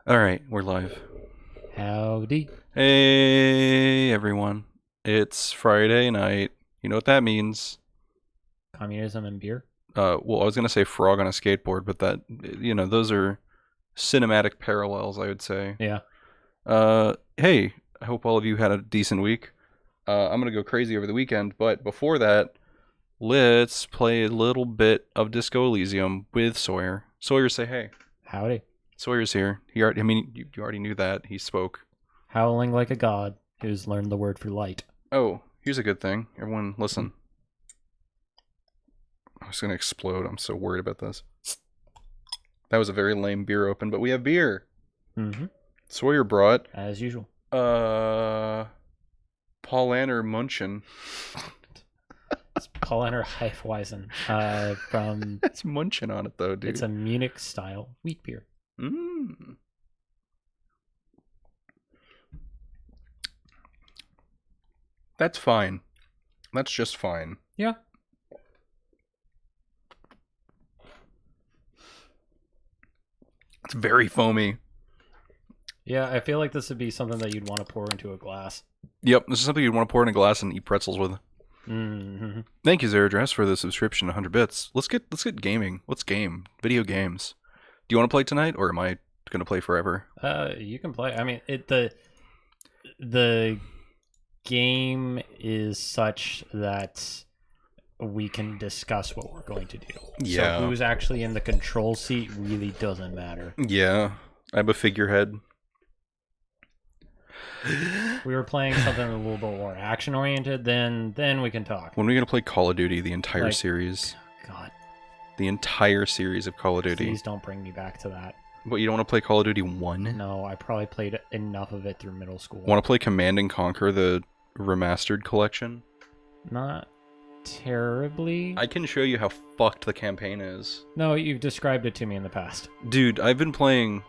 Alright, we're live. Howdy. Hey, everyone. It's Friday night. You know what that means. Communism and beer? Well, I was going to say frog on a skateboard, but that, those are cinematic parallels, I would say. Yeah. Hey, I hope all of you had a decent week. I'm going to go crazy over the weekend, but before that, let's play a little bit of Disco Elysium with Sawyer. Sawyer, say hey. Howdy. Sawyer's here. You already knew that. He spoke. Howling like a god who's learned the word for light. Oh, here's a good thing. Everyone, listen. I was going to explode. I'm so worried about this. That was a very lame beer open, but we have beer. Mm-hmm. Sawyer brought... As usual. Paulaner Munchen. It's Paulaner Hefeweizen from... That's Munchen on it, though, dude. It's a Munich-style wheat beer. Mmm. That's fine. That's just fine. Yeah. It's very foamy. Yeah, I feel like this would be something that you'd want to pour into a glass. Yep, this is something you'd want to pour in a glass and eat pretzels with. Mm-hmm. Thank you, Zaradress, for the subscription, 100 bits. Let's get gaming. Let's game. Video games. Do you want to play tonight, or am I going to play forever? You can play. I mean, the game is such that we can discuss what we're going to do. Yeah. So who's actually in the control seat really doesn't matter. Yeah. I'm a figurehead. We were playing something a little bit more action oriented, then we can talk. When are we going to play Call of Duty, the entire series? God. The entire series of Call of Duty. Please don't bring me back to that. What, you don't want to play Call of Duty 1? No, I probably played enough of it through middle school. Want to play Command and Conquer, the remastered collection? Not terribly. I can show you how fucked the campaign is. No, you've described it to me in the past. Dude, I've been playing...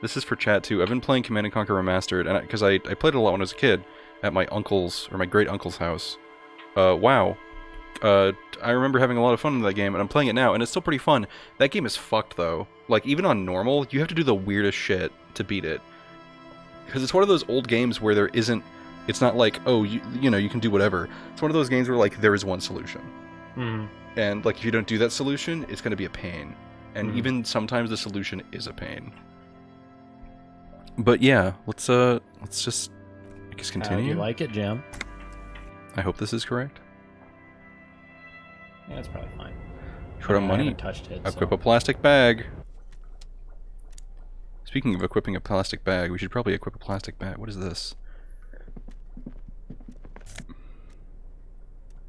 This is for chat, too. I've been playing Command & Conquer Remastered, and because I played it a lot when I was a kid, at my uncle's, or my great-uncle's house. WoW. I remember having a lot of fun with that game, and I'm playing it now, and it's still pretty fun. That game is fucked, though. Like, even on normal, you have to do the weirdest shit to beat it. Because it's one of those old games where there isn't... It's not like, oh, you can do whatever. It's one of those games where, like, there is one solution. Mm-hmm. And, like, if you don't do that solution, it's going to be a pain. And even sometimes the solution is a pain. But yeah, let's just, I guess, continue. How do you like it, Jim? I hope this is correct. Yeah, it's probably fine. Short on money. I haven't touched it. Equip so. a plastic bag. Speaking of equipping a plastic bag, we should probably equip a plastic bag. What is this?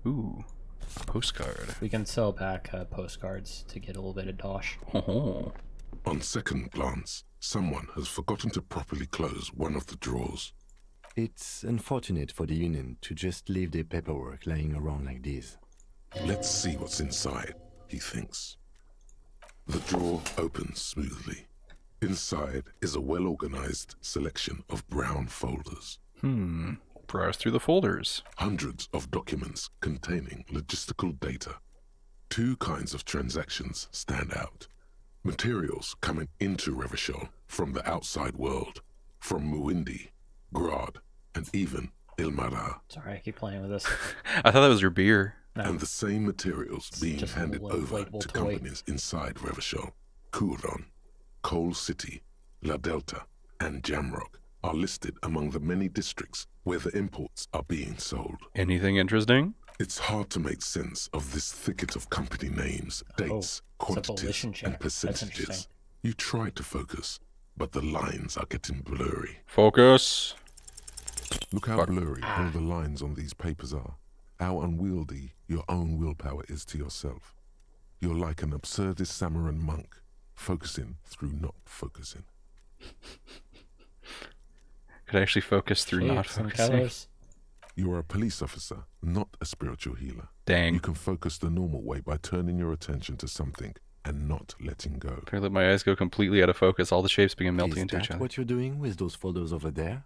Ooh, postcard. We can sell back postcards to get a little bit of dosh. Oh. On second glance, someone has forgotten to properly close one of the drawers. It's unfortunate for the Union to just leave their paperwork lying around like this. Let's see what's inside, he thinks. The drawer opens smoothly. Inside is a well-organized selection of brown folders. Browse through the folders. Hundreds of documents containing logistical data. Two kinds of transactions stand out. Materials coming into Revachol from the outside world, from Muindi, Grad, and even Ilmara. Sorry, I keep playing with this. I thought that was your beer. No. And the same materials being just a handed little over inflatable to toy. companies inside Revachol. Kuron, Coal City, La Delta, and Jamrock are listed among the many districts where the imports are being sold. Anything interesting? It's hard to make sense of this thicket of company names, dates, quantities, volition check. and That's percentages. interesting. You try to focus, but the lines are getting blurry. Focus. Look how blurry all the lines on these papers are. How unwieldy your own willpower is to yourself. You're like an absurdist Samaran monk, focusing through not focusing. Could I actually focus through not Shapes and focusing? colors. You are a police officer, not a spiritual healer. Dang. You can focus the normal way by turning your attention to something and not letting go. I let my eyes go completely out of focus. All the shapes begin melting Is into each that other. what you're doing with those folders over there?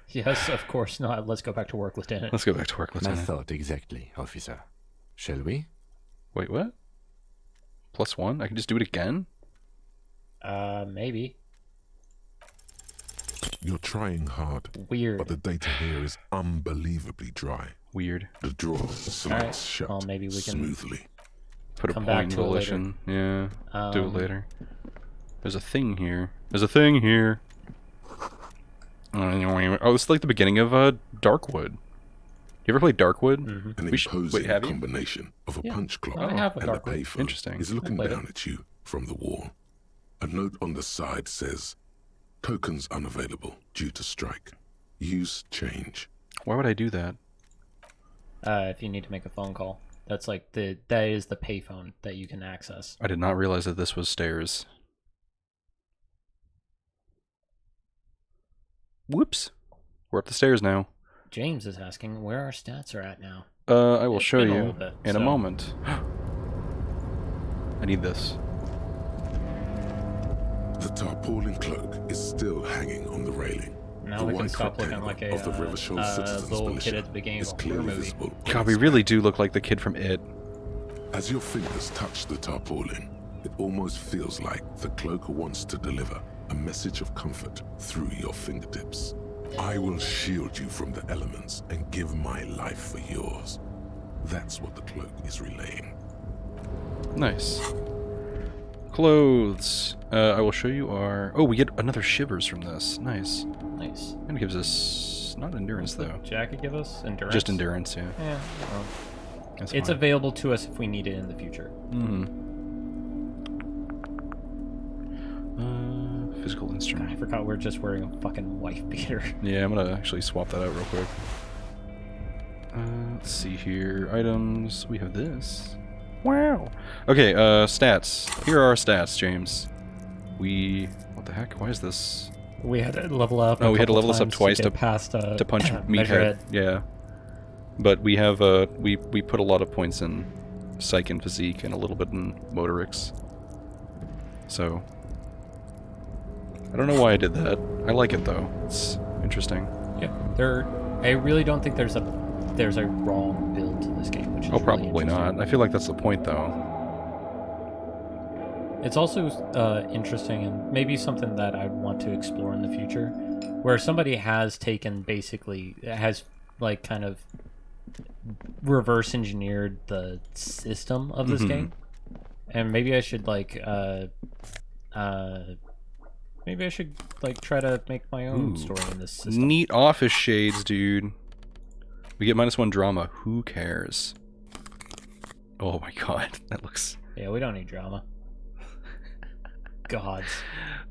Yes, of course not. Let's go back to work, Lieutenant. Let's go back to work, My Lieutenant. thought exactly, officer. Shall we? Wait, what? +1? I can just do it again? Maybe. You're trying hard, Weird. but the data here is unbelievably dry. Weird. The drawer slides shut Well, maybe we can smoothly. Put a come back point in to it later. volition. Yeah. Do it Um, later. There's a thing here. There's a thing here. Oh, it's like the beginning of Darkwood. You ever played Darkwood? Mhm. An We should- imposing wait, have you? combination of a Yeah. punch clock I have a and the Darkwood. payphone Interesting. is looking played it. down at you from the wall. A note on the side says, "Tokens unavailable due to strike. Use change." Why would I do that? If you need to make a phone call, that's like that is the payphone that you can access. I did not realize that this was stairs. Whoops. We're up the stairs now. James is asking where our stats are at now. I will It's show been a you little bit, in a so- moment. I need this. The tarpaulin cloak is still hanging on the railing. Now The we can white stop looking rectangle like a of the Rivershoal Citizens little Militia kid at the beginning is of a horror clearly movie. visible on God, we its really back. do look like the kid from It. As your fingers touch the tarpaulin, it almost feels like the cloak wants to deliver a message of comfort through your fingertips. I will shield you from the elements and give my life for yours. That's what the cloak is relaying. Nice. Clothes. I will show you our... Oh, we get another shivers from this. Nice. Nice. And it gives us... Not endurance, though. Jacket give us endurance. Just endurance, yeah. Yeah. Well, That's it's fine. available to us if we need it in the future. Physical God, I instrument. forgot we're just wearing a fucking wife beater. Yeah, I'm gonna actually swap that out real quick. Let's see here. Items. We have this. Wow. Okay, stats. Here are our stats, James. What the heck? Why is this? We had to level up. Oh, we had to couple level this up times twice get past to punch Measure Meathead. It. Yeah. But we have we put a lot of points in psych and physique and a little bit in motorics. So I don't know why I did that. I like it though. It's interesting. Yeah, I really don't think there's a wrong build to this game, which is Oh, really probably not. interesting. I feel like that's the point though. It's also interesting and maybe something that I want to explore in the future, where somebody has like kind of reverse engineered the system of this Mhm. game, and maybe I should try to make my own Ooh. story in this system. Neat office shades, dude. We get -1 drama. Who cares? Oh my god, that looks... Yeah, we don't need drama. Gods.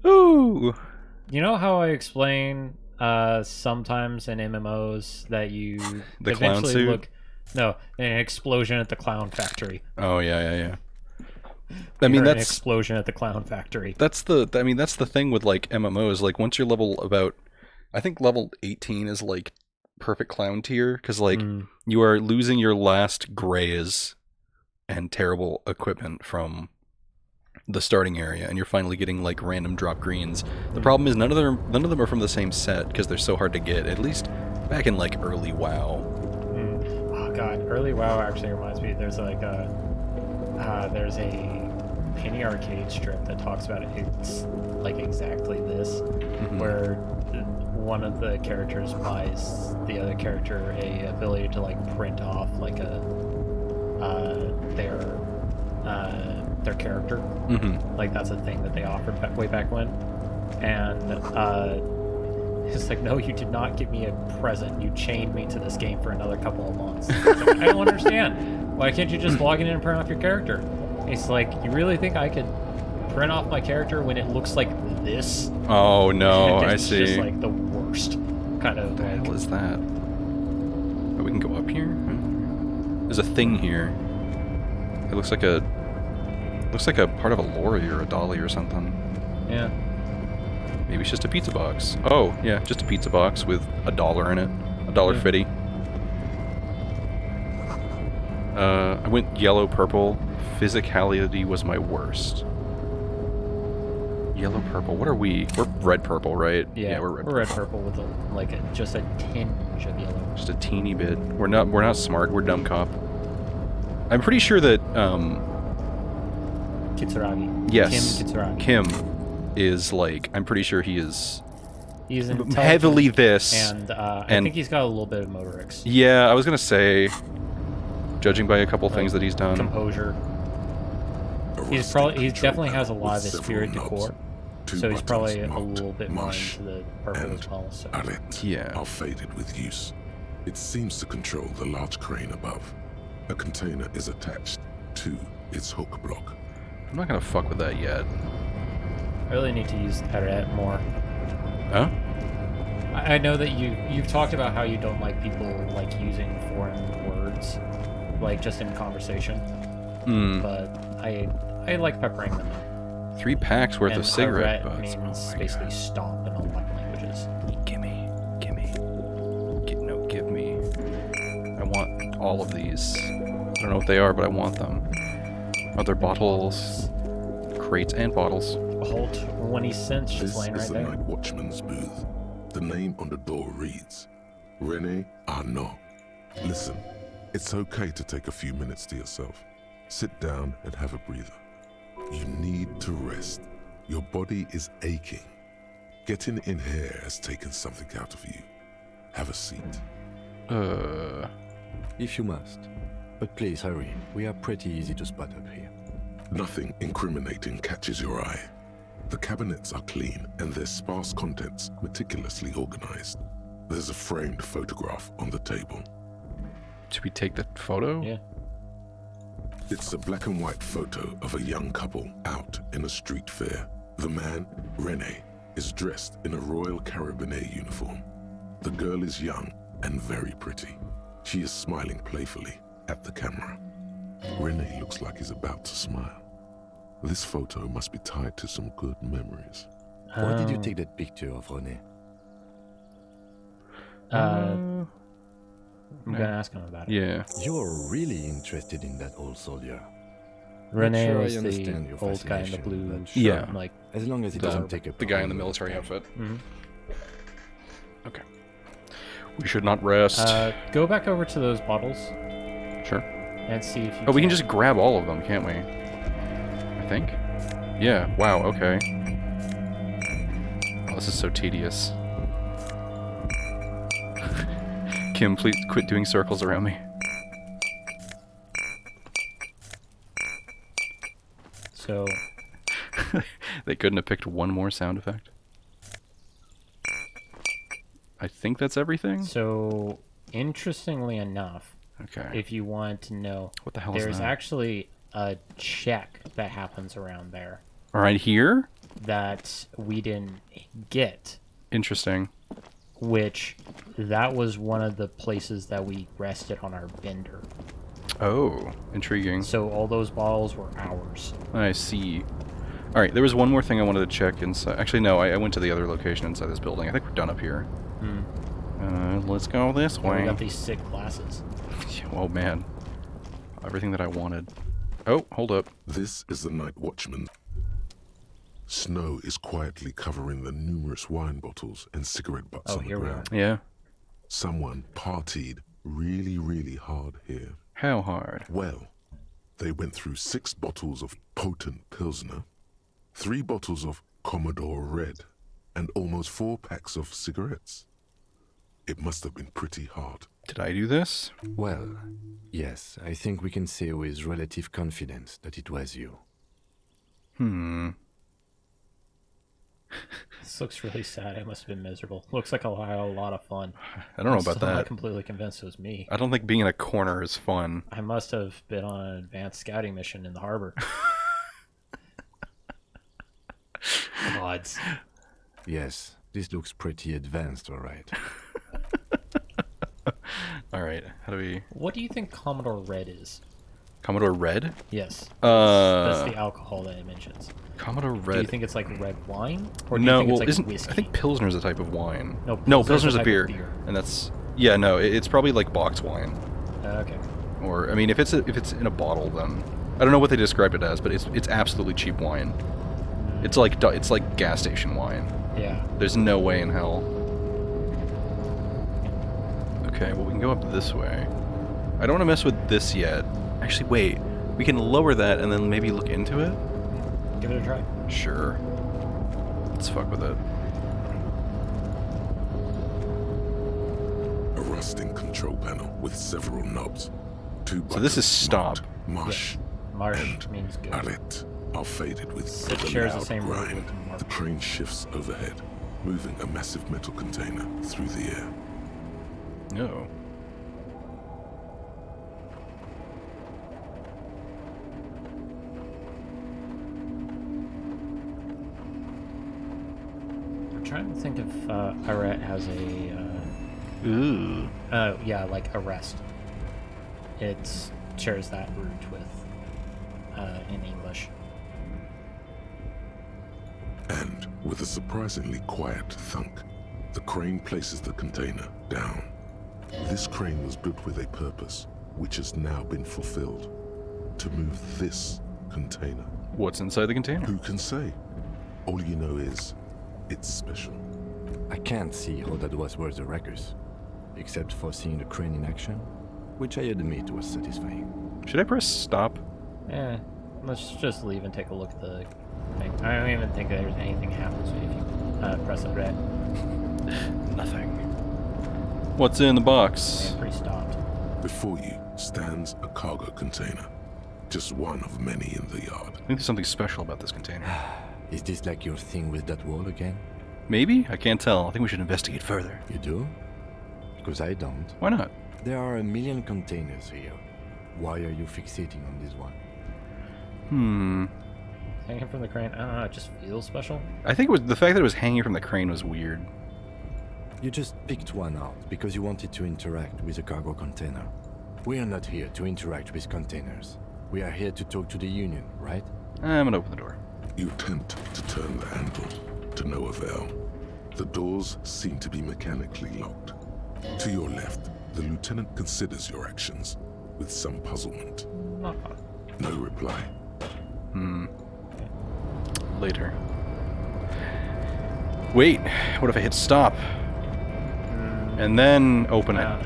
Ooh! You know how I explain sometimes in MMOs that you The clown eventually suit? look an explosion at the clown factory. Oh, yeah. I Or mean, an that's... explosion at the clown factory. That's the thing with like MMOs. Like once you're level about, I think level 18 is like perfect clown tier because like you are losing your last grays and terrible equipment from the starting area, and you're finally getting like random drop greens. The problem is none of them are from the same set because they're so hard to get. At least back in like early WoW. Oh god, early WoW actually reminds me. There's like there's a Penny Arcade strip that talks about it. It's like exactly this, where one of the characters buys the other character a ability to like print off like their character. Like that's a thing that they offered way back when, and it's like, no, you did not give me a present. You chained me to this game for another couple of months. It's like, I don't understand. Why can't you just log in and print off your character? It's like, you really think I could print off my character when it looks like this? Oh no, I It's see. just like the worst kind of What the like. hell is that? Oh, we can go up here? There's a thing here. It looks like a part of a lorry or a dolly or something. Yeah. Maybe it's just a pizza box. Oh, yeah, just a pizza box with $1 in it. $1.50. I went yellow purple. Physicality was my worst. Yellow purple. What are we? We're red purple, right? Yeah, we're red. We're red purple with just a tinge of yellow. Just a teeny bit. We're not smart. We're dumb cop. I'm pretty sure that, Kitsuragi. yes, Kim Kitsuragi. Kim is, like, I'm pretty sure he is He's intelligent, heavily this. and I think he's got a little bit of motorics. Yeah, I was gonna say, judging by a couple Like, things that he's done. Composure. He definitely has a lot of the spirit decor. So he's probably a little bit more into the purple as well. So. Yeah. Are faded with use. It seems to control the large crane above. A container is attached to its hook block. I'm not gonna fuck with that yet. I really need to use Eret more. Huh? I know that you've talked about how you don't like people like using foreign words, like just in conversation. But I like peppering them in. 3 packs worth And of cigarette Eret butts. means basically stomp in a lot of languages. Gimme. Give me. I want all of these. I don't know what they are, but I want them. Other bottles, crates, and bottles. Halt when he sends just This laying is right the there. night watchman's booth. The name on the door reads, Rene Arnaud. Listen, it's okay to take a few minutes to yourself. Sit down and have a breather. You need to rest. Your body is aching. Getting in here has taken something out of you. Have a seat. If you must. But please hurry. We are pretty easy to spot up here. Nothing incriminating catches your eye. The cabinets are clean and their sparse contents meticulously organized. There's a framed photograph on the table. Should we take the photo? Yeah. It's a black and white photo of a young couple out in a street fair. The man, Rene, is dressed in a Royal Carabinier uniform. The girl is young and very pretty. She is smiling playfully at the camera. Rene looks like he's about to smile. This photo must be tied to some good memories. Why did you take that picture of René? I'm gonna ask him about it. Yeah. You're really interested in that old soldier. Rene Sure, I was understand the your old guy in the fascination, blue. but sure. Yeah. Like, As long as it doesn't take a The guy in the problem. military outfit. mhm. Okay. We should not rest. Go back over to those bottles Sure. and see if you. Oh, we can just grab all of them, can't we? I think. Yeah. Wow. Okay. Oh, this is so tedious. Kim, please quit doing circles around me. So They couldn't have picked one more sound effect. I think that's everything. So, interestingly enough, Okay. if you want to know, What the hell is there's that? actually a check that happens around there Right here? that we didn't get, Interesting. which that was one of the places that we rested on our vendor. Oh, intriguing. So all those bottles were ours. I see. Alright, there was one more thing I wanted to check inside. Actually, no, I went to the other location inside this building. I think we're done up here. Let's go this We way. got these sick glasses. Oh, man. Everything that I wanted. Oh, hold up. This is the night watchman. Snow is quietly covering the numerous wine bottles and cigarette butts Oh, on the here we ground. Yeah. Someone partied really, really hard here. How hard? Well, they went through 6 bottles of potent Pilsner, 3 bottles of Commodore Red, and almost 4 packs of cigarettes. It must have been pretty hard. Did I do this? Well, yes, I think we can say with relative confidence that it was you. This looks really sad. I must have been miserable. Looks like a lot of fun. I don't know I'm about still not that. completely convinced it was me. I don't think being in a corner is fun. I must have been on an advanced scouting mission in the harbor. Gods. Yes, this looks pretty advanced, all right. Alright, how do we... What do you think Commodore Red is? Commodore Red? Yes. That's Uh, the alcohol that it mentions. Commodore Red. Do you think it's like red wine? Or do No, you think well, it's isn't... like whiskey? I think Pilsner's a type of wine. No, No, Pilsner's Pilsner's a a type beer. of beer. And that's... Yeah, no, it's probably like box wine. Okay. Or, I mean, if it's in a bottle, then... I don't know what they described it as, but it's absolutely cheap wine. It's like gas station wine. Yeah. There's no way in hell. Okay, well, we can go up this way. I don't want to mess with this yet. Actually, wait. We can lower that and then maybe look into it? Give it a try. Sure. Let's fuck with it. A rusting control panel with several knobs. Two So this is buttons stop. marked Marsh Marsh and means good. Arret are faded with It a shares the loud same root grind. with Marsh. The crane shifts overhead, moving a massive metal container through the air. No. I'm trying to think if Arret has a Ooh. yeah, like arrest. It shares that root with in English. And with a surprisingly quiet thunk, the crane places the container down. This crane was built with a purpose, which has now been fulfilled. To move this container. What's inside the container? Who can say? All you know is, it's special. I can't see how that was worth the wreckers, except for seeing the crane in action, which I admit was satisfying. Should I press stop? Let's just leave and take a look at the thing. I don't even think there's anything happens if you press it red. Nothing. What's in the box? And pre-stopped. Before you stands a cargo container. Just one of many in the yard. I think there's something special about this container. Is this like your thing with that wall again? Maybe? I can't tell. I think we should investigate further. You do? Because I don't. Why not? There are a million containers here. Why are you fixating on this one? Hanging from the crane. I don't know. It just feels special. I think it was the fact that it was hanging from the crane was weird. You just picked one out because you wanted to interact with a cargo container. We are not here to interact with containers. We are here to talk to the Union, right? I'm gonna open the door. You attempt to turn the handle, to no avail. The doors seem to be mechanically locked. To your left, the lieutenant considers your actions with some puzzlement. No reply. Later. Wait, what if I hit stop? And then open it.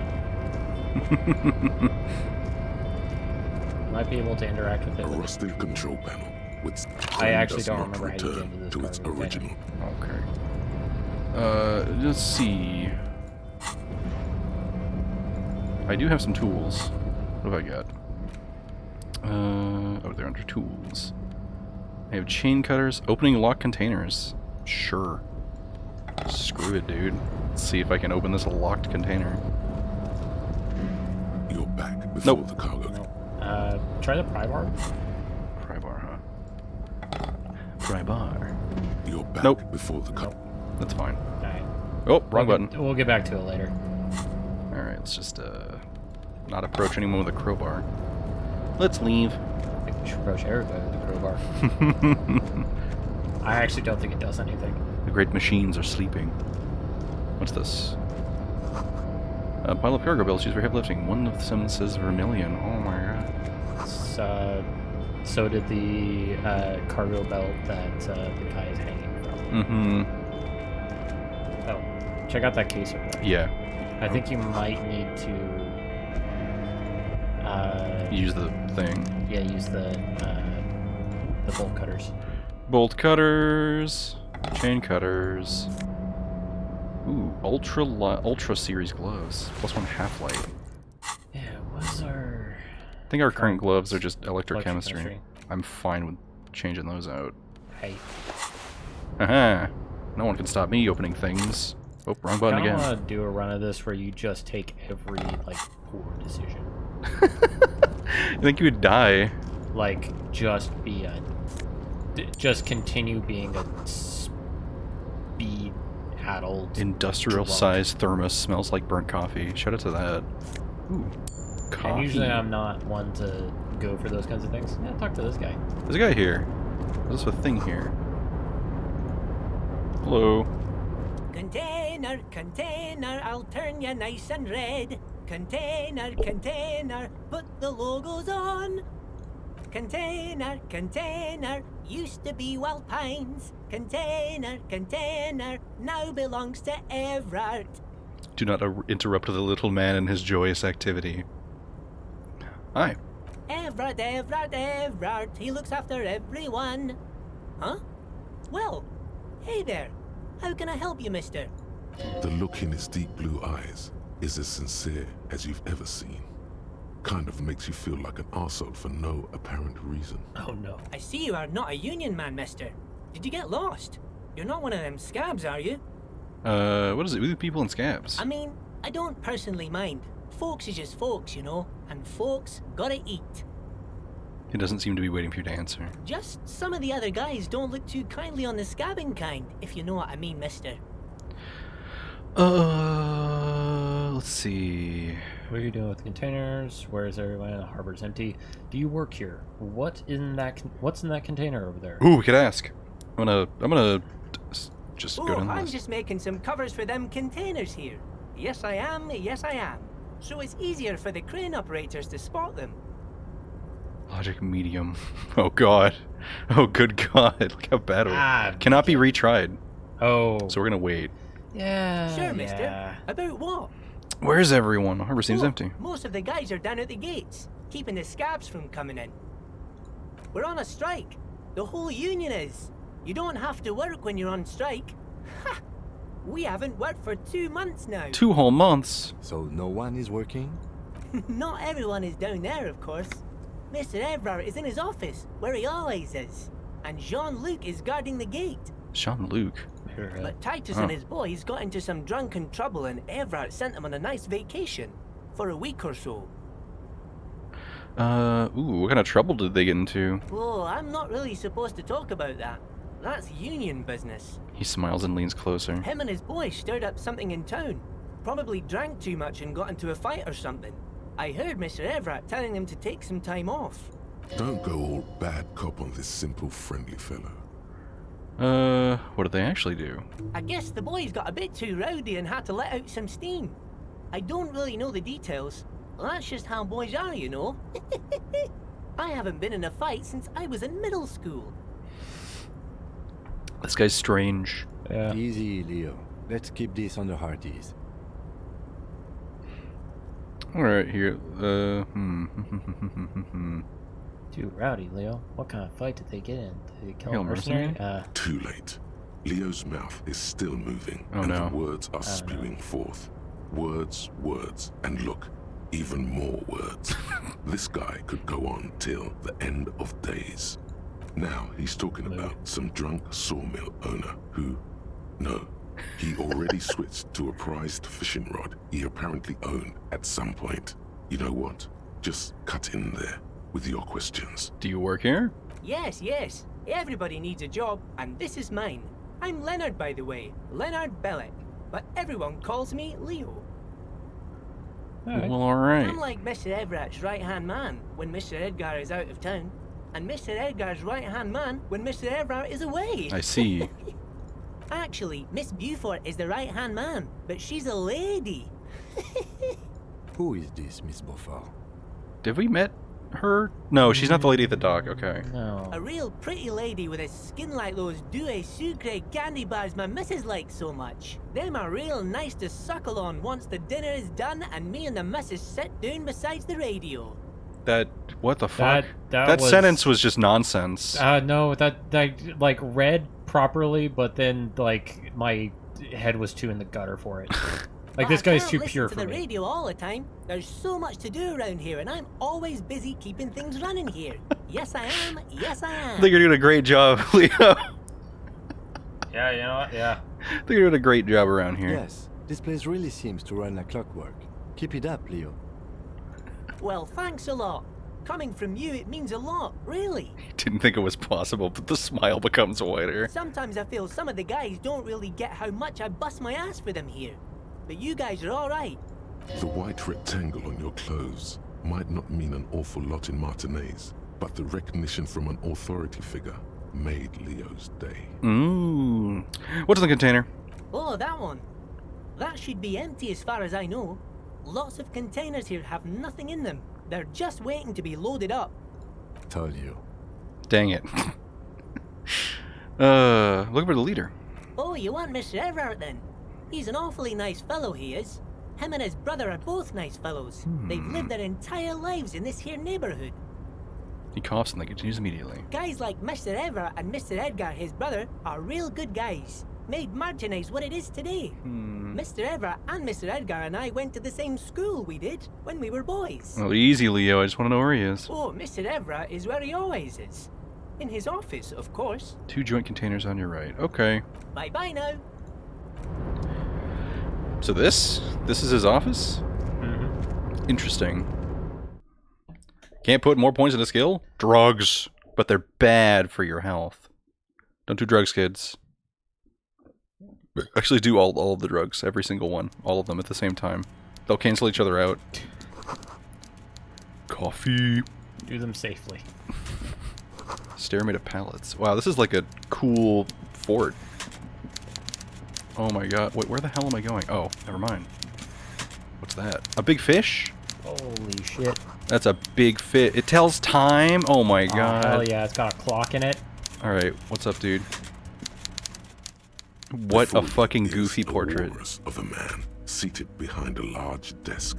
Might be able to interact with it. A rusted control panel, which I actually does don't not remember how you get return into this to its cargo original. Okay. Let's see. I do have some tools. What have I got? Oh, they're under tools. I have chain cutters, opening lock containers. Sure. Screw it, dude. Let's see if I can open this locked container. You're back before Nope. the cargo. Try the pry bar. Pry bar, huh? Pry bar. You're back Nope. before the cargo. That's fine. Alright. Oh, wrong button. We'll get back to it later. Alright, let's just, not approach anyone with a crowbar. Let's leave. I think we should approach everybody with the crowbar. I actually don't think it does anything. The great machines are sleeping. What's this? A pile of cargo belts used for heavy lifting. One of them says vermilion. Oh my god. So did the cargo belt that the guy is hanging from. Mm-hmm. Oh, check out that case over there. Yeah. I think you might need to. Use the thing. Yeah, use the bolt cutters. Bolt cutters. Chain cutters. Ooh, ultra series gloves. +1 half-life. Yeah, what's our... I think our current gloves are just electrochemistry. Electrochemistry. I'm fine with changing those out. Hey. Haha. No one can stop me opening things. Oh, wrong button I again. want to do a run of this where you just take every, like, poor decision. I think you would die. Like, just be a... just continue being a speed-addled... Industrial-sized thermos smells like burnt coffee. Shout out to that. Ooh, coffee. And usually I'm not one to go for those kinds of things. Yeah, talk to this guy. There's a guy here. There's a thing here. Hello. Container, container, I'll turn you nice and red. Container, container, put the logos on. Container, container, used to be Wild Pines. Container, container, now belongs to Everard. Do not interrupt the little man in his joyous activity. Hi. Everard. He looks after everyone. Huh? Well, hey there. How can I help you, mister? The look in his deep blue eyes is as sincere as you've ever seen. Kind of makes you feel like an arsehole for no apparent reason. Oh no. I see you are not a union man, mister. Did you get lost? You're not one of them scabs, are you? What is it with people in scabs? I mean, I don't personally mind. Folks is just folks, you know, and folks gotta eat. He doesn't seem to be waiting for you to answer. Just some of the other guys don't look too kindly on the scabbing kind, if you know what I mean, mister. Let's see. What are you doing with the containers? Where is everyone? The harbor's empty. Do you work here? What's in that container over there? Ooh, we could ask. I'm gonna just go down the I'm list. just making some covers for them containers here. Yes, I am. So it's easier for the crane operators to spot them. Logic medium. Oh god. Oh good god. Look how bad it was. Cannot be retried. Oh. So we're gonna wait. Yeah. Sure, mister. About what? Where's everyone? The harbor seems empty. Most of the guys are down at the gates, keeping the scabs from coming in. We're on a strike. The whole union is. You don't have to work when you're on strike. Ha! We haven't worked for 2 months now. 2 whole months. So no one is working? Not everyone is down there, of course. Mr. Everard is in his office, where he always is. And Jean-Luc is guarding the gate. Jean-Luc. But Titus and his boys got into some drunken trouble and Everard sent them on a nice vacation. For a week or so. Ooh, what kind of trouble did they get into? Oh, I'm not really supposed to talk about that. That's union business. He smiles and leans closer. Him and his boys stirred up something in town. Probably drank too much and got into a fight or something. I heard Mr. Everett telling them to take some time off. Don't go all bad cop on this simple, friendly fellow. What did they actually do? I guess the boys got a bit too rowdy and had to let out some steam. I don't really know the details. That's just how boys are, you know. I haven't been in a fight since I was in middle school. This guy's strange. Yeah. Easy, Leo. Let's keep this on the hard ease. Alright, here. Too rowdy, Leo. What kind of fight did they get in? Did they kill Kill a a mercenary? Too late. Leo's mouth is still moving, Oh, and no. the words are spewing forth. Words, and look, even more words. This guy could go on till the end of days. Now he's talking about some drunk sawmill owner who, no, he already switched to a prized fishing rod he apparently owned at some point. You know what? Just cut in there with your questions. Do you work here? Yes. Everybody needs a job, and this is mine. I'm Leonard, by the way. Leonard Bellick. But everyone calls me Leo. Alright. Well, alright. I'm like Mr. Everett's right-hand man when Mr. Edgar is out of town. And Mr. Edgar's right-hand man when Mr. Everett is away. I see. Actually, Miss Beaufort is the right-hand man, but she's a lady. Who is this, Miss Beaufort? Did we met her? No, she's not the lady at the dock. Okay. No. A real pretty lady with a skin like those Douai Sucre candy bars my missus likes so much. Them are real nice to suckle on once the dinner is done and me and the missus sit down beside the radio. That. What the fuck? That was, sentence was just nonsense. No, that like read properly, but then like my head was too in the gutter for it. Like this guy's too pure I for can't listen to the me. radio all the time. There's so much to do around here, and I'm always busy keeping things running here. Yes, I am. Yes, I I am. think you're doing a great job, Leo. Yeah, you know what? Yeah. I think you're doing a great job around here. Yes, this place really seems to run like clockwork. Keep it up, Leo. Well, thanks a lot. Coming from you, it means a lot, really. Didn't think it was possible, but the smile becomes wider. Sometimes I feel some of the guys don't really get how much I bust my ass for them here. But you guys are all right. The white rectangle on your clothes might not mean an awful lot in Martinez, but the recognition from an authority figure made Leo's day. What's in the container? Oh, that one. That should be empty as far as I know. Lots of containers here have nothing in them. They're just waiting to be loaded up. Told you. Dang it. Look for the leader. Oh, you want Mr. Everett then? He's an awfully nice fellow, he is. Him and his brother are both nice fellows. They've lived their entire lives in this here neighborhood. He coughs and then continues immediately. Guys like Mr. Everett and Mr. Edgar, his brother, are real good guys. Made Martinez what it is today. Mr. Everett and Mr. Edgar and I went to the same school we did when we were boys. Well, easy, Leo. I just want to know where he is. Oh, Mr. Everett is where he always is. In his office, of course. 2 joint containers on your right. Okay. Bye-bye now. So this is his office? Mm-hmm. Interesting. Can't put more points in a skill? Drugs. But they're bad for your health. Don't do drugs, kids. Actually do all of the drugs. Every single one. All of them at the same time. They'll cancel each other out. Coffee. Do them safely. Stair made of pallets. Wow, this is like a cool fort. Oh my god. Wait, where the hell am I going? Oh, never mind. What's that? A big fish? Holy shit. That's a big fish. It tells time? Oh my god. Oh, hell yeah, it's got a clock in it. Alright, what's up, dude? What a fucking goofy portrait. Of a man seated behind a large desk.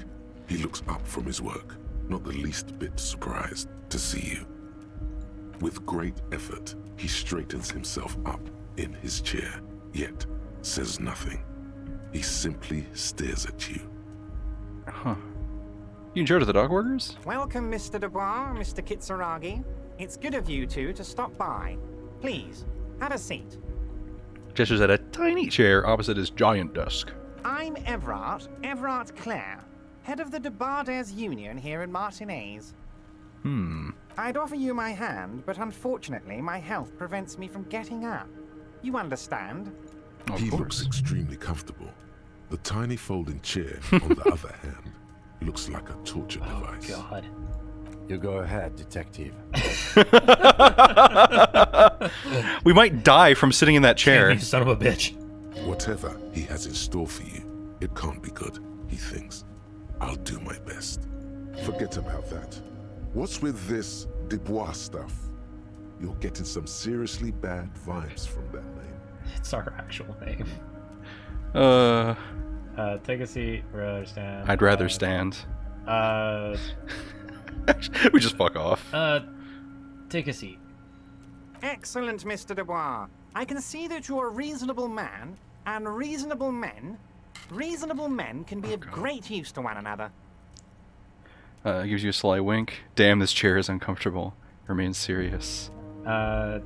He looks up from his work, not the least bit surprised to see you. With great effort, he straightens himself up in his chair, yet says nothing. He simply stares at you. Huh. You in charge of the dog workers? Welcome, Mr. Dubois, Mr. Kitsuragi. It's good of you two to stop by. Please, have a seat. Gestures at a tiny chair opposite his giant desk. I'm Everard Clare, head of the Debarders Union here in Martinez. I'd offer you my hand, but unfortunately my health prevents me from getting up. You understand? He looks extremely comfortable. The tiny folding chair, on the other hand, looks like a torture device. Oh, God. You go ahead, detective. We might die from sitting in that chair. You son of a bitch. Whatever he has in store for you, it can't be good, he thinks. I'll do my best. Forget about that. What's with this Dubois stuff? You're getting some seriously bad vibes from that name. It's our actual name. Take a seat. Rather stand. I'd rather stand. We just fuck off. Take a seat. Excellent, Mr. Dubois. I can see that you're a reasonable man, and reasonable men can be of great use to one another. Gives you a sly wink. Damn, this chair is uncomfortable. Remains serious. I'd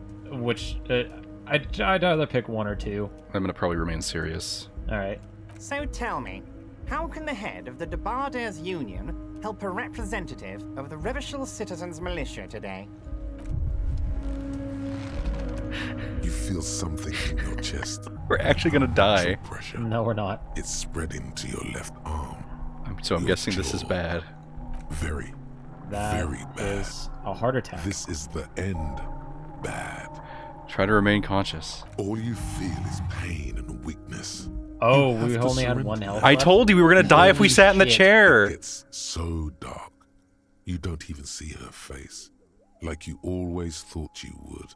either pick one or two. I'm gonna probably remain serious. Alright. So tell me, how can the head of the Debarders Union help a representative of the Revachol Citizens Militia today? You feel something in your chest. We're actually gonna die. Pressure. No, we're not. It's spreading to your left arm. So I'm Your guessing this is jaw. bad. Very, That very bad. is a heart attack. This is the end. Bad. Try to remain conscious. All you feel is pain and weakness. Oh, You have we to only had surrender. one health I left? told you we were gonna die if we Holy sat in the shit. chair. It's so dark. You don't even see her face. Like you always thought you would.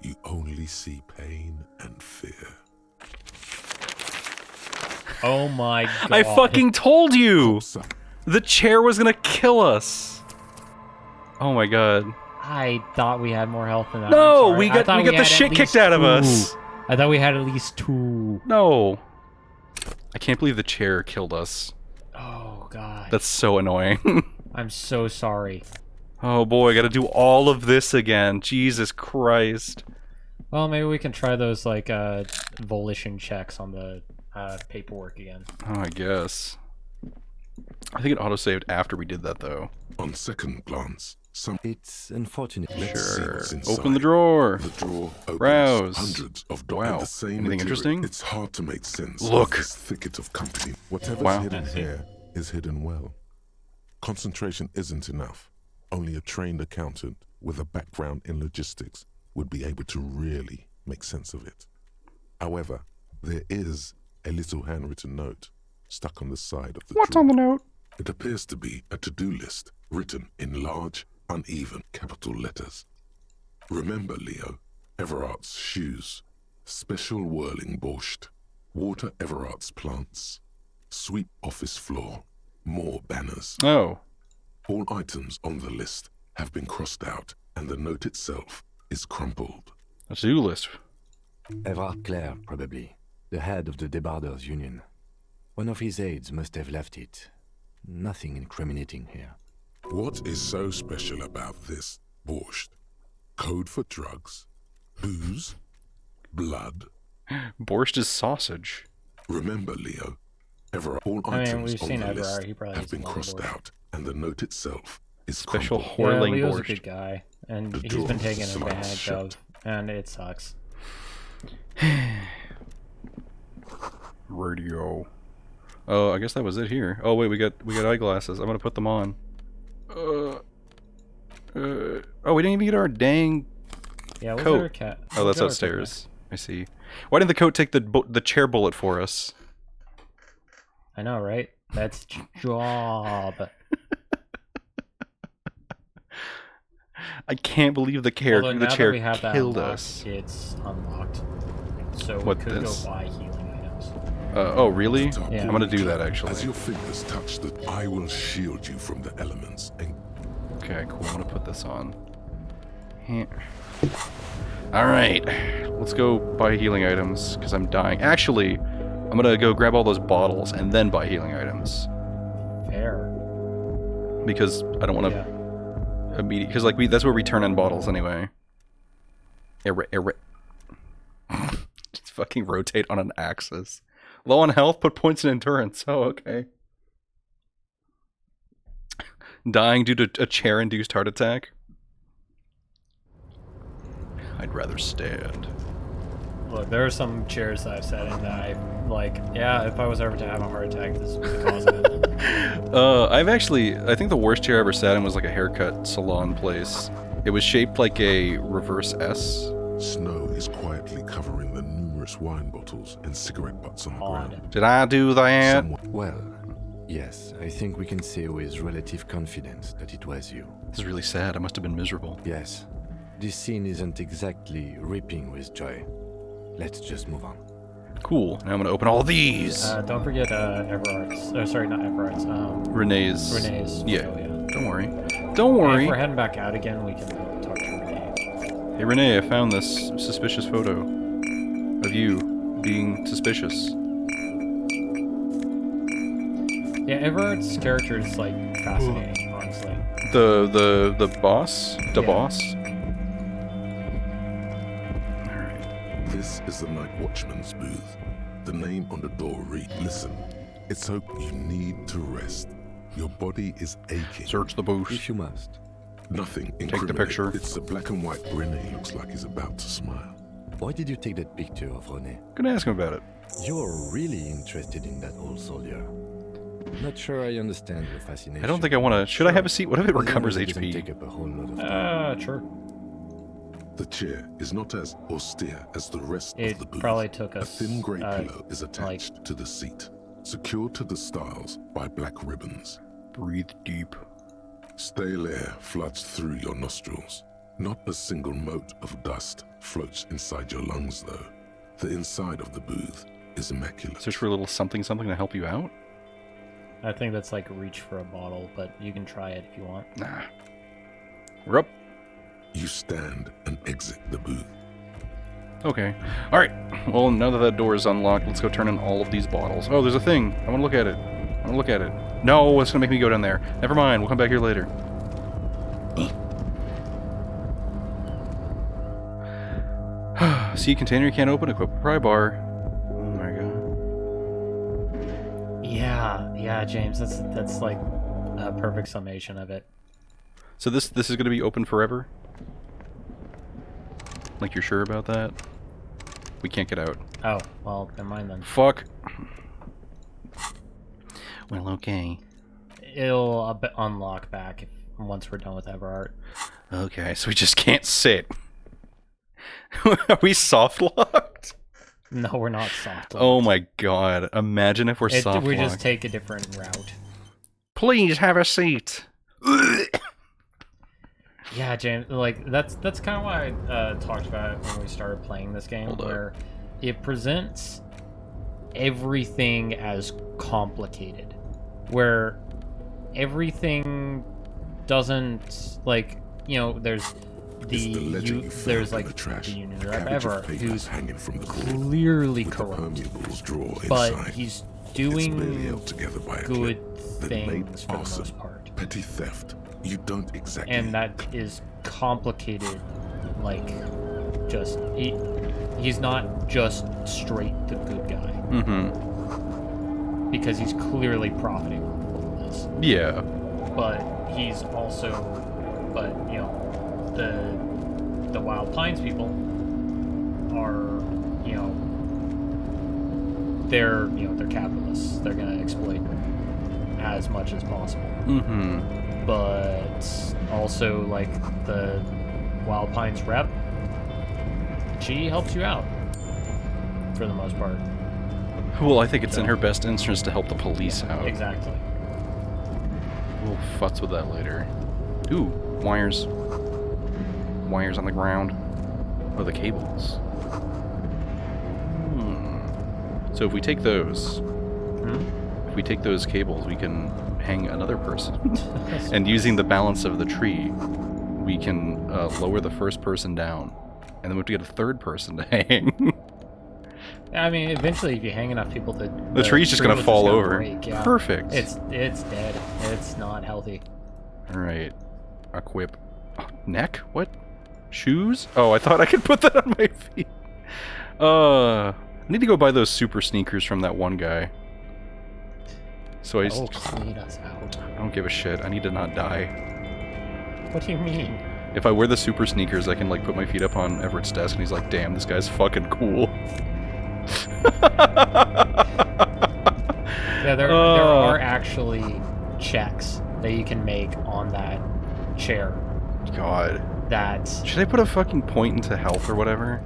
You only see pain and fear. Oh my god. I fucking told you! So, The chair was gonna kill us! Oh my god. I thought we had more health than that. No, I'm sorry. we I got thought the had shit at kicked least out of 2. us. I thought we had at least 2. No. I can't believe the chair killed us. Oh god. That's so annoying. I'm so sorry. Oh boy, I gotta do all of this again. Jesus Christ. Well, maybe we can try those like volition checks on the paperwork again. Oh, I guess. I think it auto-saved after we did that, though. on second glance, some It's unfortunate. Let's see Sure. what's inside. Open the drawer. The drawer opens. Browse. Hundreds of Wow. the same Anything material. interesting? It's hard to make sense Look. of this thicket of company. Whatever's Wow. hidden here is hidden well. Concentration isn't enough. Only a trained accountant with a background in logistics would be able to really make sense of it. However, there is a little handwritten note stuck on the side of the What's drawer. on the note? It appears to be a to-do list written in large, uneven capital letters. Remember, Leo, Everart's shoes, special whirling borscht, water Everart's plants, sweep office floor, more banners. Oh. All items on the list have been crossed out, and the note itself is crumpled. A to-do list. Everard Clare, probably. The head of the Debarders Union. One of his aides must have left it. Nothing incriminating here. What is so special about this borscht? Code for drugs? Booze? Blood? Borscht is sausage. Remember, Leo, all I mean, items we've on seen the Everard. list He probably have has been a lot of crossed borscht. out, and the note itself is Special crumpled. whirling Leo's a borscht. good guy, and The he's door been is taken slammed advantage shut. of, and it sucks. Radio. Oh, I guess that was it here. Oh wait, we got eyeglasses. I'm gonna put them on. Oh, we didn't even get our dang Yeah, what's coat. our cat? Oh, that's upstairs. I see. Why didn't the coat take the chair bullet for us? I know, right? That's job. I can't believe the Although now that chair we have that killed unlocked, us. it's unlocked, so What, we could this? go buy healing items. Oh, really? Yeah. I'm gonna do that actually. As your fingers touch the, I will shield you from the elements and Okay, cool. I'm gonna put this on. Alright, let's go buy healing items, because I'm dying. Actually, I'm gonna go grab all those bottles and then buy healing items. Fair. Because I don't want to Yeah. immediately... Because, like, that's where we turn in bottles anyway. Just fucking rotate on an axis. Low on health, put points in endurance. Oh, okay. Dying due to a chair-induced heart attack? I'd rather stand. Look, there are some chairs that I've sat in that I'm like, yeah, if I was ever to have a heart attack, this would be the cause of it. I think the worst chair I ever sat in was like a haircut salon place. It was shaped like a reverse S. snow is quietly covering the numerous wine bottles and cigarette butts on the Odd. ground. Did I do that? Someone Well, yes, I think we can say with relative confidence that it was you. This is really sad. I must have been miserable. Yes, this scene isn't exactly ripping with joy. Let's just move on. Cool. Now I'm gonna open all these. Don't forget Everard's. Oh, sorry, not Everard's. Renee's. Renee's. Yeah. photo, yeah. Don't worry. Don't Hey, worry. if we're heading back out again, we can talk to Renee. Hey Renee, I found this suspicious photo of you being suspicious. Yeah, Everard's character is like fascinating, honestly. The boss? The Yeah. boss? This is the Night Watchman's booth. The name on the door reads, listen, it's hope you need to rest. Your body is aching. Search the booth. If you must. Nothing the incriminating. picture. It's a black and white Rene looks like he's about to smile. Why did you take that picture of René? Gonna ask him about it. You're really interested in that old soldier. Not sure I understand your fascination. I don't think I wanna... Should I have a seat? What if it As long recovers as it doesn't HP? take up a whole lot of time. Sure. The chair is not as austere as the rest It of the booth. probably took A us, thin grey uh, pillow is attached to the seat, secured to the stiles by black ribbons. Breathe deep. Stale air floods through your nostrils. Not a single mote of dust floats inside your lungs, though. The inside of the booth is immaculate. Search for a little something to help you out? I think that's like reach for a bottle, but you can try it if you want. Nah. We're up. You stand and exit the booth. Okay. Alright. Well, now that door is unlocked, let's go turn in all of these bottles. Oh, there's a thing. I want to look at it. No, it's going to make me go down there. Never mind. We'll come back here later. See, container you can't open. Equip pry bar. Oh my god. Yeah, James. That's like a perfect summation of it. So this is going to be open forever? Like you're sure about that? We can't get out. Oh, well, never mind then. Fuck. Well, okay. It'll unlock back once we're done with Everard. Okay, so we just can't sit. Are we soft locked? No, we're not soft. Oh my god. Imagine if we're soft locked. We just take a different route. Please have a seat. Yeah, James, like that's kind of why I talked about it when we started playing this game, where it presents everything as complicated, where everything doesn't like you know, there's It's the ledger you there's found like in the trash. the union A rep cabbage of ever papers who's hanging from the board, clearly with the corrupt, permeables drawer but inside. he's It's barely doing held together by a good clip. Then late things for the arson, most part, petty theft. You don't exactly. and that is complicated. Like, just he's not just straight the good guy. Mm-hmm. Because he's clearly profiting off of all this. Yeah. But he's also, you know, the Wild Pines people are, you know, they're capitalists. They're gonna exploit as much as possible. Mm-hmm. But also, like, the Wild Pines rep, she helps you out for the most part. Well, I think it's in her best interest to help the police out. Exactly. We'll futz with that later. Ooh, wires. Wires on the ground. Oh, the cables. So if we take those, if we take those cables, we can hang another person. And using the balance of the tree, we can lower the first person down. And then we have to get a third person to hang. I mean, eventually, if you hang enough people, the tree's just gonna fall over. Break, yeah. Perfect. It's dead. It's not healthy. All right. Equip. Oh, neck? What? Shoes? Oh, I thought I could put that on my feet. I need to go buy those super sneakers from that one guy. So I clean us out. I don't give a shit. I need to not die. What do you mean? If I wear the super sneakers, I can like put my feet up on Everett's desk, and he's like, "Damn, this guy's fucking cool." Yeah, there are actually checks that you can make on that chair. God. That Should I put a fucking point into health or whatever?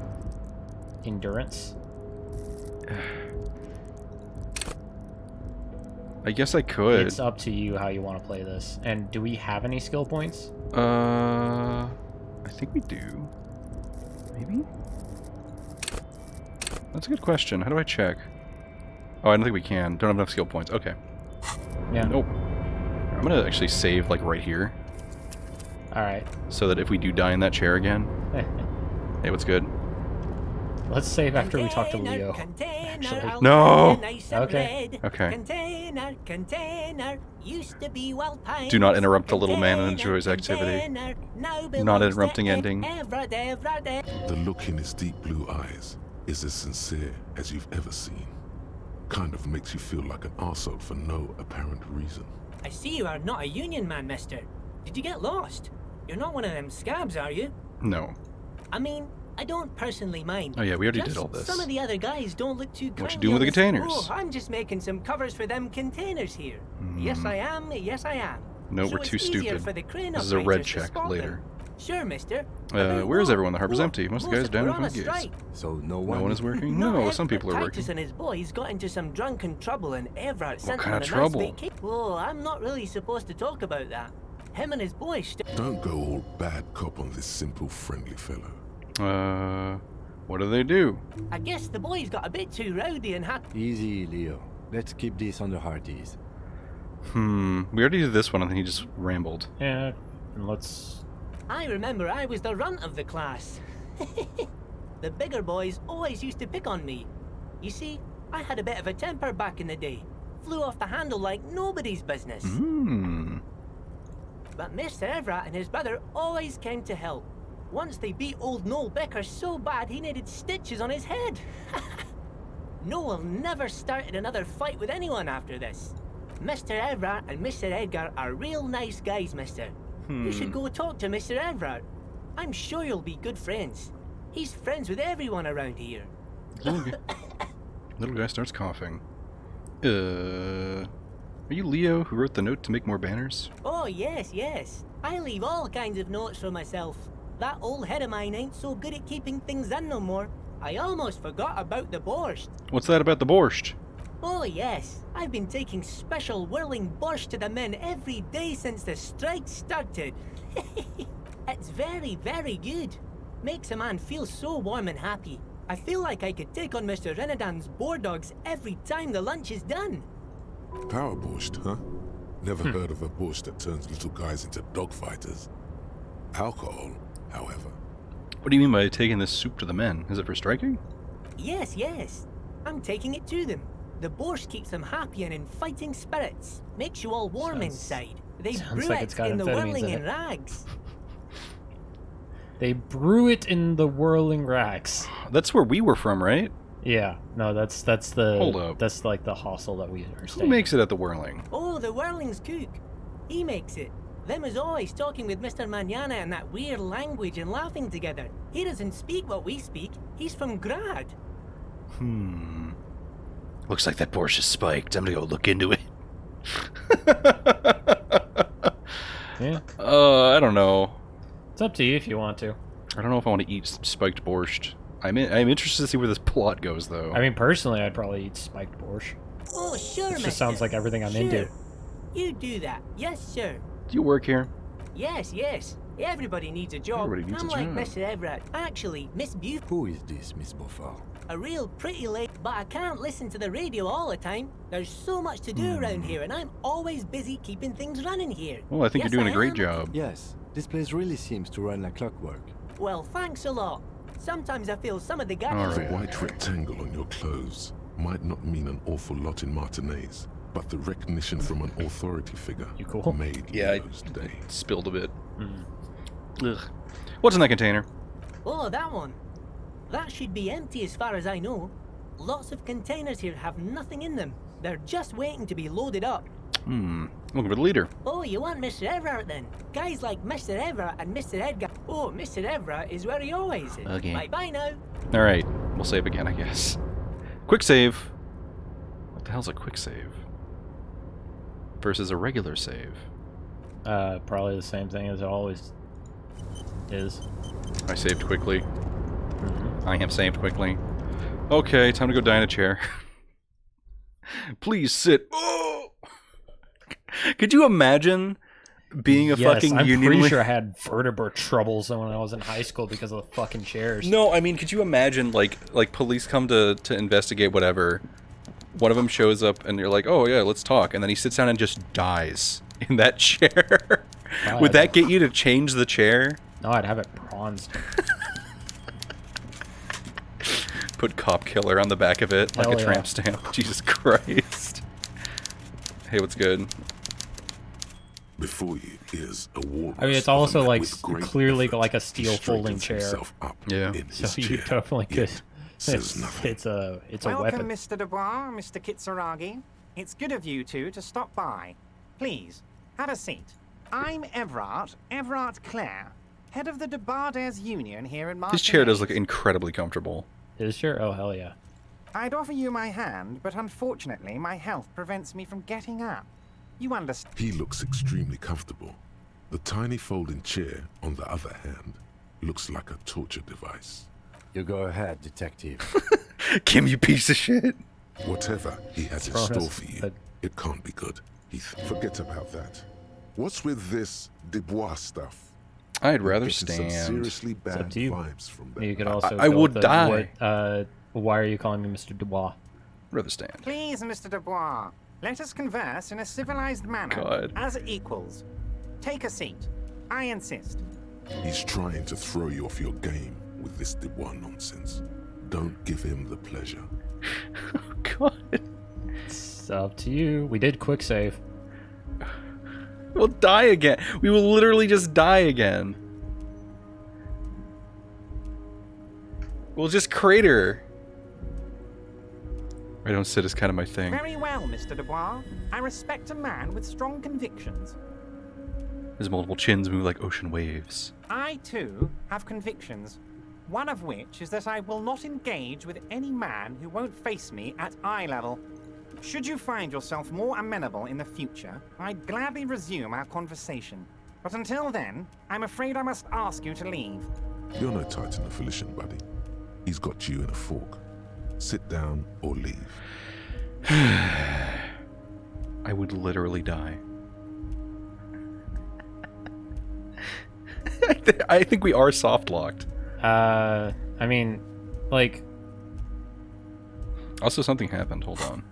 endurance. I guess I could. It's up to you how you want to play this. And do we have any skill points? I think we do. Maybe? That's a good question. How do I check? Oh, I don't think we can. Don't have enough skill points. Okay. Yeah. Nope. I'm gonna actually save, like, right here. Alright. So that if we do die in that chair again... Hey, what's good? Let's save after we talk to Leo. Actually. No! Okay. Okay. Container, used to be Wild Pines. Do not interrupt the little man and enjoy his activity. Not interrupting ending. The look in his deep blue eyes is as sincere as you've ever seen. Kind of makes you feel like an arsehole for no apparent reason. I see you are not a union man, mister. Did you get lost? You're not one of them scabs, are you? No. I mean, I don't personally mind. Oh yeah, we already Just did all this. Some of the other guys don't look too kindly. What you doing with the on this. containers? Oh, I'm just making some covers for them containers here. Yes, I am. Yes, I am. No, So we're it's too easier stupid. for the crane This is a red operators to check spot them. later. Sure, mister. Where is everyone? The harbor's empty. Most of the guys down we're on a with gigs. strike. So no No one. one is working? Not No, some Everett. people are working. Titus and his boys got into some drunken trouble and Everett sent kind them of on a nice trouble? vacation. Well, I'm not really supposed to talk about that. Him and his boys Don't go all bad cop on this simple, friendly fellow. What do they do? I guess the boys got a bit too rowdy and had... Easy, Leo. Let's keep this under hard ease. We already did this one, and then he just rambled. Yeah, and let's... I remember I was the runt of the class. The bigger boys always used to pick on me. You see, I had a bit of a temper back in the day. Flew off the handle like nobody's business. But Mr. Everett and his brother always came to help. Once they beat old Noel Becker so bad he needed stitches on his head. Noel never started another fight with anyone after this. Mr. Everett and Mr. Edgar are real nice guys, mister. You should go talk to Mr. Everett. I'm sure you'll be good friends. He's friends with everyone around here. Little guy starts coughing. Are you Leo who wrote the note to make more banners? Oh, yes, yes. I leave all kinds of notes for myself. That old head of mine ain't so good at keeping things in no more. I almost forgot about the borscht. What's that about the borscht? Oh, yes. I've been taking special whirling borscht to the men every day since the strike started. It's very, very good. Makes a man feel so warm and happy. I feel like I could take on Mr. Renadan's boar dogs every time the lunch is done. Power borscht, huh? Never heard of a borscht that turns little guys into dogfighters. Alcohol, however. What do you mean by taking this soup to the men? Is it for striking? Yes, yes. I'm taking it to them. The borscht keeps them happy and in fighting spirits. Makes you all warm inside. They brew like it it's got in the amphetamines whirling in in it. rags. They brew it in the whirling rags. That's where we were from, right? Yeah, no, that's the Hold up. that's like the hostel that we are Who staying. makes it at the Whirling? Oh, the whirling's cook. He makes it. Them is always talking with Mr. Manana in that weird language and laughing together. He doesn't speak what we speak. He's from Grad. Looks like that borscht is spiked. I'm gonna go look into it. Yeah, I don't know. it's up to you if you want to. I don't know if I want to eat spiked borscht. I'm interested to see where this plot goes, though. I mean, personally, I'd probably eat spiked borscht. Oh, sure, It mister. just sounds like everything I'm into. You do that. Yes, sir. Do you work here? Yes, yes. Everybody needs a job. Everybody needs I'm a like job. Mr. Everett. Actually, Miss Beauty, Who is this, Miss Beaufort? a real pretty lady, but I can't listen to the radio all the time. There's so much to do around here, and I'm always busy keeping things running here. Well, I think Yes, you're doing I a great am. job. Yes, this place really seems to run like clockwork. Well, thanks a lot. Sometimes I feel some of the guys. All The right. white rectangle on your clothes might not mean an awful lot in Martinez, but the recognition from an authority figure You cool? made Yeah, Leo's day. Spilled a bit. Ugh. What's in that container? Oh, that one. That should be empty as far as I know. Lots of containers here have nothing in them. They're just waiting to be loaded up. Looking for the leader. Oh, you want Mr. Everett then? Guys like Mr. Everett and Mr. Edgar. Oh, Mr. Everett is where he always is. Okay. Bye-bye now. All right, we'll save again, I guess. Quick save. What the hell's a quick save? Versus a regular save. Probably the same thing as it always is. I saved quickly. I am saved quickly. Okay, time to go die in a chair. Please sit. Oh! Could you imagine being a Yes, fucking I'm union pretty leader? sure I had vertebra troubles when I was in high school because of the fucking chairs. No, I mean, could you imagine, like police come to investigate whatever, one of them shows up and you're like, oh yeah, let's talk, and then he sits down and just dies in that chair? Would that get you to change the chair? No, I'd have it bronzed. Put cop killer on the back of it, like Hell a yeah. tramp stamp. Jesus Christ. Hey, what's good? Before you is a war. I mean, it's also like clearly like a steel folding chair. Yeah. So you definitely could. Says nothing. It's a Welcome, weapon. Mr. Dubois, Mr. Kitsuragi. It's good of you two to stop by. Please, have a seat. I'm Everard Clare, head of the Debarders Union here in Martinez. This chair does look incredibly comfortable. His chair? Oh, hell yeah. I'd offer you my hand, but unfortunately my health prevents me from getting up. You understand? He looks extremely comfortable. The tiny folding chair, on the other hand, looks like a torture device. You go ahead, detective. Kim, you piece of shit. Whatever he has in Thrown store us for you, a- it can't be good. Heath, forget about that. What's with this Dubois stuff? I'd rather Getting some stand. seriously up bad to you. vibes from You them. could also. I go would with the, die. Why are you calling me Mr. Dubois? Rather stand. Please, Mr. Dubois, let us converse in a civilized manner, God. as equals. Take a seat. I insist. He's trying to throw you off your game with this Dubois nonsense. Don't give him the pleasure. God. It's up to you. We did quick save. We'll die again. We will literally just die again. We'll just crater. I don't sit is kind of my thing. Very well, Mr. Dubois. I respect a man with strong convictions. His multiple chins move like ocean waves. I, too, have convictions. One of which is that I will not engage with any man who won't face me at eye level. Should you find yourself more amenable in the future, I'd gladly resume our conversation. But until then, I'm afraid I must ask you to leave. You're no Titan of Elysium, buddy. He's got you in a fork. Sit down or leave. I would literally die. I think we are soft locked. I mean, like, Also, something happened. Hold on.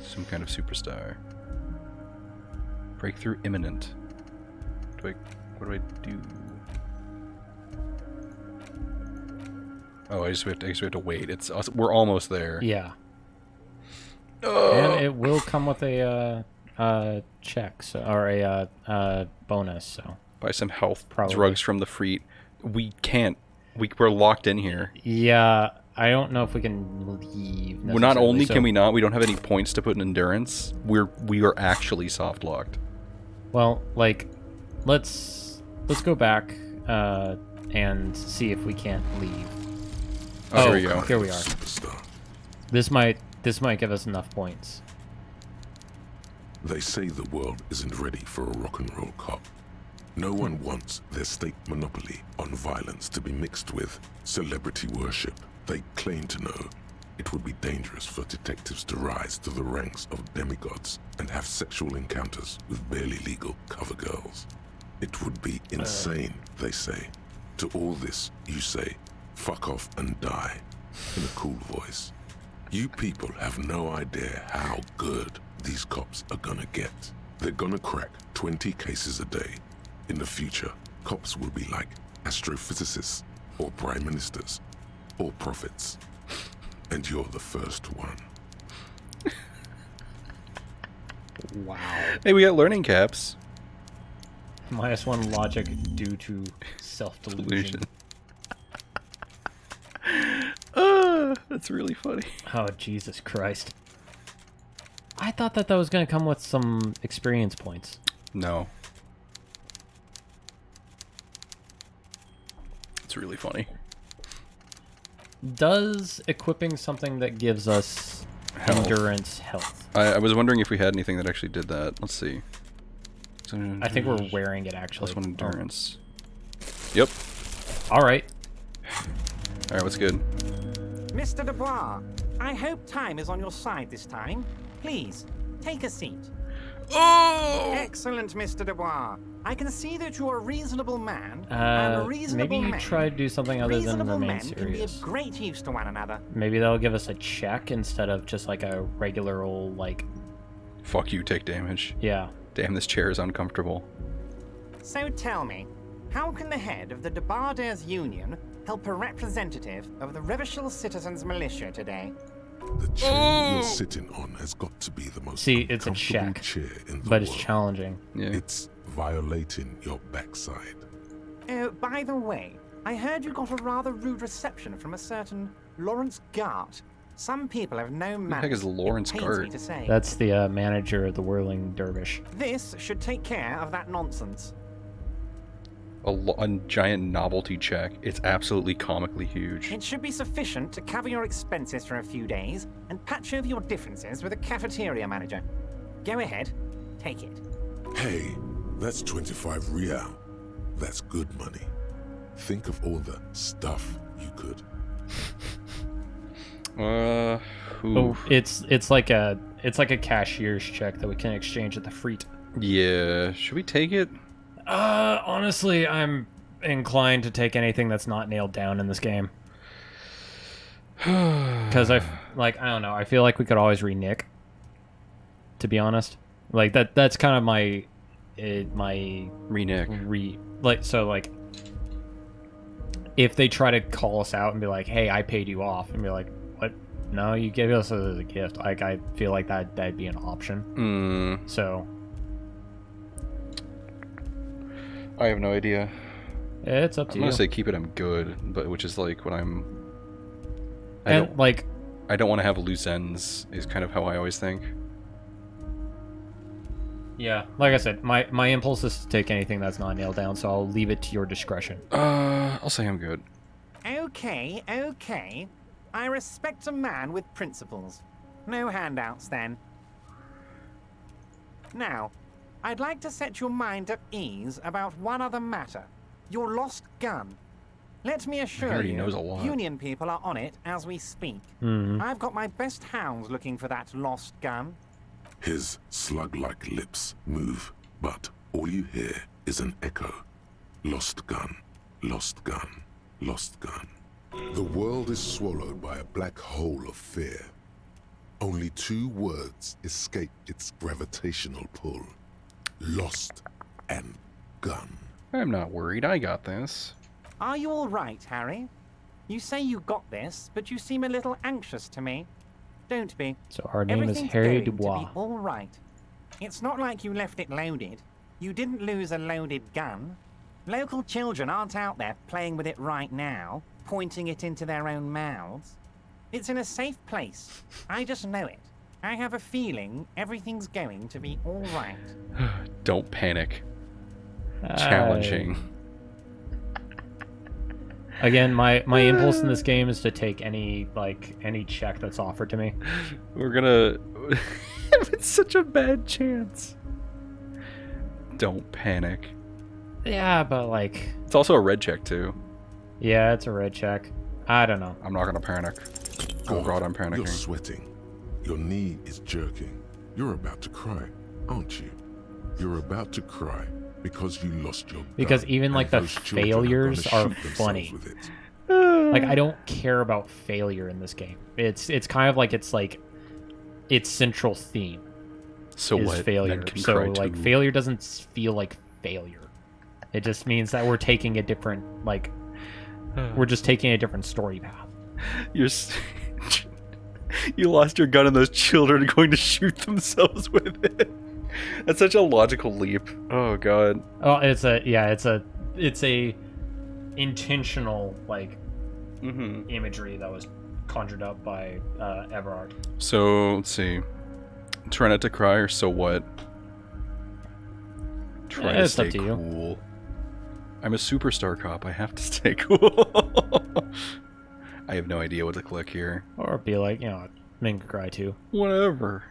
Some kind of superstar. Breakthrough imminent. What do I do? Oh, I guess we have to wait. We're almost there. Yeah. Oh. And it will come with a check, so, or a bonus. So Buy some health Probably. drugs from the Freet. We can't. We're locked in here. yeah, I don't know if we can leave. Well, not only so, can we not, we don't have any points to put in endurance. We are actually soft locked. Well, like, let's go back and see if we can't leave. Oh, here we go. Here we are. Superstar. This might give us enough points. They say the world isn't ready for a rock and roll cop. No one wants their state monopoly on violence to be mixed with celebrity worship. They claim to know it would be dangerous for detectives to rise to the ranks of demigods and have sexual encounters with barely legal cover girls. It would be insane, they say. To all this, you say, fuck off and die, in a cool voice. You people have no idea how good these cops are gonna get. They're gonna crack 20 cases a day. In the future, cops will be like astrophysicists, or prime ministers, or prophets. And you're the first one. Wow. Hey, we got learning caps. -1 logic due to self-delusion. That's really funny. Oh, Jesus Christ. I thought that was going to come with some experience points. No. It's really funny. Does equipping something that gives us Health. endurance health? I was wondering if we had anything that actually did that. Let's see. I think we're wearing it, actually. +1 endurance. Yep. All right. Alright, what's good? Mr. Dubois, I hope time is on your side this time. Please, take a seat. Oh! Excellent, Mr. Dubois. I can see that you're a reasonable man. and a reasonable maybe man. try to do something other than Reasonable remain men can be serious. of great use to one another. Maybe that'll give us a check instead of just like a regular old, like, Fuck you, take damage. yeah. Damn, this chair is uncomfortable. So tell me, how can the head of the Debarders Union help a representative of the Revachol Citizens Militia today? The chair you're sitting on has got to be the most See, it's a uncomfortable check, chair in the but it's world. challenging. Yeah. It's violating your backside. Oh, by the way, I heard you got a rather rude reception from a certain Lawrence Gart. Some people have no manners. heck is Lawrence it pains Gart? me to say. That's the manager of the Whirling Dervish. This should take care of that nonsense. A giant novelty check. It's absolutely comically huge. It should be sufficient to cover your expenses for a few days and patch over your differences with a cafeteria manager. Go ahead, take it. Hey, that's 25 real. That's good money. Think of all the stuff you could. Oh, Oof. it's like a cashier's check that we can exchange at the Freet. Yeah, should we take it? Honestly, I'm inclined to take anything that's not nailed down in this game. Because I don't know, I feel like we could always re-nick. To be honest, like that's kind of my Re-nick. like if they try to call us out and be like, hey, I paid you off, and be like, what? No, you gave us as a gift. Like, I feel like that'd be an option. So I have no idea. it's up to I'm you. gonna say keep it. I'm good, but which is like what I'm. I And don't. like, I don't want to have loose ends. Is kind of how I always think. yeah, like I said, my impulse is to take anything that's not nailed down, so I'll leave it to your discretion. I'll say I'm good. Okay, okay. I respect a man with principles. No handouts, then. Now, I'd like to set your mind at ease about one other matter. Your lost gun. Let me assure already you, knows a lot. Union people are on it as we speak. Mhm. I've got my best hounds looking for that lost gun. His slug-like lips move, but all you hear is an echo. Lost gun, lost gun, lost gun. The world is swallowed by a black hole of fear. Only 2 words escape its gravitational pull. Lost and gun. I'm not worried. I got this. Are you all right, Harry? You say you got this, but you seem a little anxious to me. Don't be. So our name is Everything's Harry going Dubois. to be all right. It's not like you left it loaded. You didn't lose a loaded gun. Local children aren't out there playing with it right now, pointing it into their own mouths. It's in a safe place. I just know it. I have a feeling everything's going to be all right. Don't panic. Challenging. Again, my impulse in this game is to take any check that's offered to me. We're gonna... It's such a bad chance. Don't panic. Yeah, but like... It's also a red check, too. Yeah, it's a red check. I don't know. I'm not gonna panic. Oh god, I'm panicking. You're sweating. Your knee is jerking. You're about to cry, aren't you? You're about to cry because you lost your gun. Because even like the and those children failures gonna are shoot themselves funny. with it. Like I don't care about failure in this game. It's kind of like its central theme So is what? failure. Men can So cry like too. failure doesn't feel like failure. It just means that we're taking a different we're just taking a different story path. You lost your gun and those children are going to shoot themselves with it. That's such a logical leap. Oh god. Oh, it's a intentional imagery that was conjured up by Everard. So let's see. Try not to cry or so what? Try to It's stay up to you. cool. I'm a superstar cop. I have to stay cool. I have no idea what to click here. Or be like, men can cry too. Whatever.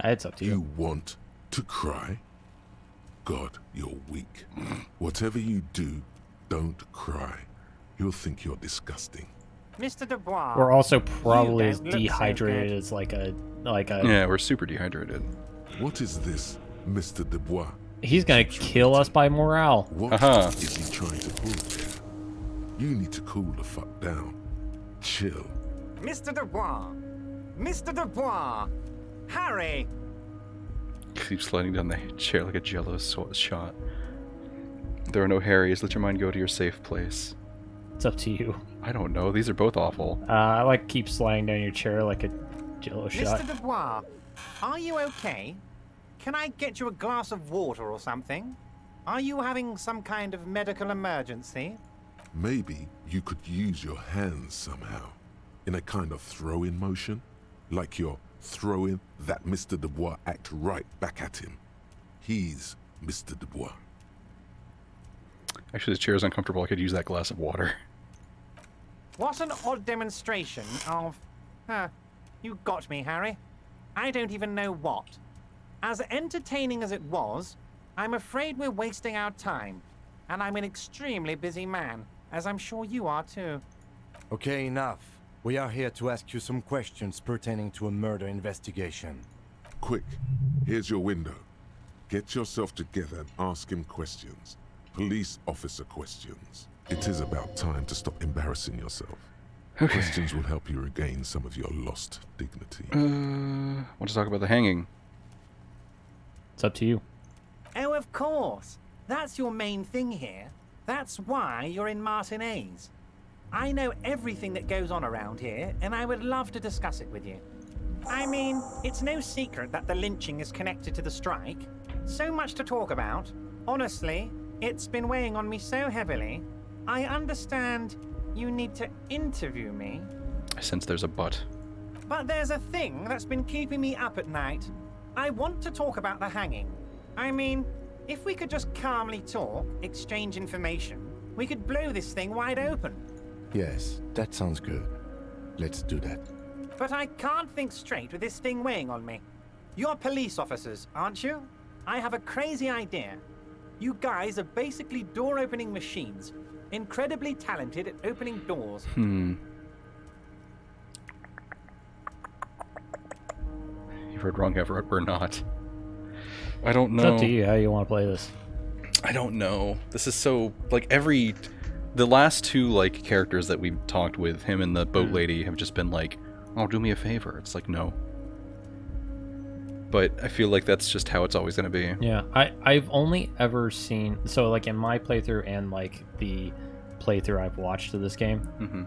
It's up to You you. want to cry? God, you're weak. Whatever you do, don't cry. He'll think you're disgusting. Mr. Dubois. We're also probably you as don't look so dehydrated good. as like a. Yeah, we're super dehydrated. What is this, Mr. Dubois? He's gonna kill us by morale. What Uh-huh. is he trying to pull here? You need to cool the fuck down. Chill. Mr. Dubois. Mr. Dubois. Harry. Keeps sliding down the chair like a jello shot. There are no Harrys. Let your mind go to your safe place. It's up to you. I don't know. These are both awful. I keep sliding down your chair like a jello shot. Mr. Dubois. Are you okay? Can I get you a glass of water or something? Are you having some kind of medical emergency? Maybe you could use your hands somehow. In a kind of throw-in motion. Like you're throwing that Mr. Dubois act right back at him. He's Mr. Dubois. Actually, the chair is uncomfortable. I could use that glass of water. What an odd demonstration of... you got me, Harry. I don't even know what. As entertaining as it was, I'm afraid we're wasting our time. And I'm an extremely busy man, as I'm sure you are too. Okay, enough. We are here to ask you some questions pertaining to a murder investigation. Quick, here's your window. Get yourself together and ask him questions. Police officer questions. It is about time to stop embarrassing yourself. Okay. Questions will help you regain some of your lost dignity. Want to talk about the hanging? It's up to you. Oh, of course. That's your main thing here. That's why you're in Martinez. I know everything that goes on around here, and I would love to discuss it with you. I mean, it's no secret that the lynching is connected to the strike. So much to talk about. Honestly, it's been weighing on me so heavily. I understand you need to interview me. I sense there's a but. But there's a thing that's been keeping me up at night. I want to talk about the hanging. I mean, if we could just calmly talk, exchange information, we could blow this thing wide open. Yes, that sounds good. Let's do that. But I can't think straight with this thing weighing on me. You're police officers, aren't you? I have a crazy idea. You guys are basically door-opening machines, incredibly talented at opening doors. You've heard wrong, Everett. We're not. I don't It's know. up to you how you want to play this. I don't know. This is so the last two characters that we've talked with, him and the boat lady, have just been like, "Oh, do me a favor." It's like, no. But I feel like that's just how it's always going to be. Yeah, I've only ever seen in my playthrough and the playthrough I've watched of this game,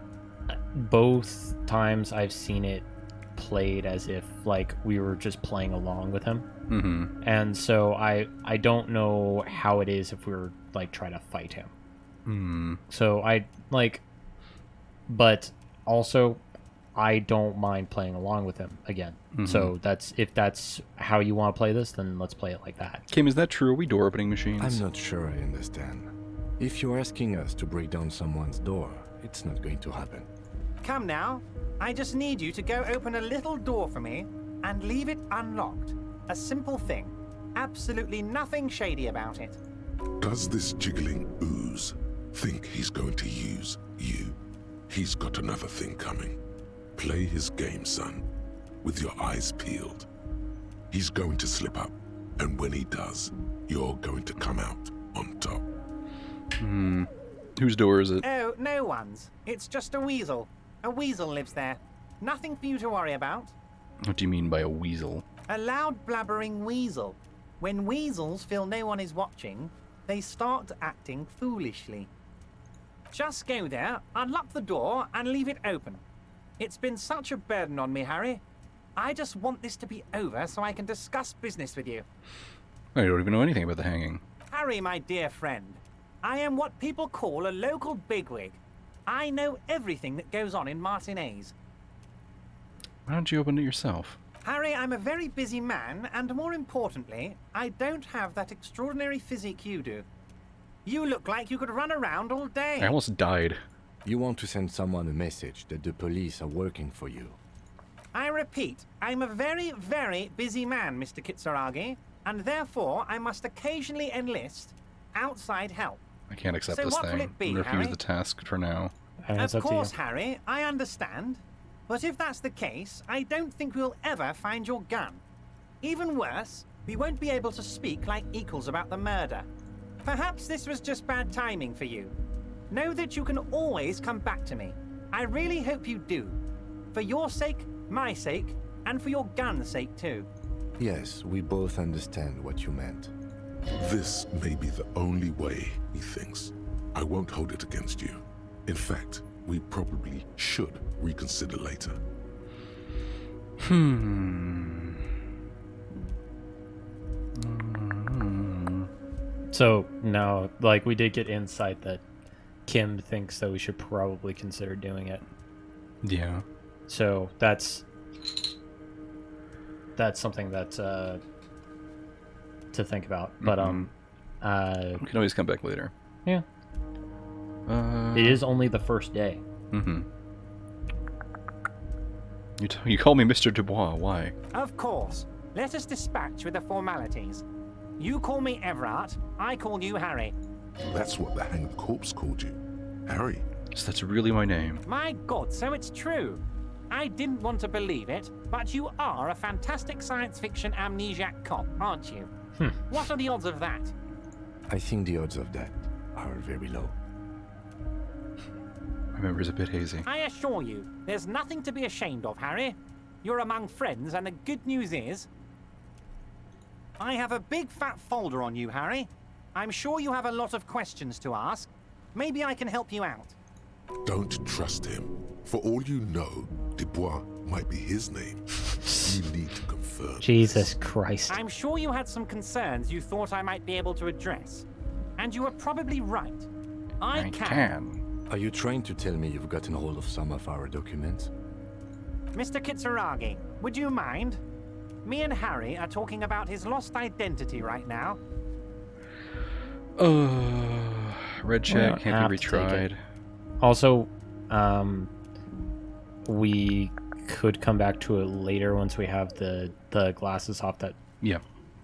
both times I've seen it played as if like we were just playing along with him. Mm-hmm. And so I don't know how it is if we were like trying to fight him. So I like, but also I don't mind playing along with him again. So if that's how you want to play this, then let's play it like that. Kim, is that true? Are we door opening machines? I'm not sure I understand. If you're asking us to break down someone's door, it's not going to happen. Come now. I just need you to go open a little door for me and leave it unlocked. A simple thing. Absolutely nothing shady about it. Does this jiggling ooze think he's going to use you? He's got another thing coming. Play his game, son, with your eyes peeled. He's going to slip up, and when he does, you're going to come out on top. Whose door is it? Oh, no one's. It's just a weasel. A weasel lives there. Nothing for you to worry about. What do you mean by a weasel? A loud blabbering weasel. When weasels feel no one is watching, they start acting foolishly. Just go there, unlock the door, and leave it open. It's been such a burden on me, Harry. I just want this to be over so I can discuss business with you. I don't even know anything about the hanging. Harry, my dear friend, I am what people call a local bigwig. I know everything that goes on in Martinez. Why don't you open it yourself? Harry, I'm a very busy man, and more importantly, I don't have that extraordinary physique you do. You look like you could run around all day. I almost died. You want to send someone a message that the police are working for you. I repeat, I'm a very, very busy man, Mr. Kitsuragi, and therefore I must occasionally enlist outside help. I can't accept So this what will thing. it be, I'm gonna refuse Harry? the task for now. It's Of up to you. course, Harry, I understand. But if that's the case, I don't think we'll ever find your gun. Even worse, we won't be able to speak like equals about the murder. Perhaps this was just bad timing for you. Know that you can always come back to me. I really hope you do. For your sake, my sake, and for your gun's sake too. Yes, we both understand what you meant. This may be the only way, he thinks. I won't hold it against you. In fact, we probably should reconsider later. So now, like, we did get insight that Kim thinks that we should probably consider doing it. Yeah. So that's something that to think about. But We can always come back later. yeah, it is only the first day. You call me Mr. Dubois. Why? Of course. Let us dispatch with the formalities. You call me Everard, I call you Harry. That's what the hanged corpse called you. Harry. So that's really my name. My God, so it's true. I didn't want to believe it, but you are a fantastic science fiction amnesiac cop, aren't you? What are the odds of that? I think the odds of that are very low. My memory's a bit hazy. I assure you, there's nothing to be ashamed of, Harry. You're among friends, and the good news is, I have a big fat folder on you, Harry. I'm sure you have a lot of questions to ask. Maybe I can help you out. Don't trust him. For all you know, Dubois might be his name. You need to confirm. Jesus Christ. I'm sure you had some concerns you thought I might be able to address. And you were probably right. I can. Are you trying to tell me you've gotten hold of some of our documents? Mr. Kitsuragi, would you mind? Me and Harry are talking about his lost identity right now. Red check can't be retried. Also, we could come back to it later once we have the glasses off that Yeah.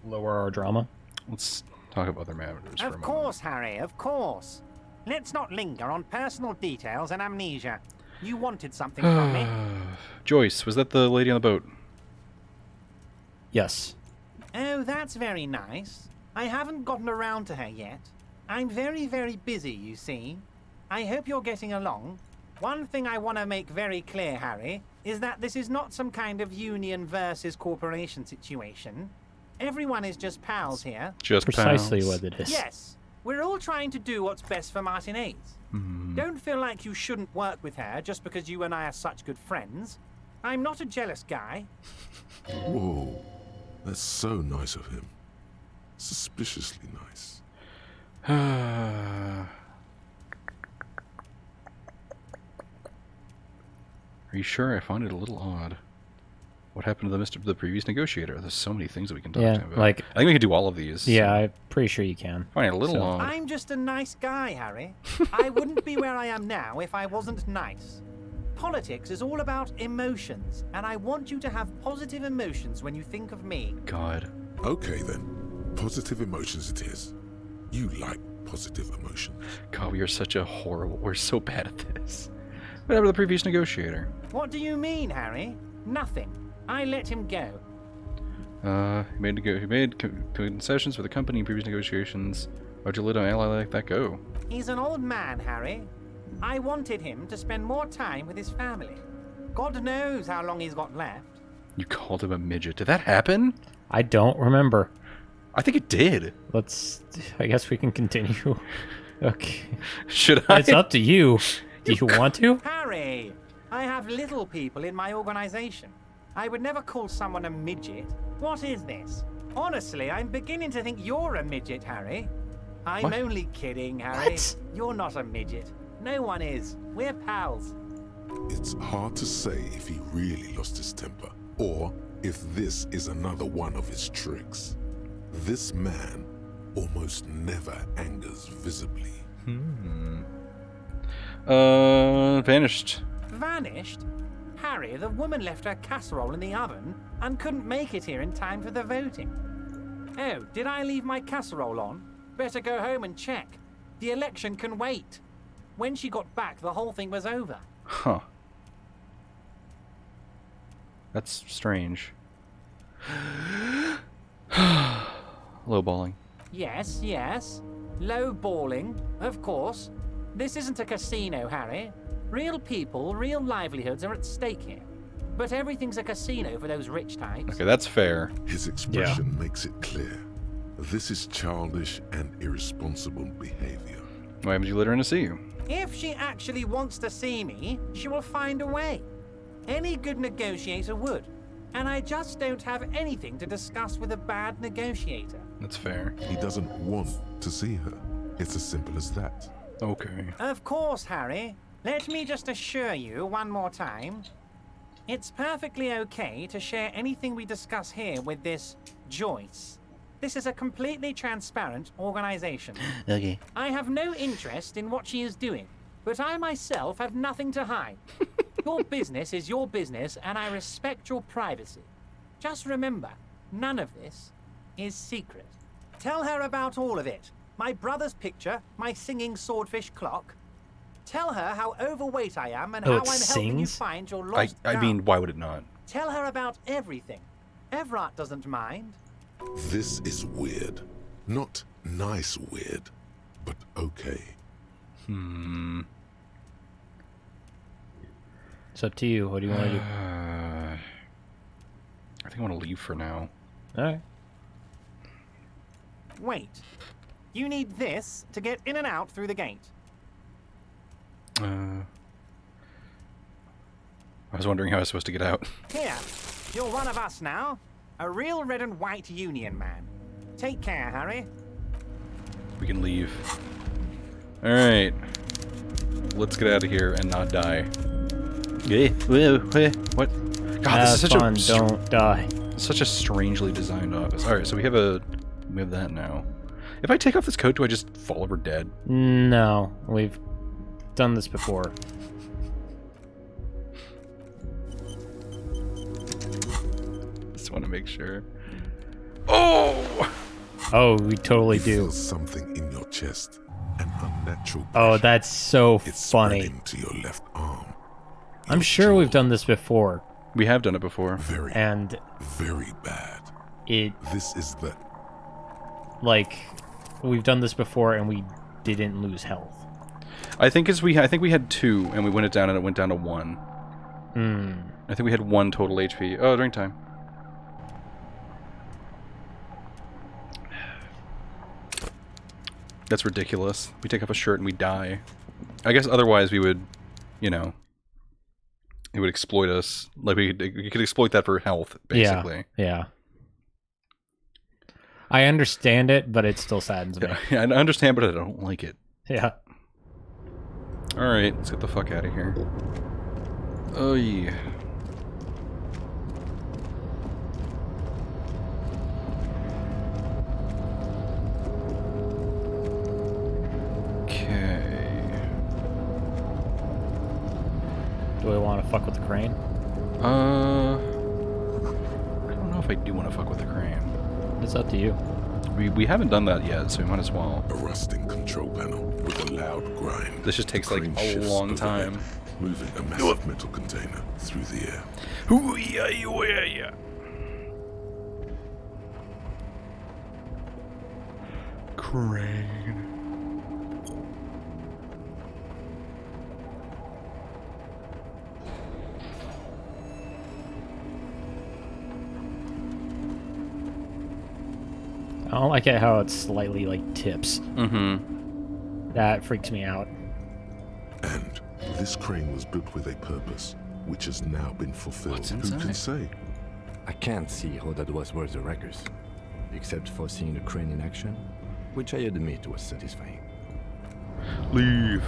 lower our drama. Let's talk about other matters for a Of moment. course, Harry, of course. Let's not linger on personal details and amnesia. You wanted something from me. Joyce, was that the lady on the boat? Yes. Oh, that's very nice. I haven't gotten around to her yet. I'm very, very busy, you see. I hope you're getting along. One thing I want to make very clear, Harry, is that this is not some kind of union versus corporation situation. Everyone is just pals here. Just Precisely pals. what it is. Yes, We're all trying to do what's best for Martinez. Don't feel like you shouldn't work with her just because you and I are such good friends. I'm not a jealous guy. Whoa, that's so nice of him. Suspiciously nice. Are you sure? I find it a little odd. What happened to the previous negotiator? There's so many things that we can talk to him about. like I think we could do all of these. yeah, I'm pretty sure you can. I find it a little So- odd. I'm just a nice guy, Harry. I wouldn't be where I am now if I wasn't nice. Politics is all about emotions, and I want you to have positive emotions when you think of me. God. Okay then, positive emotions it is. You like positive emotions. God, we are such a horrible. We're so bad at this. Whatever the previous negotiator. What do you mean, Harry? Nothing. I let him go. He made concessions for the company in previous negotiations. Why'd you let an ally like that go? He's an old man, Harry. I wanted him to spend more time with his family. God knows how long he's got left. You called him a midget. Did that happen? I don't remember. I think it did. I guess we can continue. Okay. Should I? It's up to you. Do you want to? Harry, I have little people in my organization. I would never call someone a midget. What is this? Honestly, I'm beginning to think you're a midget, Harry. I'm What? only kidding, Harry. What? You're not a midget. No one is. We're pals. It's hard to say if he really lost his temper, or if this is another one of his tricks. This man almost never angers visibly. Vanished. Vanished? Harry, the woman left her casserole in the oven and couldn't make it here in time for the voting. Oh, did I leave my casserole on? Better go home and check. The election can wait. When she got back, the whole thing was over. Huh. That's strange. Lowballing. Yes, yes. Low balling, of course. This isn't a casino, Harry. Real people, real livelihoods are at stake here. But everything's a casino for those rich types. Okay, that's fair. His expression makes it clear. This is childish and irresponsible behavior. Why would you let her in to see you? If she actually wants to see me, she will find a way. Any good negotiator would. And I just don't have anything to discuss with a bad negotiator. That's fair. He doesn't want to see her. It's as simple as that. Okay. Of course, Harry. Let me just assure you one more time. It's perfectly okay to share anything we discuss here with this Joyce. This is a completely transparent organization. Okay. I have no interest in what she is doing, but I myself have nothing to hide. Your business is your business, and I respect your privacy. Just remember, none of this is secret. Tell her about all of it. My brother's picture, my singing swordfish clock. Tell her how overweight I am and Oh, how it I'm helping you sings? find your lost I gun. mean, why would it not? Tell her about everything. Everett doesn't mind. This is weird. Not nice weird, but okay. It's up to you. What do you want to do? I think I want to leave for now. All right. Wait. You need this to get in and out through the gate. I was wondering how I was supposed to get out. Here, you're one of us now. A real red and white union man. Take care, Harry. We can leave. Alright. Let's get out of here and not die. What? God, this is Have such fun. a Don't die. such a strangely designed office. Alright, so we have that now. If I take off this coat, do I just fall over dead? No, we've done this before. Just want to make sure. Oh! Oh, we totally You do. feel something in your chest, an unnatural Oh, pressure. that's so It's funny. spreading to your left arm. I'm Your sure we've jaw. done this before, We have done it before. Very, and very bad. it This is the like we've done this before and we didn't lose health. I think we had 2 and we went it down and it went down to 1. I think we had 1 total HP. Oh, drink time. That's ridiculous. We take off a shirt and we die. I guess otherwise we would, you know, it would exploit us. Like we could exploit that for health, basically. Yeah. I understand it, but it still saddens me. Yeah, I understand, but I don't like it. Yeah. Alright, let's get the fuck out of here. Oh yeah. Okay. Do I want to fuck with the crane? I don't know if I do want to fuck with the crane. It's up to you. We haven't done that yet, so we might as well. A rusting control panel with a loud grind. This just takes like Crane a shifts long overhead, time. moving a massive metal container through the air. Ooh, yeah. Crane. I don't like it how it slightly like tips. Mm-hmm. That freaks me out. And this crane was built with a purpose, which has now been fulfilled. What's Who inside? can say? I can't see how that was worth the wreckers, except for seeing the crane in action, which I admit was satisfying. Leave.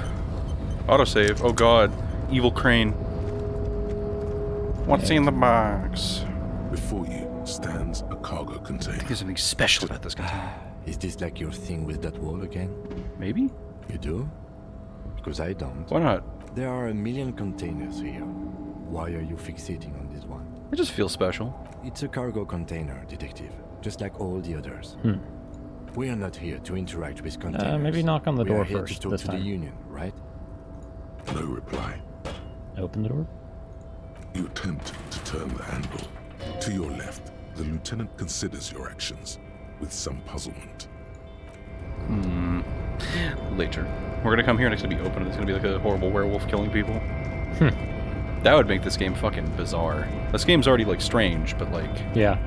Autosave. Oh god. Evil crane. What's in the box? Before you stands a cargo container. There's something special about this container. Is this like your thing with that wall again? Maybe? You do? Because I don't. Why not? There are a million containers here. Why are you fixating on this one? It just feels special. It's a cargo container, detective, just like all the others. We are not here to interact with containers. Maybe knock on the We door are here first to talk this to time. the Union, right? No reply. Open the door. You attempt to turn the handle. To your left, the lieutenant considers your actions with some puzzlement. Later. We're gonna come here and it's gonna be open and it's gonna be like a horrible werewolf killing people. That would make this game fucking bizarre. This game's already like strange, but like... Yeah.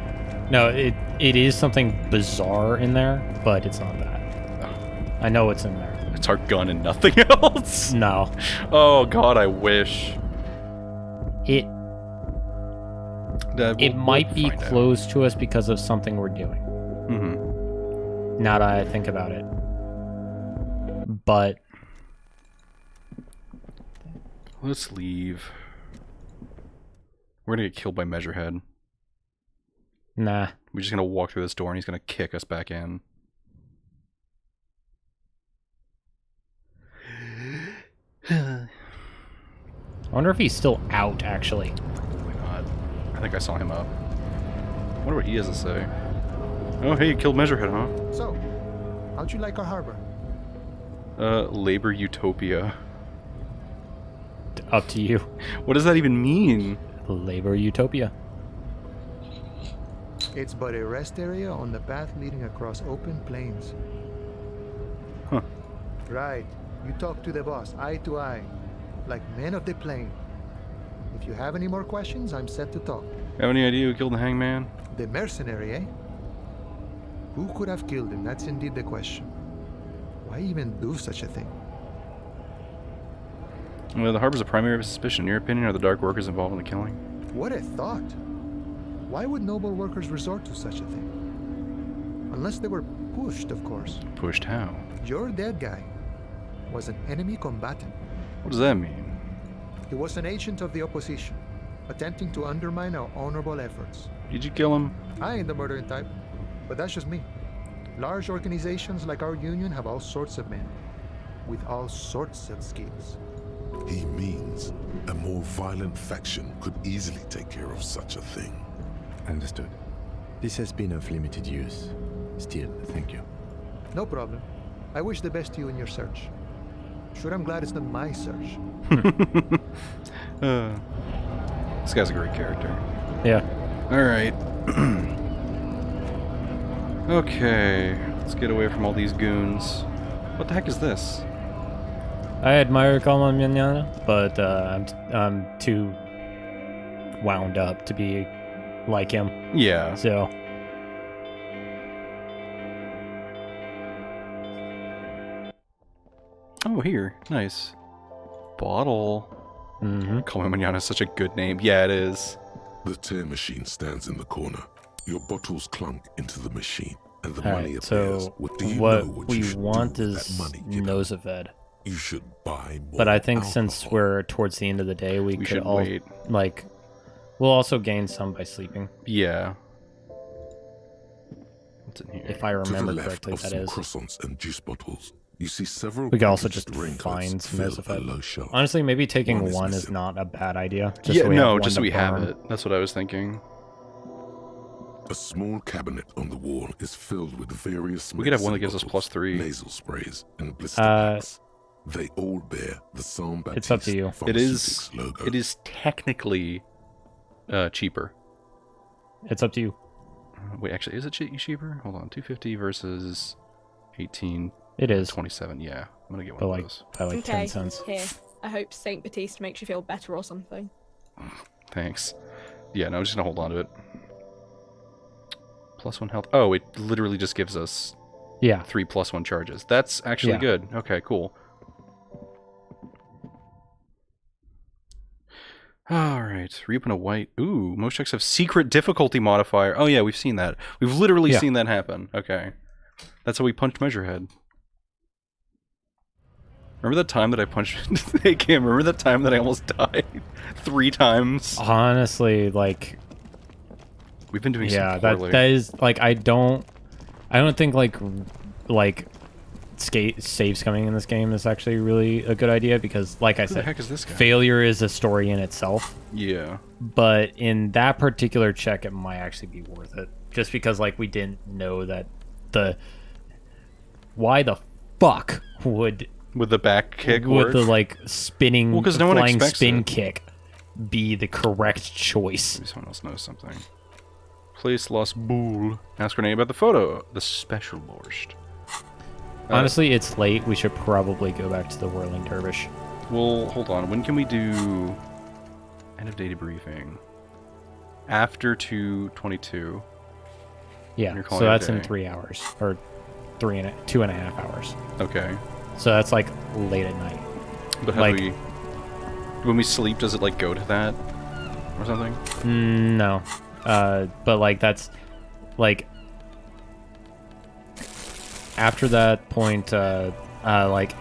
No, it is something bizarre in there, but it's not that. I know it's in there. It's our gun and nothing else. No. Oh god, I wish. It We'll might be find out. closed to us because of something we're doing. Mm-hmm. Now that I think about it. But Let's leave. We're gonna get killed by Measurehead. nah. We're just gonna walk through this door and he's gonna kick us back in. I wonder if he's still out, actually. Probably not. I think I saw him up. I wonder what he has to say. Oh, hey, you killed Measurehead, huh? So, how'd you like our harbor? Labor Utopia. Up to you. What does that even mean? Labor Utopia. It's but a rest area on the path leading across open plains. Huh. Right. You talk to the boss, eye to eye, like men of the plain. If you have any more questions, I'm set to talk. Have any idea who killed the hangman? The mercenary, eh? Who could have killed him? That's indeed the question. Why even do such a thing? Well, the harbor's a primary of suspicion. In your opinion, are the dark workers involved in the killing? What a thought. Why would noble workers resort to such a thing? Unless they were pushed, of course. Pushed how? Your dead guy was an enemy combatant. What does that mean? He was an agent of the opposition, attempting to undermine our honorable efforts. Did you kill him? I ain't the murdering type, but that's just me. Large organizations like our union have all sorts of men, with all sorts of skills. He means a more violent faction could easily take care of such a thing. Understood. This has been of limited use. Still, thank you. No problem. I wish the best to you in your search. Sure, I'm glad it's not my search. This guy's a great character. Yeah. Alright. Okay. Let's get away from all these goons. What the heck is this? I admire Calma Mañana, but I'm too wound up to be like him. Yeah. So Oh, here. Nice. Bottle. Mm-hmm. Come Manana is such a good name. Yeah, it is. The tear machine stands in the corner. Your bottles clunk into the machine, and the All money right, appears. so Do you what know what we you should want do with is that money, kiddo? Noseved. You should buy more But I think alcohol. since we're towards the end of the day, we could should all wait. like, we'll also gain some by sleeping. Yeah. What's in here? If I To the remember left correctly, of that some is. croissants and juice bottles, you see several. We could also packaged just raincoats find some fill a Noseved. low shelf. Honestly, maybe taking One is one is missing. not a bad idea. Just Yeah, so we have no, one just to so we have burn. it. That's what I was thinking. A small cabinet on the wall is filled with various. We could have one that medicine gives us bottles, +3. nasal sprays, and blister Uh, packs. They all bear the San It's up to you. It is. Pharmaceutics logo. It is technically cheaper. It's up to you. Wait, actually, is it cheaper? Hold on, 250 versus 18. It is, 27. Yeah, I'm gonna get one but of like those. by like Okay, 10 cents. here. I hope Saint Baptiste makes you feel better or something. Thanks. Yeah, no, I'm just gonna hold on to it. +1 health. Oh, it literally just gives us Yeah. 3 +1 charges. That's actually Yeah. good. Okay, cool. Alright, reopen a white. Ooh, most checks have secret difficulty modifier. Oh yeah, we've seen that. We've literally Yeah. seen that happen. Okay. That's how we punched Measurehead. Remember that time that I punched... Hey Kim, remember that time that I almost died? 3 times? Honestly, like, We've been doing yeah, so that poorly. that is like I don't think like saves coming in this game is actually really a good idea because, like I Who the said, heck is this guy? failure is a story in itself. Yeah. But in that particular check, it might actually be worth it, just because like we didn't know that why the fuck would With the back kick would work? the like spinning Well, 'cause no one flying expects spin it. kick be the correct choice? Maybe someone else knows something. Place Lost Boule. Ask Renee about the photo. The special borscht. Honestly, it's late. We should probably go back to the Whirling Dervish. Well, hold on. When can we do end of day debriefing? After 2:22. Yeah, You're so calling it a that's in day. 3 hours or 2.5 hours. Okay. So that's like late at night. But how Like- do we... When we sleep, does it, like, go to that? Or something? No, but like that's like after that point, like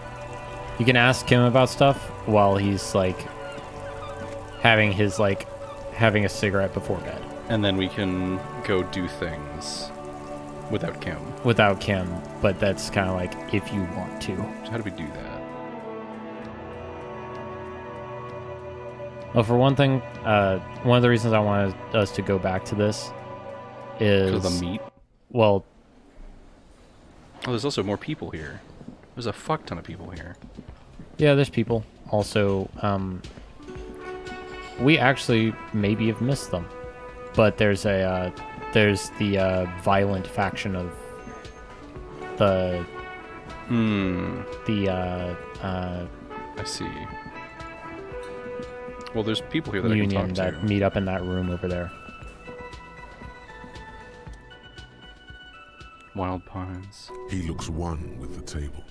you can ask him about stuff while he's like having a cigarette before bed And then we can go do things without Kim. without Kim. But that's kind of like if you want to. So how do we do that? Well, for one thing, one of the reasons I wanted us to go back to this is Because of the meat? well, Oh, there's also more people here. There's a fuck ton of people here. yeah, there's people. Also, we actually maybe have missed them, but there's the violent faction of the I see. Well, there's people here that I union can talk that to. meet up in that room over there. Wild Pines. He looks one with the table.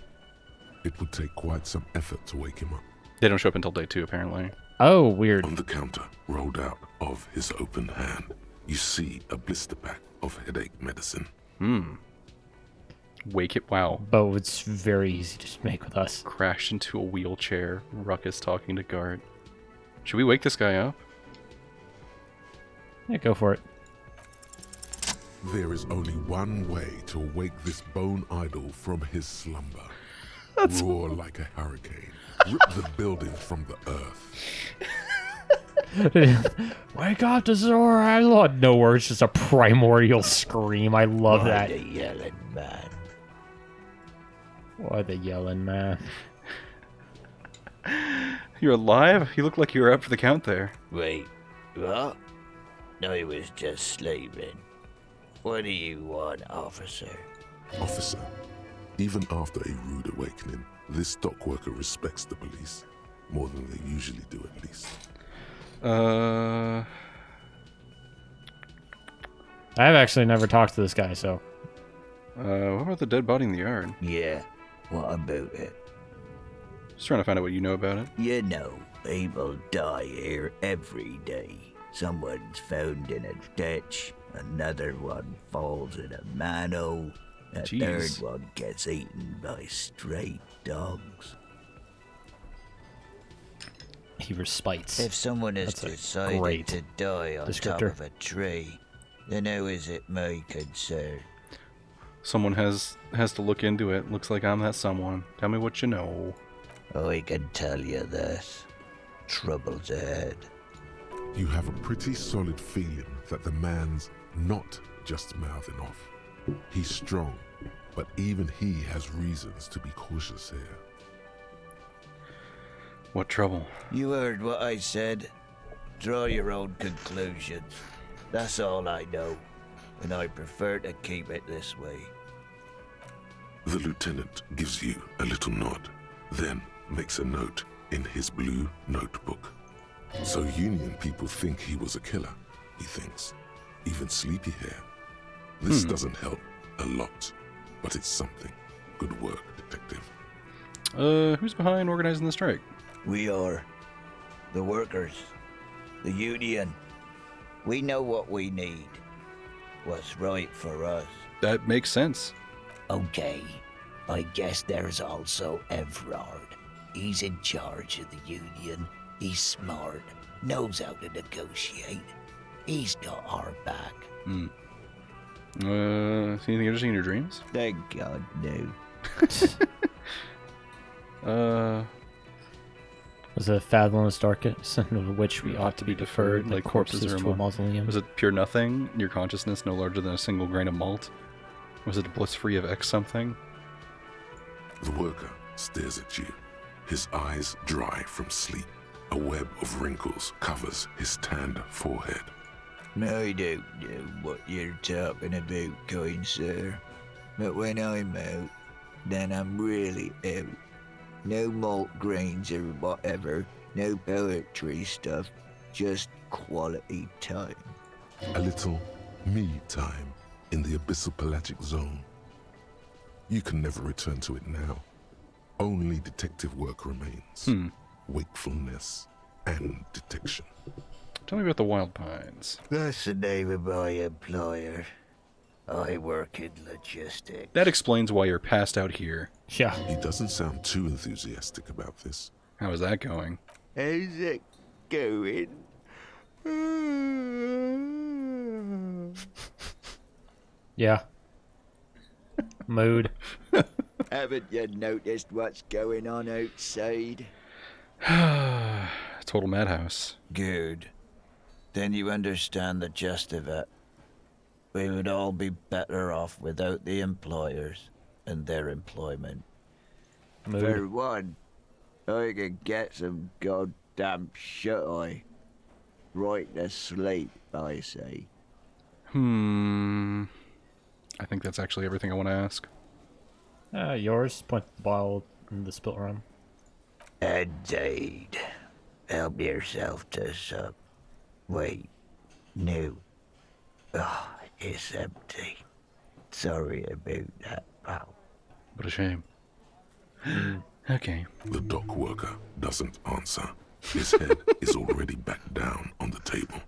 It would take quite some effort to wake him up. They don't show up until day 2, apparently. Oh, weird. On the counter, rolled out of his open hand, you see a blister pack of headache medicine. Wake it. Wow. But it's very easy to make with us. Crashed into a wheelchair. Ruckus talking to Gart. Should we wake this guy up? Yeah, go for it. There is only one way to wake this bone idol from his slumber. Roar like a hurricane. Rip the building from the earth. Wake up to Zora! No words, just a primordial scream. I love that. The yelling man. What the yelling man. You're alive? You look like you were up for the count there. Wait, what? No, he was just sleeping. What do you want, officer? Officer, even after a rude awakening, this stock worker respects the police. More than they usually do, at least. I've actually never talked to this guy, so. What about the dead body in the yard? Yeah, what about it? Just trying to find out what you know about it. You know, people die here every day. Someone's found in a ditch, another one falls in a manhole, a third Jeez. one gets eaten by stray dogs. He respites. If someone has That's a decided great to die on top descriptor. of a tree, then how is it my concern? Someone has to look into it. Looks like I'm that someone. Tell me what you know. I can tell you this. Trouble's ahead. You have a pretty solid feeling that the man's not just mouthing off. He's strong, but even he has reasons to be cautious here. What trouble? You heard what I said. Draw your own conclusions. That's all I know, and I prefer to keep it this way. The lieutenant gives you a little nod, then makes a note in his blue notebook. So Union people think he was a killer, he thinks. Even sleepy hair. This doesn't help a lot, but it's something. Good work, detective. Who's behind organizing the strike? We are. The workers. The union. We know what we need. What's right for us. That makes sense. Okay. I guess there's also Everard. He's in charge of the union. He's smart. Knows how to negotiate. He's got our back. See anything interesting in your dreams? Thank God, no. Was a fathomless darkness of which we ought to be deferred, like corpses to a mausoleum. Was it pure nothing? Your consciousness no larger than a single grain of malt? Was it bliss free of X something? The worker stares at you, his eyes dry from sleep. A web of wrinkles covers his tanned forehead. I don't know what you're talking about, kind sir. But when I'm out, then I'm really out. No malt grains or whatever, no poetry stuff, just quality time. A little me time in the abyssal pelagic zone. You can never return to it now. Only detective work remains. Wakefulness and detection. Tell me about the Wild Pines. That's the name of my employer. I work in logistics. That explains why you're passed out here. Yeah. He doesn't sound too enthusiastic about this. How is that going? How's it going? Yeah. Mood. Haven't you noticed what's going on outside? Total madhouse. Good. Then you understand the gist of it. We would all be better off without the employers and their employment. Mood. For one, I could get some goddamn shut-eye. Right to sleep, I say. I think that's actually everything I want to ask. Yours. Point the bottle in the spilt rum. Indeed. Help yourself to some. Wait. No. Oh, it's empty. Sorry about that, pal. What a shame. Okay. The dock worker doesn't answer. His head is already back down on the table,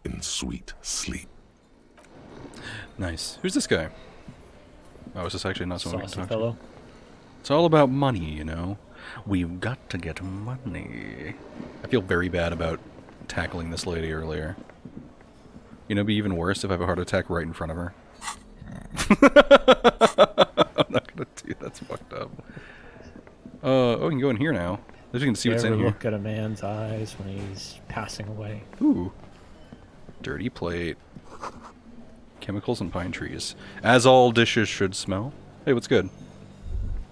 in sweet sleep. Nice. Who's this guy? Oh, is this actually not someone we can Saucy talk fellow. to? It's all about money, you know? We've got to get money. I feel very bad about tackling this lady earlier. You know, it'd be even worse if I have a heart attack right in front of her. I'm not gonna do that. That's fucked up. Oh, we can go in here now. At least we can see what's You in ever here. look at a man's eyes when he's passing away? Ooh. Dirty plate. Chemicals and pine trees. As all dishes should smell. Hey, what's good?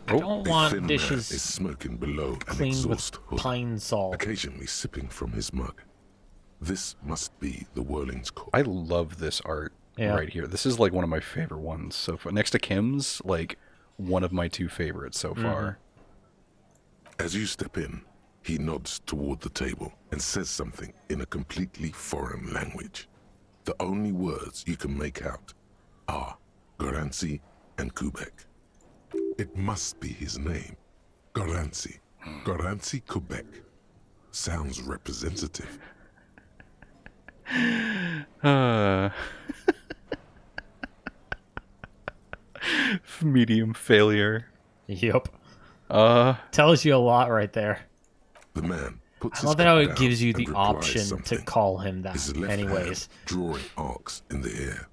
I don't want thin man dishes is smoking below an cleaned with exhaust hood, pine salt. occasionally sipping from his mug. This must be the Whirling's court. I love this art right here. This is like one of my favorite ones so far. Next to Kim's, like one of my two favorites so far. As you step in, he nods toward the table and says something in a completely foreign language. The only words you can make out are Garanzi and Kubek. It must be his name, Garanzi. Garancy, Quebec. Sounds representative. Medium failure. Yep. Tells you a lot right there. The man puts I his love cup how it down gives you and the replies option to something. call him that. His left Anyways. hand drawing arcs in the air.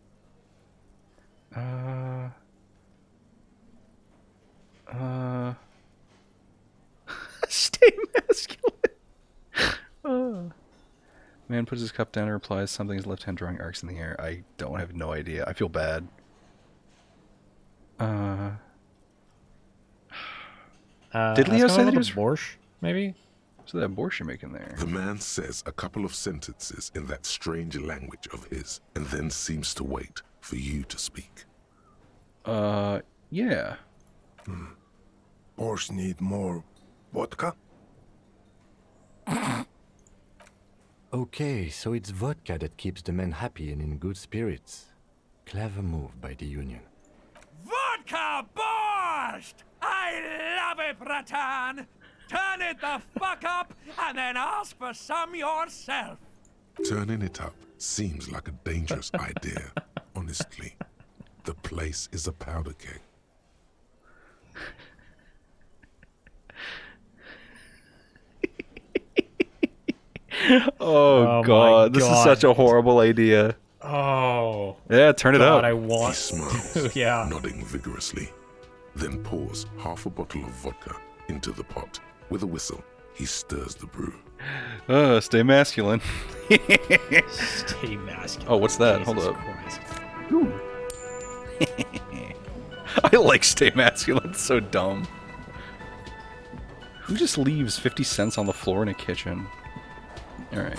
Stay masculine. Man puts his cup down and replies something. His left hand drawing arcs in the air. I have no idea. I feel bad. Did Leo say that he was borscht? Maybe. So that borscht you're making there. The man says a couple of sentences in that strange language of his, and then seems to wait for you to speak. Yeah. Borscht need more vodka? Okay, so it's vodka that keeps the men happy and in good spirits. Clever move by the Union. Vodka borscht! I love it, Bratan! Turn it the fuck up and then ask for some yourself. Turning it up seems like a dangerous idea, honestly. The place is a powder keg. Oh god, this is such a horrible idea. Oh. Yeah, turn it up. I want He smiles, yeah. nodding vigorously, then pours half a bottle of vodka into the pot. With a whistle, he stirs the brew. Stay masculine. Stay masculine. Oh, what's that? Jesus Hold up. Christ. I like stay masculine. It's so dumb. Who just leaves 50 cents on the floor in a kitchen? Alright.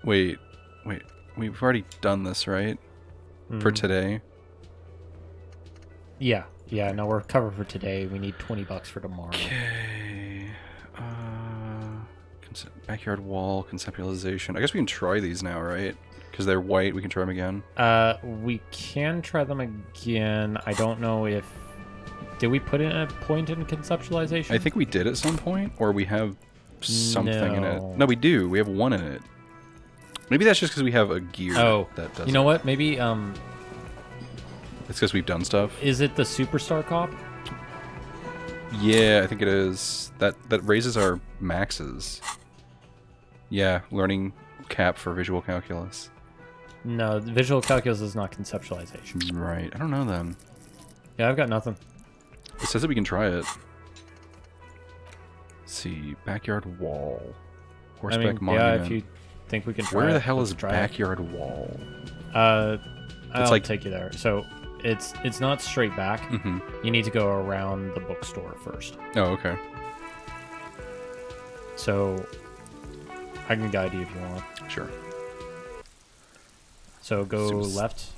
Wait. We've already done this, right? For today? Yeah. No, we're covered for today. We need $20 for tomorrow. Okay. Backyard wall, conceptualization. I guess we can try these now, right? Because they're white, we can try them again. We can try them again. I don't know if... Did we put in a point in conceptualization? I think we did at some point, or we have something in it. No. No, we do. We have one in it. Maybe that's just because we have a gear that does you know what? Maybe, It's because we've done stuff. Is it the Superstar Cop? Yeah, I think it is. That raises our maxes. Yeah, learning cap for visual calculus. No, visual calculus is not conceptualization. Right. I don't know then. Yeah, I've got nothing. It says that we can try it. Let's see. Backyard wall. Horseback monument. Yeah, if you think we can try Where it, the hell let's is try backyard wall? I'll like- take you there. So it's not straight back. Mm-hmm. You need to go around the bookstore first. Oh, okay. So I can guide you if you want. Sure. So go Seems- left,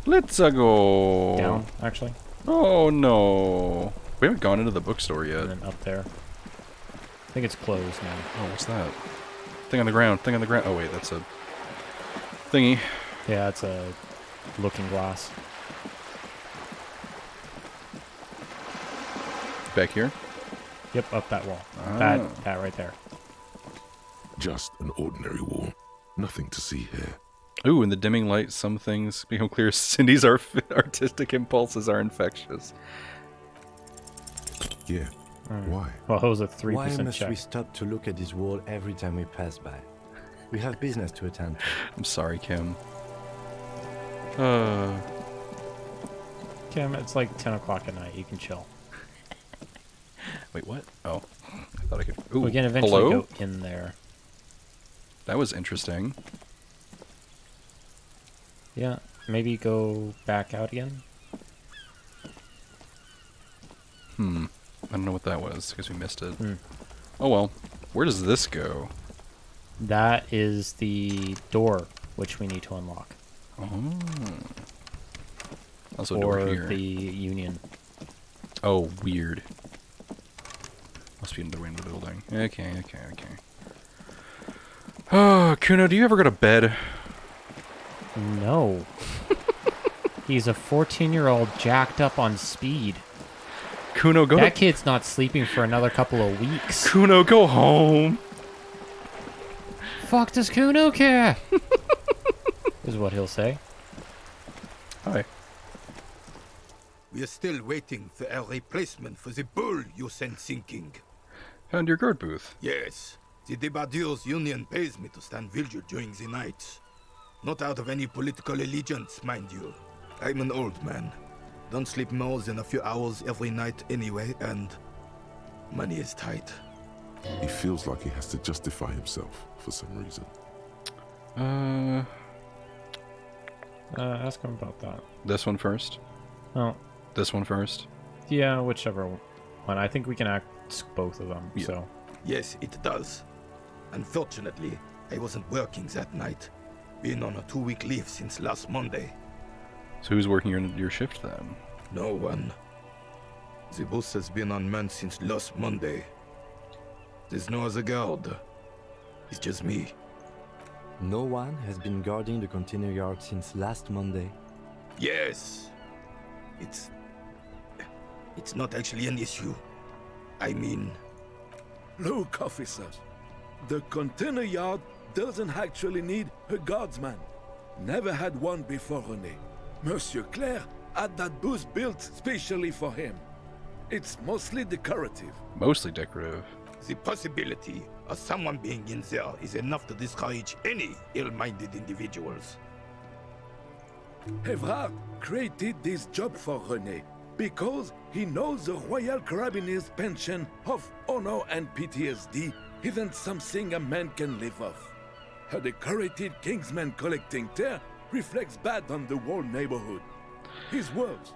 Let's go. down, actually, Oh no. We haven't gone into the bookstore yet. and then up there. I think it's closed now. Oh, what's that? Thing on the ground. Thing on the ground. Oh wait, that's a thingy. Yeah, it's a looking glass. Back here. Yep, up that wall. Ah. That right there. Just an ordinary wall. Nothing to see here. Ooh, in the dimming light, some things become clear. Cindy's artistic impulses are infectious. Yeah. Why? Well, that was a 3% Why must check. we stop to look at this wall every time we pass by? We have business to attend to. I'm sorry, Kim. Kim, it's like 10 o'clock at night. You can chill. Wait, what? Oh, I thought I could. Ooh, We can eventually hello? go in there. That was interesting. Yeah, maybe go back out again. I don't know what that was because we missed it. Hmm. Oh well. Where does this go? That is the door which we need to unlock. Oh. Also a Or door here. the Union. Oh, weird. Must be in the way in the building. Okay. Oh, Kuno, do you ever go to bed? No. He's a 14-year-old jacked up on speed. Kuno, go. That kid's not sleeping for another couple of weeks. Kuno, go home. Fuck does Kuno care? Is what he'll say. Hi. We are still waiting for a replacement for the bull you sent sinking. Found your guard booth. Yes, the Debardeurs Union pays me to stand vigil during the nights. Not out of any political allegiance, mind you. I'm an old man. Don't sleep more than a few hours every night anyway, and money is tight. He feels like he has to justify himself for some reason. Ask him about that. This one first. Oh, This one first. yeah, whichever one. I think we can ask both of them. Yeah. So. Yes, it does. Unfortunately, I wasn't working that night. Been on a 2-week leave since last Monday. So who's working your shift then? No one. The bus has been unmanned since last Monday. There's no other guard. It's just me. No one has been guarding the container yard since last Monday. Yes. It's not actually an issue. I mean... Look, officers. The container yard doesn't actually need a guardsman. Never had one before René. Monsieur Claire had that booth built specially for him. It's mostly decorative. Mostly decorative. The possibility of someone being in there is enough to discourage any ill-minded individuals. Evrard created this job for René because he knows the Royal Carabiniers' pension of honor and PTSD isn't something a man can live off. A decorated Kingsman collecting tear reflects bad on the whole neighborhood. His words.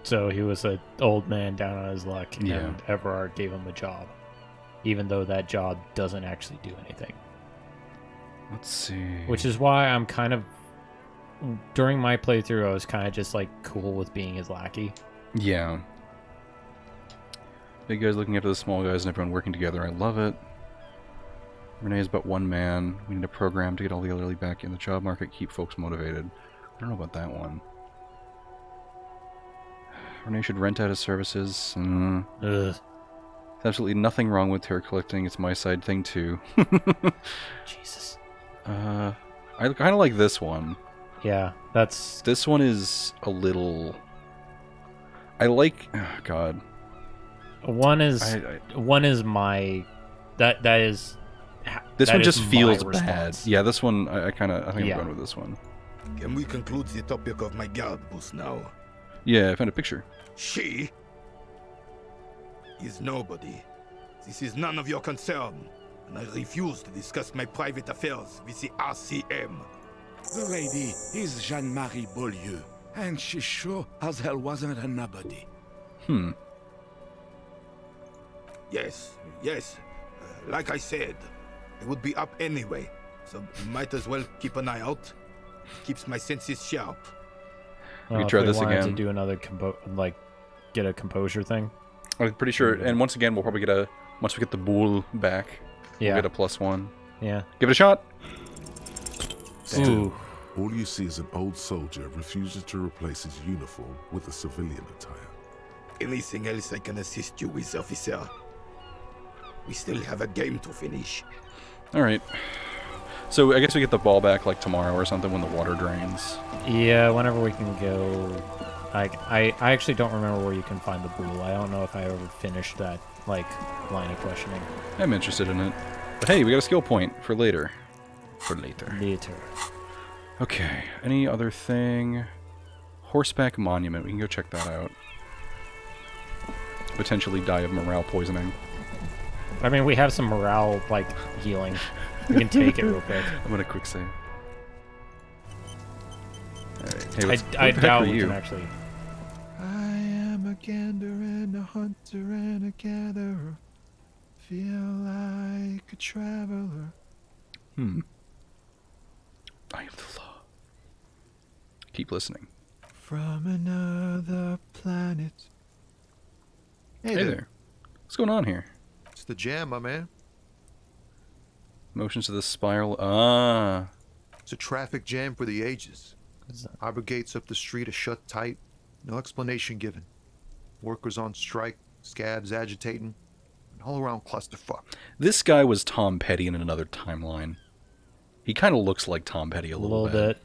So he was an old man down on his luck, Yeah. and Everard gave him a job, even though that job doesn't actually do anything. Let's see. Which is why I'm kind of, during my playthrough, I was kind of just like cool with being his lackey. Yeah. Big guys looking after the small guys and everyone working together. I love it. Renee is but one man. We need a program to get all the elderly back in the job market, keep folks motivated. I don't know about that one. Renee should rent out his services. Ugh. There's absolutely nothing wrong with her collecting. It's my side thing too. Jesus. I kind of like this one. Yeah, that's... This one is a little... I like... Oh, God. One is my... That is... This that one is just my feels bad. response. Yeah, this one, I think I'm Yeah. going with this one. Can we conclude the topic of my guard booth now? Yeah, I found a picture. She is nobody. This is none of your concern, and I refuse to discuss my private affairs with the RCM. The lady is Jeanne-Marie Beaulieu, and she sure as hell wasn't a nobody. Yes. Like I said, I would be up anyway, so might as well keep an eye out. Keeps my senses sharp. We if try we this wanted again. to do another get a composure thing. I'm pretty sure, and once again, we'll probably get once we get the bull back, Yeah. we'll get a +1. Yeah. Give it a shot! Ooh. All you see is an old soldier refuses to replace his uniform with a civilian attire. Anything else I can assist you with, officer? We still have a game to finish. Alright. So I guess we get the ball back like tomorrow or something when the water drains. Yeah, whenever we can go. I actually don't remember where you can find the bull. I don't know if I ever finished that line of questioning. I'm interested in it. But hey, we got a skill point for later. Later. Okay, any other thing? Horseback Monument, we can go check that out. Potentially die of morale poisoning. I mean, we have some morale, healing. We can take it real quick. I'm gonna quick save. Alright, hey, I who the heck doubt are we you? can actually... I am a gander and a hunter and a gatherer. Feel like a traveler. I am the law. Keep listening. From another planet. Hey there. What's going on here? It's the jam, my man. Motions to the spiral. Ah. It's a traffic jam for the ages. Harbor gates up the street are shut tight. No explanation given. Workers on strike, scabs agitating, an all-around clusterfuck. This guy was Tom Petty in another timeline. He kind of looks like Tom Petty a little bit.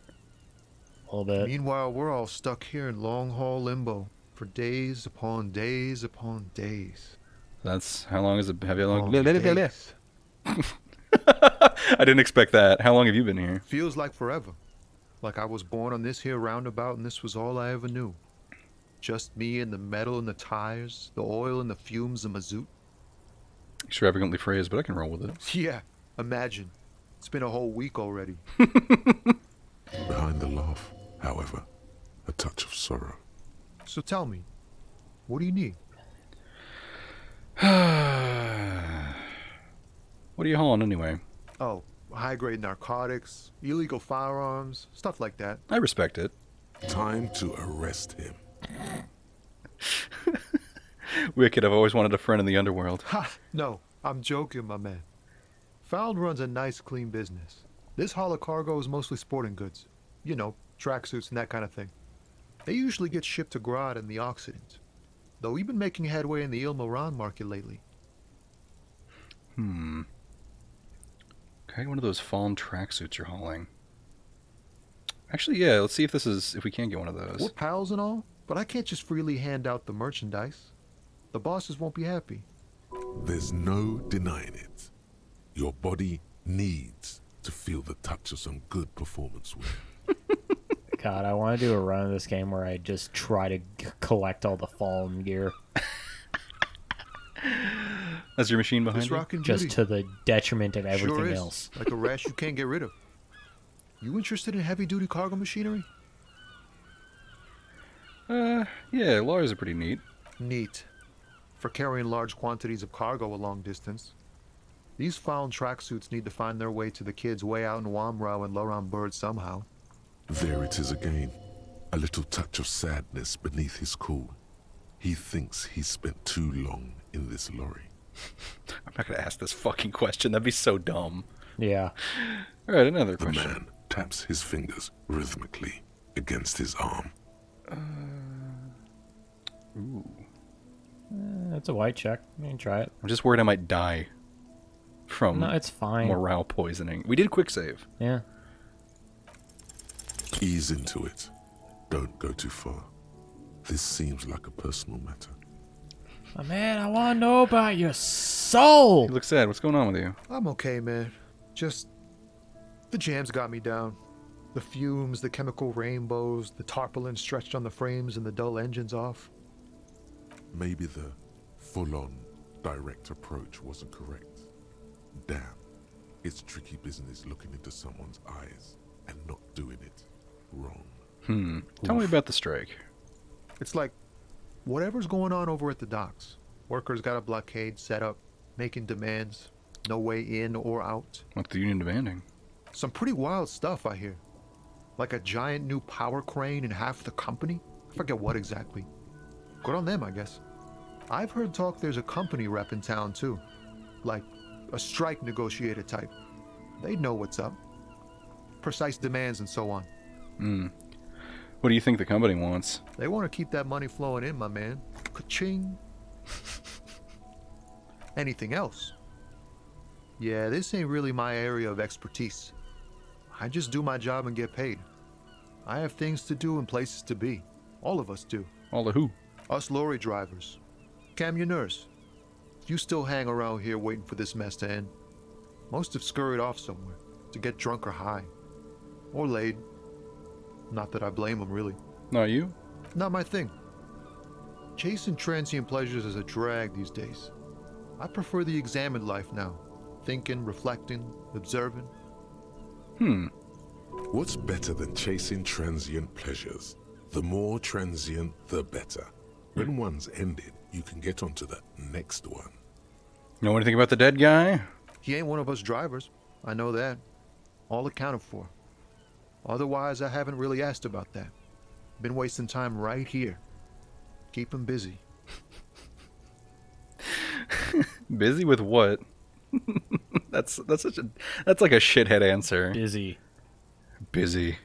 A little bit. Meanwhile, we're all stuck here in long-haul limbo for days upon days upon days. That's how long is it? Have you long? Days. I didn't expect that. How long have you been here? Feels like forever. Like I was born on this here roundabout and this was all I ever knew. Just me and the metal and the tires, the oil and the fumes of mazout. Extravagantly phrased, but I can roll with it. Yeah, imagine. It's been a whole week already. Behind the laugh, however, a touch of sorrow. So tell me, what do you need? What are you hauling anyway? Oh, high-grade narcotics, illegal firearms, stuff like that. I respect it. Time to arrest him. Wicked, I've always wanted a friend in the underworld. Ha! No, I'm joking, my man. Found runs a nice, clean business. This haul of cargo is mostly sporting goods. You know, tracksuits and that kind of thing. They usually get shipped to Grodd in the Occident. Though we've been making headway in the Il Moran market lately. Okay, one of those fallen tracksuits you're hauling. Actually, yeah, let's see if we can get one of those. We're pals and all, but I can't just freely hand out the merchandise. The bosses won't be happy. There's no denying it. Your body needs to feel the touch of some good performance wear. God, I want to do a run of this game where I just try to collect all the fallen gear. That's your machine behind you? Rockin' Just beauty. to the detriment of everything Sure is. else. Like a rash you can't get rid of. You interested in heavy-duty cargo machinery? Yeah, lawyers are pretty neat. Neat. For carrying large quantities of cargo a long distance. These found tracksuits need to find their way to the kids way out in Wamrau and Laurent Bird somehow. There it is again. A little touch of sadness beneath his cool. He thinks he's spent too long in this lorry. I'm not going to ask this fucking question. That'd be so dumb. Yeah. All right, another The question. man taps his fingers rhythmically against his arm. Ooh. That's a white check. You can try it. I'm just worried I might die from No, it's fine. morale poisoning. We did quick save. Yeah. Ease into it. Don't go too far. This seems like a personal matter. Oh, man, I want to know about your soul. You look sad. What's going on with you? I'm okay, man. Just... the jams got me down. The fumes, the chemical rainbows, the tarpaulin stretched on the frames and the dull engines off. Maybe the full-on, direct approach wasn't correct. Damn, it's tricky business looking into someone's eyes and not doing it wrong. Tell me about the strike. It's like, whatever's going on over at the docks. Workers got a blockade set up, making demands. No way in or out. What's the union demanding? Some pretty wild stuff, I hear. Like a giant new power crane in half the company? I forget what exactly. Good on them, I guess. I've heard talk there's a company rep in town, too. Like, a strike negotiator type. They'd know what's up. Precise demands and so on. What do you think the company wants? They want to keep that money flowing in, my man. Ka-ching. Anything else? Yeah, this ain't really my area of expertise. I just do my job and get paid. I have things to do and places to be. All of us do. All the who? Us lorry drivers. Camionneurs. You still hang around here waiting for this mess to end. Most have scurried off somewhere to get drunk or high. Or laid. Not that I blame them, really. Not you? Not my thing. Chasing transient pleasures is a drag these days. I prefer the examined life now. Thinking, reflecting, observing. What's better than chasing transient pleasures? The more transient, the better. When one's ended, you can get onto the next one. Know anything about the dead guy? He ain't one of us drivers. I know that. All accounted for. Otherwise, I haven't really asked about that. Been wasting time right here. Keep him busy. Busy with what? That's like a shithead answer. Busy.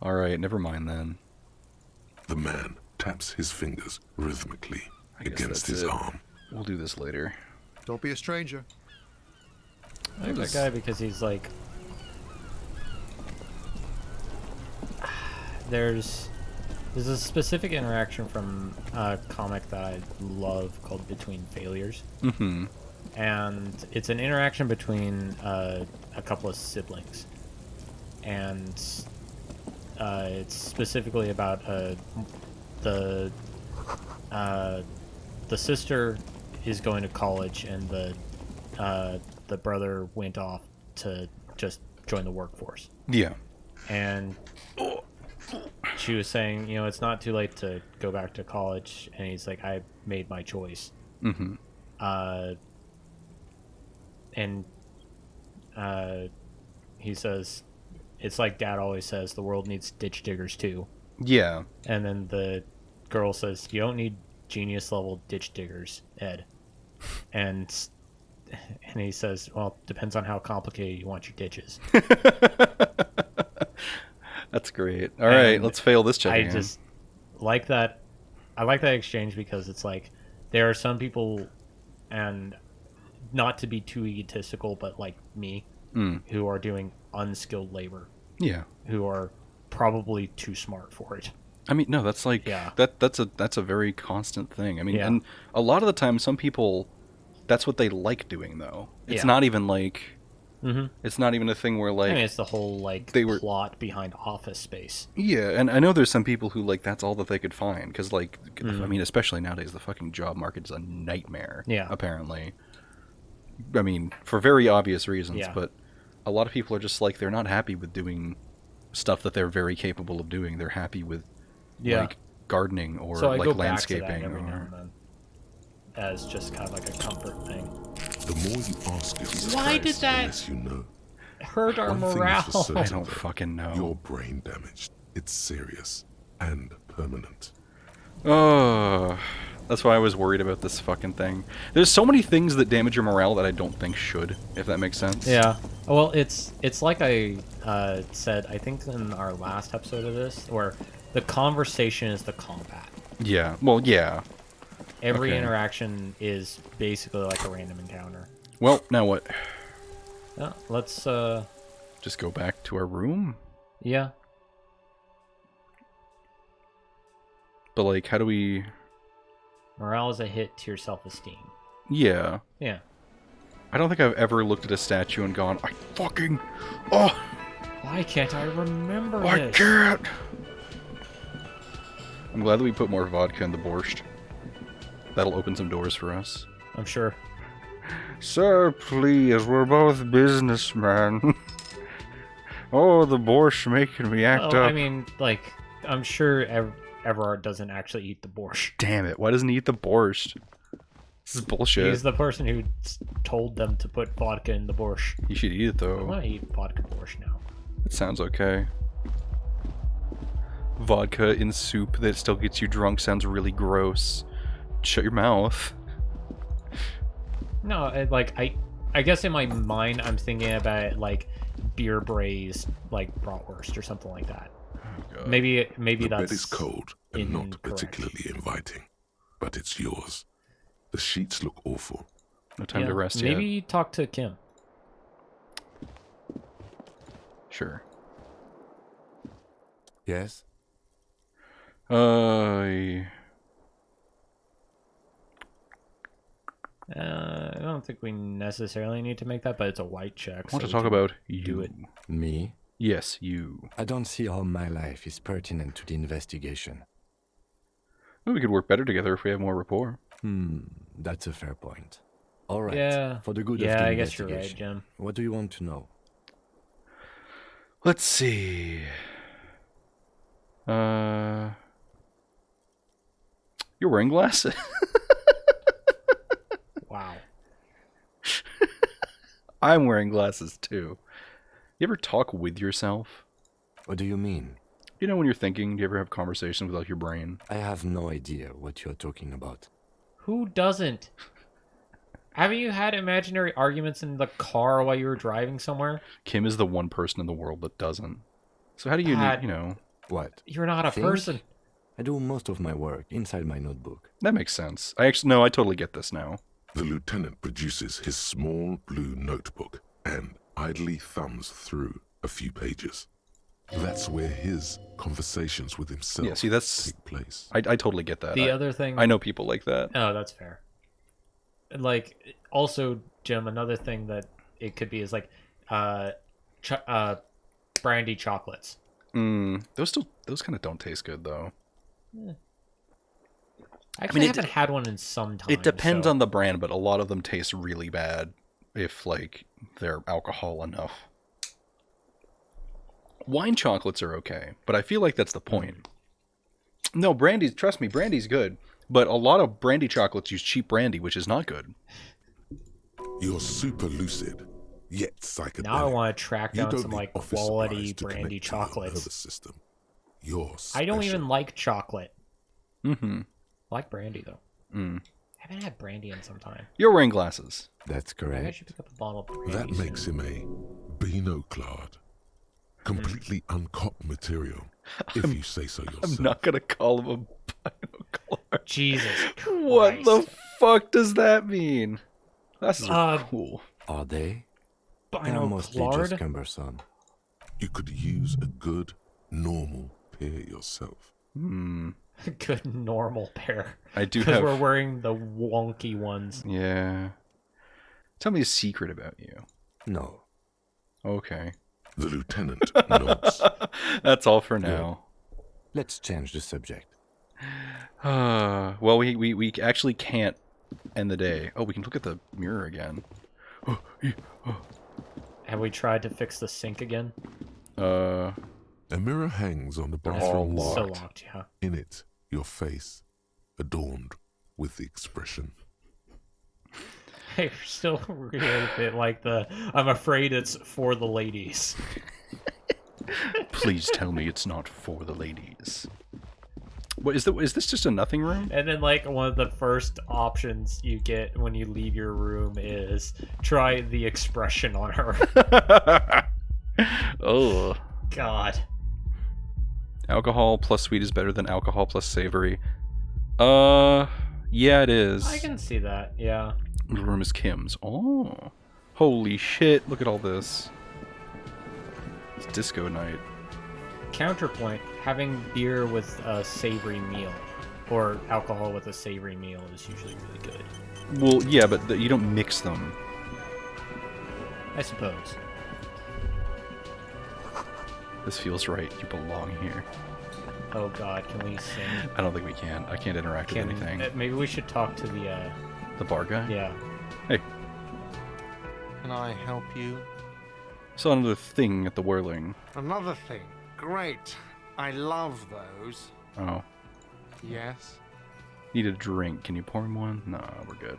All right, never mind then. The man taps his fingers rhythmically against his arm. We'll do this later. Don't be a stranger. I like that guy because he's like... There's a specific interaction from a comic that I love called Between Failures. Mm-hmm. And it's an interaction between a couple of siblings. And it's specifically about the sister is going to college, and the brother went off to just join the workforce. Yeah. And she was saying, you know, it's not too late to go back to college, and he's like, I made my choice. Mm-hmm. He says, it's like Dad always says, the world needs ditch diggers too. Yeah. And then the girl says, you don't need genius level ditch diggers, Ed. And he says, well, depends on how complicated you want your ditches. That's great. All right, let's fail this check. I just like that. I like that exchange because it's like there are some people, and not to be too egotistical, but like me, who are doing unskilled labor. Yeah. Who are probably too smart for it. I mean, no, that's like that's a very constant thing. I mean, and a lot of the time, some people, that's what they like doing, though. It's not even like, it's not even a thing where like, I mean, it's the whole like plot behind Office Space. Yeah, and I know there's some people who like that's all that they could find because like, I mean, especially nowadays, the fucking job market is a nightmare. Yeah, apparently. I mean, for very obvious reasons, but a lot of people are just like they're not happy with doing stuff that they're very capable of doing. They're happy with like gardening or so I like go landscaping back to that every now and then as just kind of like a comfort thing. The more you ask yourself, why did that less you know. hurt our morale? I don't fucking know. Your brain damaged. It's serious and permanent. Oh, that's why I was worried about this fucking thing. There's so many things that damage your morale that I don't think should, if that makes sense. Yeah. Well, it's like I said, I think in our last episode of this, where the conversation is the combat. Yeah. Well, yeah. Every interaction is basically like a random encounter. Well, now what? Let's just go back to our room? Yeah. But like, how do we... Morale is a hit to your self-esteem. Yeah. Yeah. I don't think I've ever looked at a statue and gone, I fucking... Oh! Why can't I remember I this? can't! I'm glad that we put more vodka in the borscht. That'll open some doors for us. I'm sure. Sir, please, we're both businessmen. Oh, the borscht making me act up. I mean, like, I'm sure Everard doesn't actually eat the borscht. Damn it, why doesn't he eat the borscht? This is bullshit. He's the person who told them to put vodka in the borscht. You should eat it, though. I want to eat vodka borscht now. It sounds okay. Vodka in soup that still gets you drunk sounds really gross. Shut your mouth. No, I guess in my mind I'm thinking about it like beer braised like bratwurst or something like that. Oh, maybe the that's bed is cold and not particularly inviting, but it's yours. The sheets look awful. No time to rest maybe yet. talk to Kim. Sure. Yes? I don't think we necessarily need to make that, but it's a white check. I want to talk about you. Do it. Me? Yes, you. I don't see how my life is pertinent to the investigation. Well, we could work better together if we have more rapport. That's a fair point. All right. Yeah. For the good of the I guess you're right, investigation. Jim. What do you want to know? Let's see. You're wearing glasses. Wow. I'm wearing glasses too. You ever talk with yourself? What do you mean? You know when you're thinking, do you ever have conversations without your brain? I have no idea what you're talking about. Who doesn't? Haven't you had imaginary arguments in the car while you were driving somewhere? Kim is the one person in the world that doesn't. So how do you need, you know... What? You're not a person. I do most of my work inside my notebook. That makes sense. I totally get this now. The lieutenant produces his small blue notebook and idly thumbs through a few pages. That's where his conversations with himself take place. I totally get that. The other thing... I know people like that. Oh, that's fair. Like, also, Jim, another thing that it could be is like brandy chocolates. Those kind of don't taste good, though. Actually, I haven't had one in some time. It depends on the brand, but a lot of them taste really bad if, like, they're alcohol enough. Wine chocolates are okay, but I feel like that's the point. No, brandy's, trust me, brandy's good, but a lot of brandy chocolates use cheap brandy, which is not good. You're super lucid, yet psychedelic. Now I want to track down some, like, quality brandy chocolates. System. I don't even like chocolate. Mm-hmm. I like brandy, though. I haven't had brandy in some time. You're wearing glasses. That's correct. Maybe I should pick up a bottle of brandy. That makes him a binoclad. Completely uncopped material, if you say so yourself. I'm not going to call him a binoclad. Jesus Christ. What the fuck does that mean? That's cool. Are they? They're mostly just cumbersome. You could use a good, normal pair yourself. Good normal pair. I do have... Because we're wearing the wonky ones. Yeah. Tell me a secret about you. No. Okay. The lieutenant nods. That's all for now. Let's change the subject. Well, we actually can't end the day. Oh, we can look at the mirror again. Have we tried to fix the sink again? A mirror hangs on the bathroom wall. So locked, yeah. In it, your face, adorned with the expression. You're still really a bit like the, I'm afraid it's for the ladies. Please tell me it's not for the ladies. What is this just a nothing room? And then, like, one of the first options you get when you leave your room is try the expression on her. Oh. God. Alcohol plus sweet is better than alcohol plus savory. Yeah, it is. I can see that, yeah. The room is Kim's. Oh. Holy shit, look at all this. It's disco night. Counterpoint, having beer with a savory meal, or alcohol with a savory meal is usually really good. Well, yeah, but you don't mix them. I suppose. This feels right. You belong here. Oh god, can we sing? I don't think we can. I can't interact with anything. Maybe we should talk to the bar guy? Yeah. Hey. Can I help you? Saw another thing at the whirling. Another thing. Great. I love those. Oh. Yes? Need a drink. Can you pour me one? No, we're good.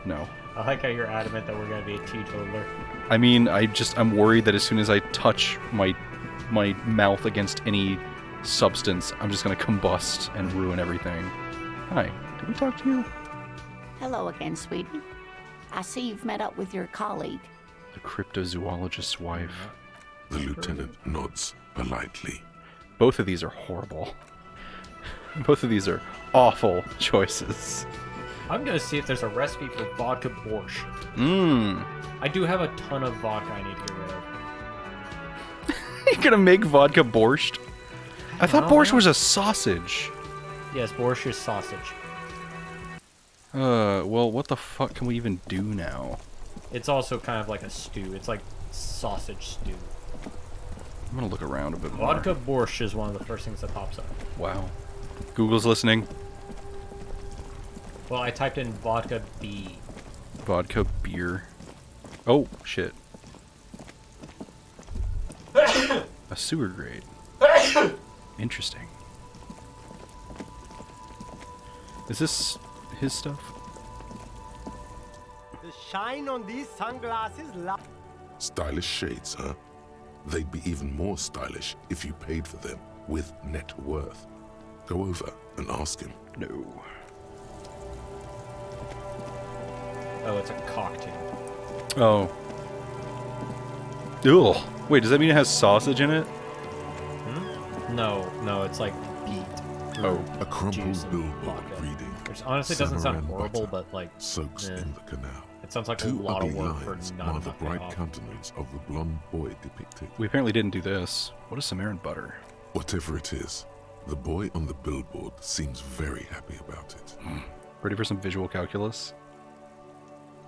No. I like how you're adamant that we're gonna be a teetotaler. I mean, I'm worried that as soon as I touch my mouth against any substance, I'm just gonna combust and ruin everything. Hi. Did we talk to you? Hello again, sweetie. I see you've met up with your colleague. The cryptozoologist's wife. The lieutenant nods politely. Both of these are horrible. Both of these are awful choices. I'm gonna see if there's a recipe for vodka borscht. I do have a ton of vodka I need to get rid of. You're gonna make vodka borscht? I thought borscht was a sausage. Yes, borscht is sausage. Well, what the fuck can we even do now? It's also kind of like a stew. It's like sausage stew. I'm gonna look around a bit more. Vodka borscht is one of the first things that pops up. Wow. Google's listening. Well, I typed in vodka B. Vodka beer. Oh, shit. A sewer grate. Interesting. Is this his stuff? The shine on these sunglasses. Stylish shades, huh? They'd be even more stylish if you paid for them with net worth. Go over and ask him. No. Oh, it's a cocktail. Oh. Ugh. Wait, does that mean it has sausage in it? No, it's like beet. Oh. A crumpled billboard reading. Which honestly doesn't sound horrible, butter but like soaks in the canal. it sounds like a Two lot of ugly work for lines not mar the enough bright payoff. countenance of the blonde boy depicted. We apparently didn't do this. What is Samaran butter? Whatever it is, the boy on the billboard seems very happy about it. Ready for some visual calculus?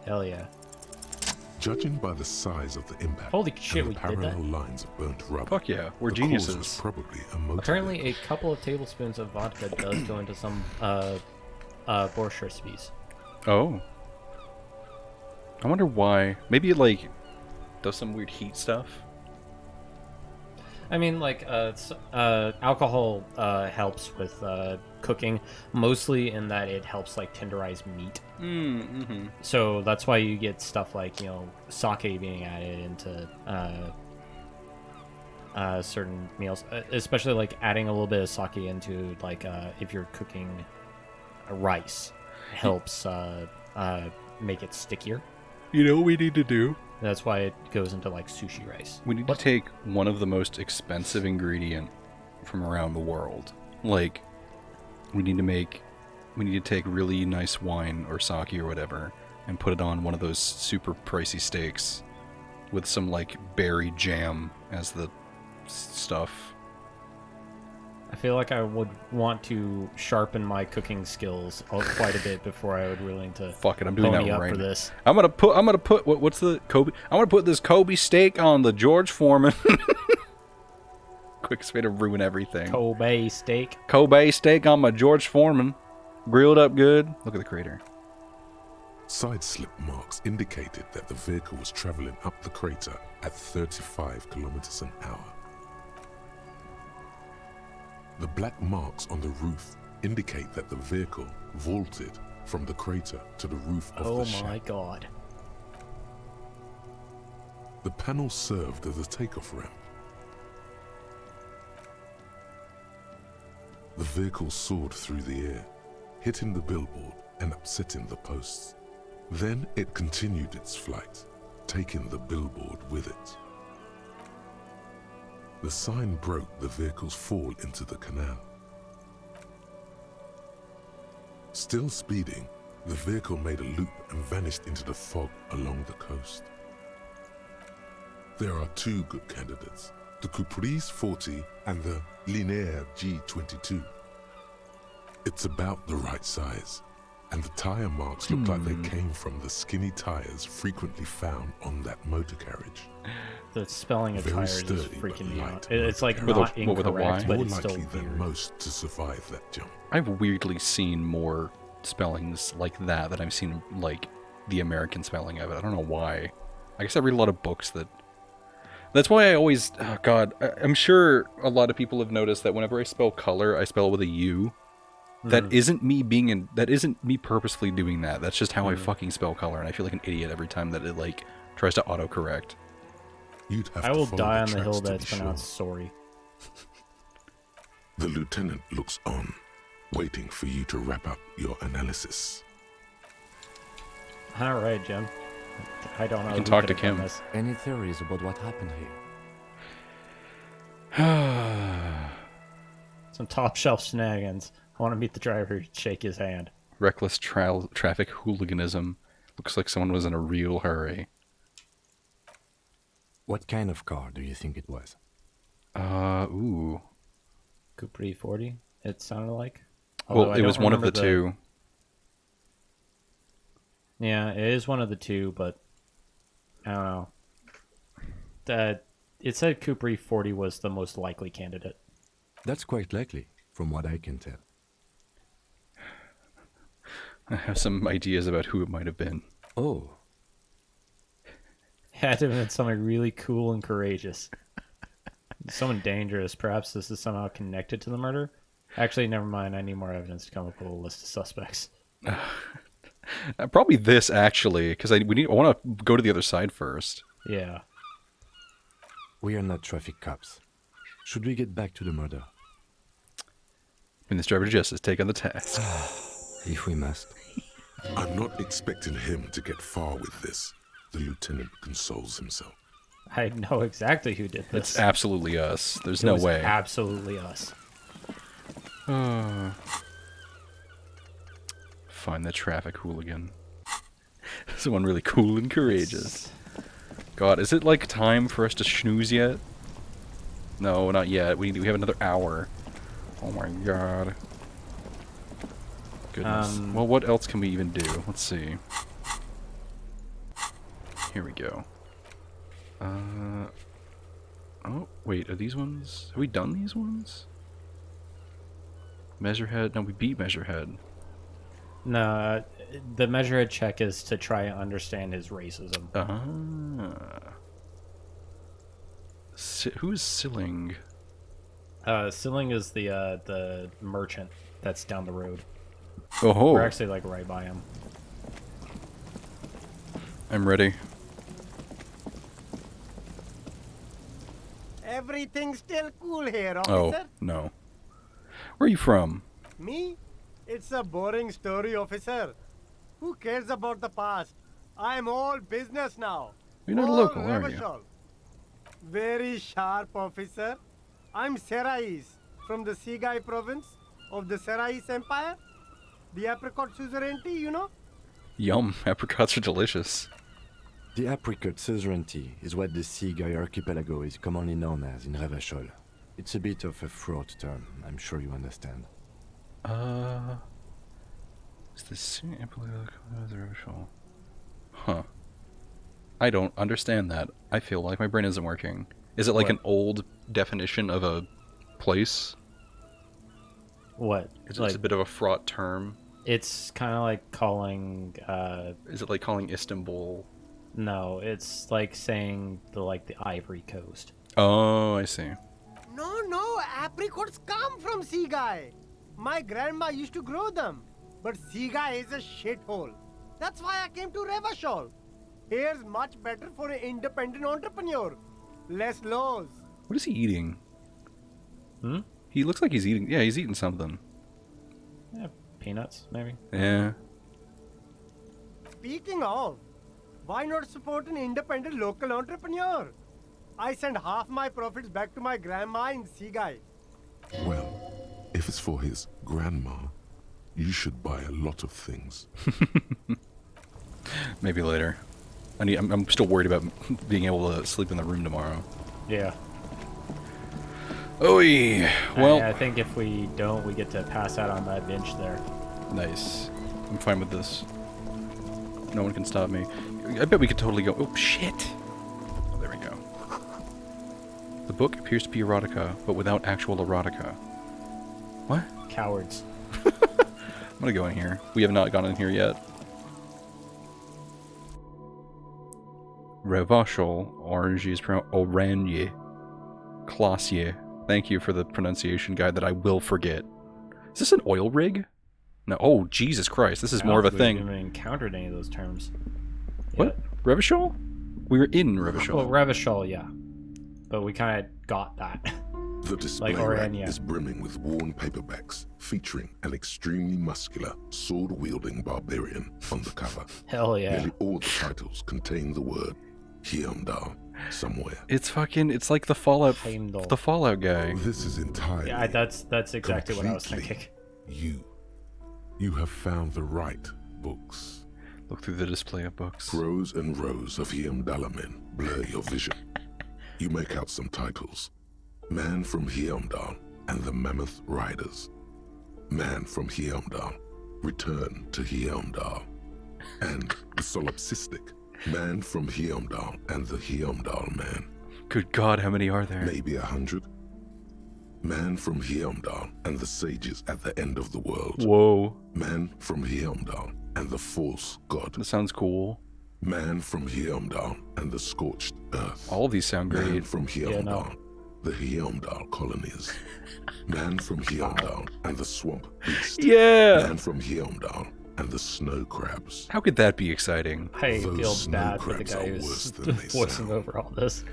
Hell yeah. Judging by the size of the impact Holy shit, and we the did parallel that? lines of burnt rubber, Fuck yeah, we're the geniuses. cause was probably a motivator. Apparently, a couple of tablespoons of vodka does go into some borscht recipes. Oh. I wonder why. Maybe it, like, does some weird heat stuff? I mean, like, alcohol helps with cooking, mostly in that it helps, like, tenderize meat. Mm-hmm. So that's why you get stuff like, you know, sake being added into certain meals, especially, like, adding a little bit of sake into, like, if you're cooking rice, helps make it stickier. You know what we need to do? That's why it goes into, like, sushi rice. We need to take one of the most expensive ingredient from around the world. Like, we need to take really nice wine or sake or whatever and put it on one of those super pricey steaks with some, like, berry jam as the stuff. I feel like I would want to sharpen my cooking skills quite a bit before I would be willing to Fuck it, I'm doing that pony up right for now. this. I'm gonna put what's the Kobe? I'm gonna put this Kobe steak on the George Foreman. Quickest way to ruin everything. Kobe steak. Kobe steak on my George Foreman, grilled up good. Look at the crater. Side slip marks indicated that the vehicle was traveling up the crater at 35 kilometers an hour. The black marks on the roof indicate that the vehicle vaulted from the crater to the roof of the shack. Oh my god. The panel served as a takeoff ramp. The vehicle soared through the air, hitting the billboard and upsetting the posts. Then it continued its flight, taking the billboard with it. The sign broke the vehicle's fall into the canal. Still speeding, the vehicle made a loop and vanished into the fog along the coast. There are two good candidates, the Caprice 40 and the Linéaire G22. It's about the right size, and the tire marks look like they came from the skinny tires frequently found on that motor carriage. The spelling of Very tires is sturdy, but freaking me light out. It's like motor not carriage. with a Y? incorrect, but More it's still likely than weird. most to survive that jump. I've weirdly seen more spellings like that than I've seen, like, the American spelling of it. I don't know why. I guess I read a lot of books that... That's why I always... Oh, God. I'm sure a lot of people have noticed that whenever I spell color, I spell it with a U. That isn't me that isn't me purposefully doing that. That's just how I fucking spell color, and I feel like an idiot every time that it, like, tries to autocorrect. You'd have I to will follow die the on the tracks hill to that's be sure. pronounced sorry. The lieutenant looks on, waiting for you to wrap up your analysis. Alright, Jim. I don't know. You can who talk to could've done Kim. this. Any theories about what happened here? Some top shelf shenanigans. I want to meet the driver, shake his hand. Reckless traffic hooliganism. Looks like someone was in a real hurry. What kind of car do you think it was? Ooh. Capri 40, it sounded like. Well, Although I it was don't one of the remember two. Yeah, it is one of the two, but I don't know. It said Capri 40 was the most likely candidate. That's quite likely, from what I can tell. I have some ideas about who it might have been. Oh. Had to have been something really cool and courageous. Someone dangerous. Perhaps this is somehow connected to the murder. Actually, never mind. I need more evidence to come up with a list of suspects. Probably this, actually, because I want to go to the other side first. Yeah. We are not traffic cops. Should we get back to the murder? And this driver of justice, take on the task. If we must. I'm not expecting him to get far with this, the lieutenant consoles himself. I know exactly who did this. It's absolutely us. There's no way. Absolutely us. Find the traffic hooligan. Someone really cool and courageous. God, is it like time for us to snooze yet? No, not yet. We have another hour. Oh my god. Goodness. Well, what else can we even do? Let's see. Here we go. Oh, wait, are these ones? Have we done these ones? Measurehead? No, we beat Measurehead. No, the Measurehead check is to try and understand his racism. Who is Silling? Silling is the merchant that's down the road. Oh, we're actually like right by him. I'm ready. Everything's still cool here, officer. Oh, no. Where are you from? Me? It's a boring story, officer. Who cares about the past? I'm all business now. You're not all local, are you? Revachol. Very sharp, officer. I'm Serais, from the Sigai province of the Serais Empire. The apricot suzerainty, you know? Yum, apricots are delicious. The apricot suzerainty is what the Sigai archipelago is commonly known as in Revachol. It's a bit of a fraught term, I'm sure you understand. Is this Revachol? Huh. I don't understand that. I feel like my brain isn't working. Is it like What? an old definition of a place? What? Is it a bit of a fraught term? It's kind of like calling. Is it like calling Istanbul? No, it's like saying the Ivory Coast. Oh, I see. No, apricots come from Sigai. My grandma used to grow them. But Sigai is a shithole. That's why I came to Revachol. Here's much better for an independent entrepreneur. Less laws. What is he eating? Hmm? He looks like he's eating. Yeah, he's eating something. Yeah, peanuts, maybe. Yeah. Speaking of, why not support an independent local entrepreneur? I send half my profits back to my grandma in Sigai. Well, if it's for his grandma, you should buy a lot of things. Maybe later. I'm still worried about being able to sleep in the room tomorrow. Yeah. Oy! Well, I think if we don't, we get to pass out on that bench there. Nice. I'm fine with this. No one can stop me. I bet we could totally go. Oh, shit! Oh, there we go. The book appears to be erotica, but without actual erotica. What? Cowards. I'm gonna go in here. We have not gone in here yet. Revachol, orange is pronounced Oranje. Classier. Thank you for the pronunciation guide that I will forget. Is this an oil rig? No. Oh, Jesus Christ. This is more of a thing. I haven't even encountered any of those terms. What? Revachol? We were in Revachol. Well, Revachol, yeah. But we kind of got that. The display Like rack Oranje. is brimming with worn paperbacks featuring an extremely muscular, sword-wielding barbarian on the cover. Hell yeah. Nearly all the titles contain the word Hyundai somewhere. It's like the Fallout guy. This is entirely Yeah, that's exactly what I was thinking. You have found the right books. Look through the display of books. Rows and rows of Hyundai men blur your vision. You make out some titles. Man from Hyundai and the Mammoth Riders. Man from Hyundai, Return to Hyundai. And the Solipsistic. Man from Hyundai and the Hyundai Man. Good God, how many are there? Maybe 100. Man from Hyundai and the Sages at the End of the World. Whoa. Man from Hyundai and the False God. That sounds cool. Man from Hyundai and the Scorched Earth. All of these sound great. Man from Hyundai, the Hyundai colonies. Man from Hyundai and the Swamp Beast. Yeah! Man from Hyundai and the Snow Crabs. How could that be exciting? I Those feel snow bad for the crabs guy are who's worse than they voicing sound. over all this.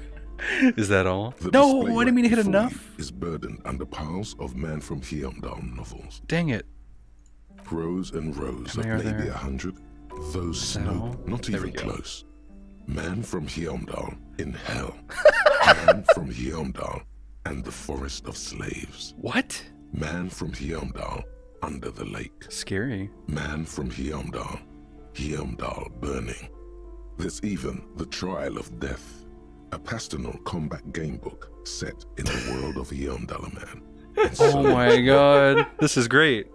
Is that all? The No, display I didn't mean to hit rack before enough. you is burdened under piles of Man from Hyundai novels. Dang it. Rows and rows How of many are maybe there? 100. Those Is that snow, all? not There we even go. close. Man from Hyomdal in hell. Man from Hyomdal and the forest of slaves. What? Man from Hyomdal under the lake. Scary. Man from Hyomdal. Hyomdal burning. There's even the Trial of Death, a pastoral combat game book set in the world of Hyomdal man. Oh my god. This is great.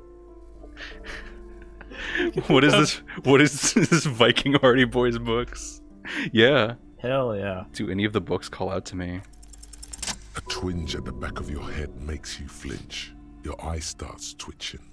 What is this? What is this Viking Hardy Boys books? Yeah. Hell yeah. Do any of the books call out to me? A twinge at the back of your head makes you flinch. Your eye starts twitching.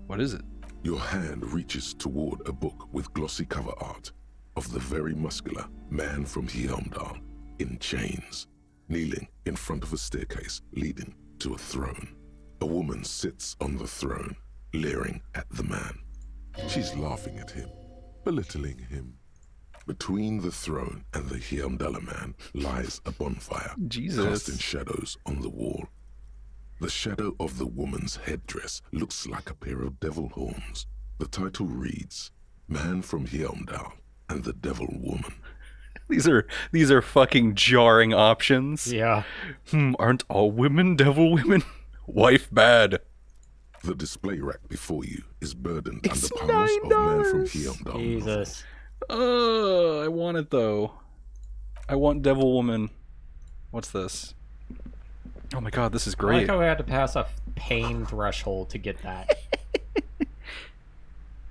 What is it? Your hand reaches toward a book with glossy cover art of the very muscular man from Hyomdal in chains, kneeling in front of a staircase leading to a throne. A woman sits on the throne, leering at the man. She's laughing at him, belittling him. Between the throne and the Hyomdala man lies a bonfire, Jesus. casting shadows on the wall. The shadow of the woman's headdress looks like a pair of devil horns. The title reads, Man from Hyomdal and the Devil Woman. These are fucking jarring options. Yeah. Aren't all women devil women? Wife bad. The display rack before you is burdened It's under piles of Man from $9. Hyomdal. Jesus. I want it though. I want Devil Woman. What's this? Oh my god, this is I great. like how we had to pass a pain threshold to get that.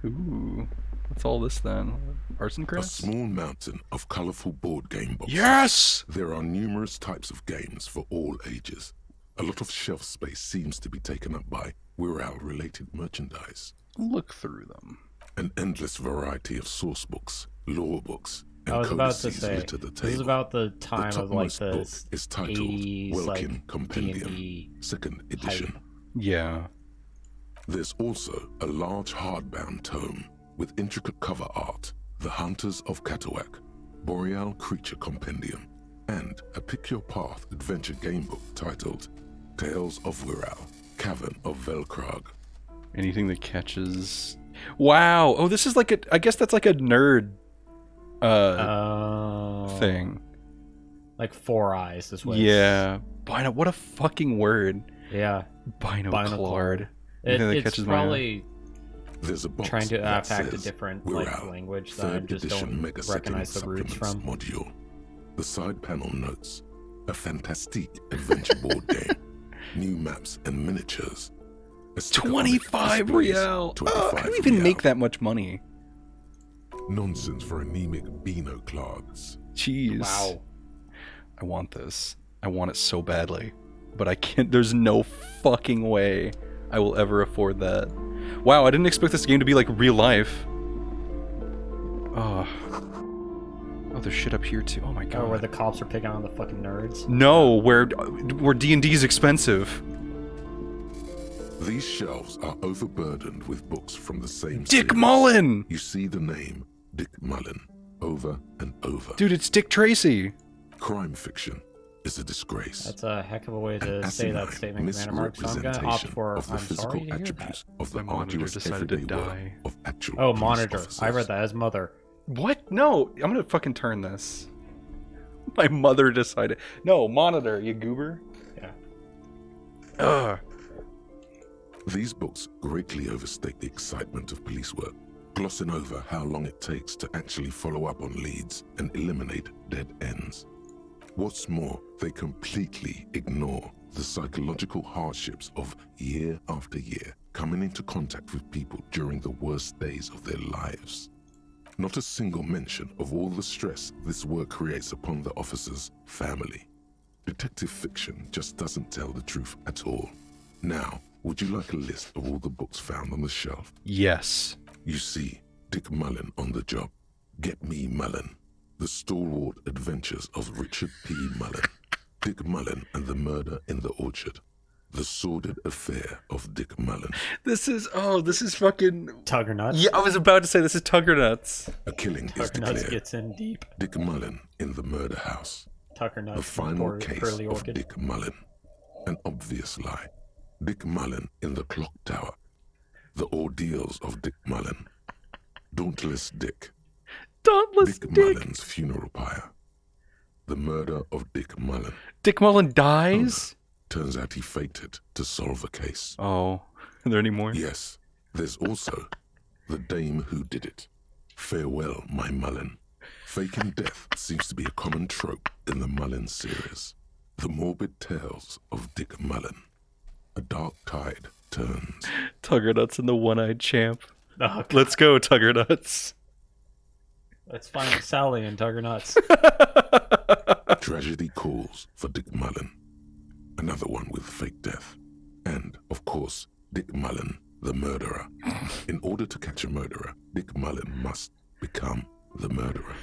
Ooh. What's all this then? Arts and A crafts? small mountain of colorful board game boxes. Yes! There are numerous types of games for all ages. A lot of shelf space seems to be taken up by Wirral-related merchandise. Look through them. An endless variety of source books, lore books, and I was about to codices say, litter the this table. is about the time of like topmost the book is titled 80s, Welkin like Compendium, D&D 2nd edition. hype. Yeah. There's also a large hardbound tome with intricate cover art, The Hunters of Katawak, Boreal Creature Compendium, and a Pick Your Path adventure game book titled Tales of Wirral, Cavern of Velkrag. Anything that catches... Wow! Oh, this is like a... I guess that's like a nerd... thing. Like 4 eyes is what Yeah. What a fucking word. Yeah. Binoclard. Anything that It's catches my eye. probably There's a box trying to that attack a says different Wirral, language that I 3rd just edition don't Mega recognize the Setting roots from. Supplements module. The side panel notes, a fantastique adventure board game, new maps and miniatures. A sticker on it 25 displays real! 25 How do you even real. make that much money? Nonsense for anemic Binoclards. Jeez. Wow. I want this. I want it so badly. But I can't. There's no fucking way I will ever afford that. Wow, I didn't expect this game to be like real life. Oh. Oh, there's shit up here too. Oh my god. Oh, where the cops are picking on the fucking nerds. No, where D&D's expensive. These shelves are overburdened with books from the same Dick series. Mullen! You see the name Dick Mullen over and over. Dude, it's Dick Tracy. Crime fiction is a disgrace. That's a heck of a way to An say that asinine statement, Commander Mark. So I'm gonna opt misrepresentation for of the I'm physical sorry to hear that. attributes of the My monitor arduous decided to everyday work die. of actual Oh, police monitor. officers. I read that as mother. What? No, I'm gonna fucking turn this. My mother decided. No, monitor, you goober. Yeah. Ugh. These books greatly overstate the excitement of police work, glossing over how long it takes to actually follow up on leads and eliminate dead ends. What's more, they completely ignore the psychological hardships of year after year coming into contact with people during the worst days of their lives. Not a single mention of all the stress this work creates upon the officer's family. Detective fiction just doesn't tell the truth at all. Now, would you like a list of all the books found on the shelf? Yes. You see Dick Mullen on the job. Get Me Mullen. The Stalwart Adventures of Richard P. Mullen. Dick Mullen and the Murder in the Orchard. The Sordid Affair of Dick Mullen. This is fucking Tugger Nuts. Yeah, I was about to say this is Tugger Nuts. A killing is Tucker Nuts declared. gets in deep. Dick Mullen in the Murder House. Tucker The Nuts. final case Curly of The ordeals of Dick Mullen. Dauntless Dick. Dauntless Dick Dick. Mullen's funeral pyre. The murder of Dick Mullen. Dick Mullen dies? Turns out he faked it to solve the case. Oh, are there any more? Yes. There's also the dame who did it. Farewell, my Mullen. Faking death seems to be a common trope in the Mullen series. The morbid tales of Dick Mullen. A dark tide turns. Tuggernuts and the one-eyed champ. Oh, let's go, Tuggernuts. Let's find Sally and Tuggernuts. Tragedy calls for Dick Mullen. Another one with fake death. And, of course, Dick Mullen, the murderer. In order to catch a murderer, Dick Mullen must become the murderer.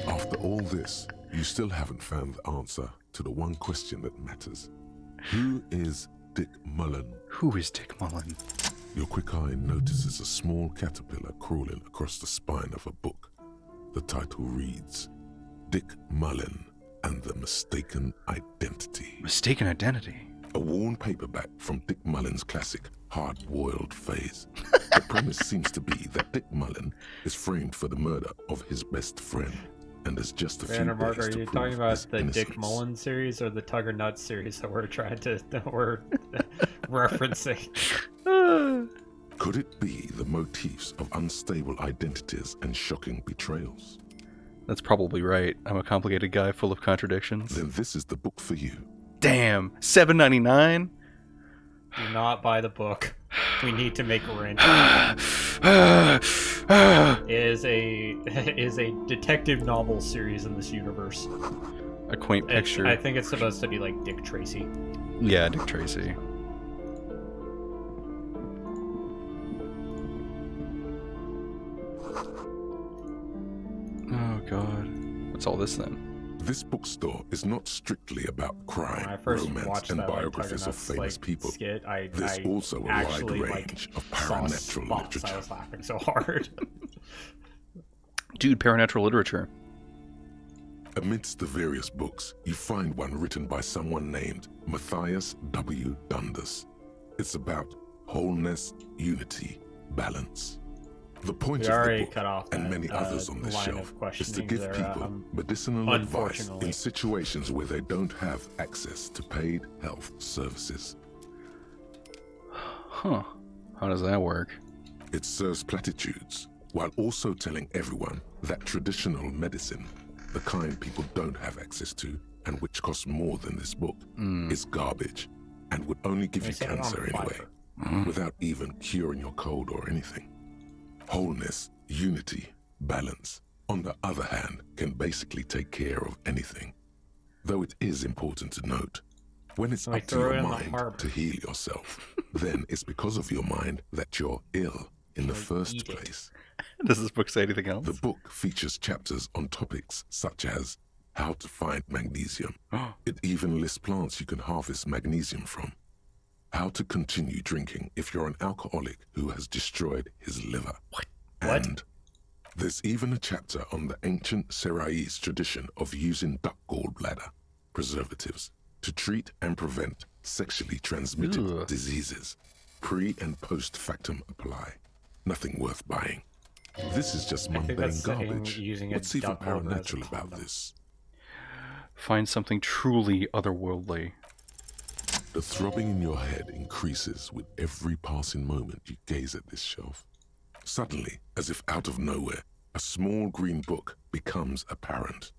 After all this, you still haven't found the answer to the one question that matters. Who is Dick Mullen? Who is Dick Mullen? Your quick eye notices a small caterpillar crawling across the spine of a book. The title reads, Dick Mullen and the Mistaken Identity. Mistaken Identity? A worn paperback from Dick Mullen's classic hard-boiled phase. The premise seems to be that Dick Mullen is framed for the murder of his best friend, and there's just a few Mark, ways are to you prove talking about his the innocence. Dick Mullen series or the Tuggernuts series that we're referencing? Could it be the motifs of unstable identities and shocking betrayals? That's probably right. I'm a complicated guy full of contradictions. Then this is the book for you. Damn, $7.99? Do not buy the book. We need to make rent. is a detective novel series in this universe. A quaint picture. I think it's supposed to be like Dick Tracy. Yeah, Dick Tracy. Oh god. What's all this then? This bookstore is not strictly about crime, When I first romance, watched and that, like, biographies of Tuggernuts, famous like, people. skit, There's I also a wide actually, range of saw paranatural spots. literature. I was laughing so hard. Dude, paranatural literature. Amidst the various books, you find one written by someone named Matthias W. Dundas. It's about wholeness, unity, balance. The point We of the already book, cut off and that, many others on this line of shelf, is to questioning give there, people medicinal advice unfortunately. in situations where they don't have access to paid health services. Huh. How does that work? It serves platitudes, while also telling everyone that traditional medicine, the kind people don't have access to, and which costs more than this book, is garbage, and would only give They you said it on cancer anyway, Mm. without even curing your cold or anything. Wholeness, unity, balance, on the other hand, can basically take care of anything. Though it is important to note, when it's Like, up to throw your it in the mind harp. to heal yourself, then it's because of your mind that you're ill in the Like, first eat it. place. Does this book say anything else? The book features chapters on topics such as how to find magnesium. It even lists plants you can harvest magnesium from. How to continue drinking if you're an alcoholic who has destroyed his liver. And there's even a chapter on the ancient Seraïs tradition of using duck gallbladder preservatives to treat and prevent sexually transmitted Ugh. diseases. Pre and post factum apply. Nothing worth buying. This is just I think mundane that's saying garbage. using a What's even duck gallbladder as a paranatural about condom. this? Find something truly otherworldly. The throbbing in your head increases with every passing moment you gaze at this shelf. Suddenly, as if out of nowhere, a small green book becomes apparent.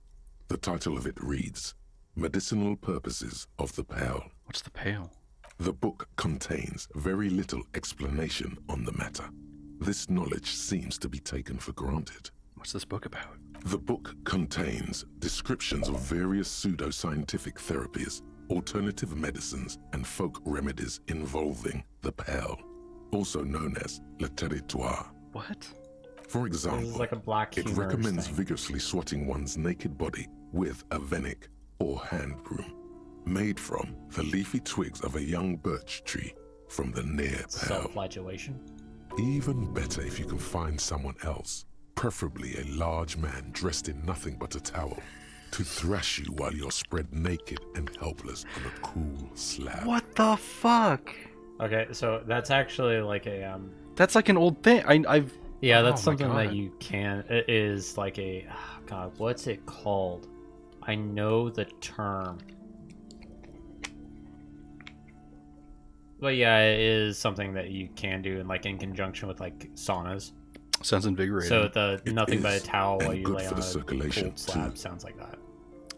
The title of it reads, Medicinal Purposes of the Pale. What's the pale? The book contains very little explanation on the matter. This knowledge seems to be taken for granted. What's this book about? The book contains descriptions of various pseudoscientific therapies, alternative medicines, and folk remedies involving the pale, also known as le territoire. What? For This example, is like a black it humor recommends thing. vigorously swatting one's naked body with a venik or hand broom, made from the leafy twigs of a young birch tree from the near pale. Self-flagellation. Even better if you can find someone else, preferably a large man dressed in nothing but a towel, to thrash you while you're spread naked and helpless on a cool slab. What the fuck? Okay, so that's actually like a That's like an old thing. I've. Yeah, that's oh something my that God. you can. It is like a. Oh God, what's it called? I know the term. But yeah, it is something that you can do, and like in conjunction with like saunas. Sounds invigorating. So the nothing but a is, towel while and you good lay for on the a circulation, cold slab too. sounds like that.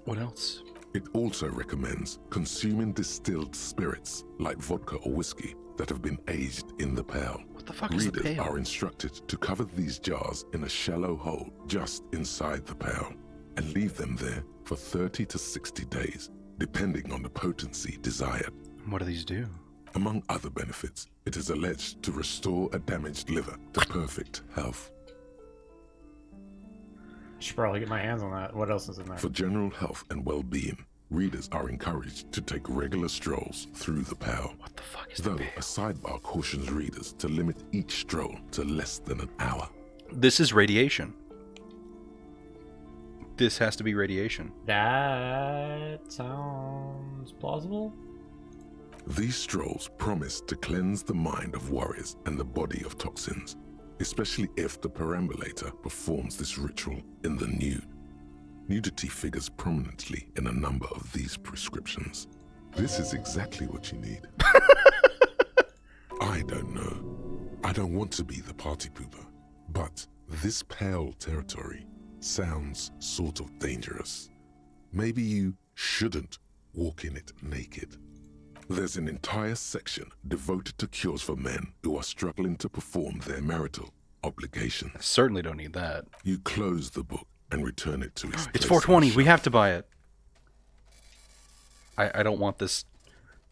What else? It also recommends consuming distilled spirits like vodka or whiskey that have been aged in the pail. What the fuck is the Readers pail? are instructed to cover these jars in a shallow hole just inside the pail and leave them there for 30 to 60 days, depending on the potency desired. What do these do? Among other benefits, it is alleged to restore a damaged liver to perfect health. I should probably get my hands on that. What else is in there? For general health and well-being, readers are encouraged to take regular strolls through the pail. What the fuck is Though the a pail? sidebar cautions readers to limit each stroll to less than an hour. This is radiation. This has to be radiation. That sounds plausible. These strolls promise to cleanse the mind of worries and the body of toxins, especially if the perambulator performs this ritual in the nude. Nudity figures prominently in a number of these prescriptions. This is exactly what you need. I don't know. I don't want to be the party pooper, but this pale territory sounds sort of dangerous. Maybe you shouldn't walk in it naked. There's an entire section devoted to cures for men who are struggling to perform their marital obligations. Certainly don't need that. You close the book and return it to its It's place on 420. the We shelf. have to buy it. I don't want this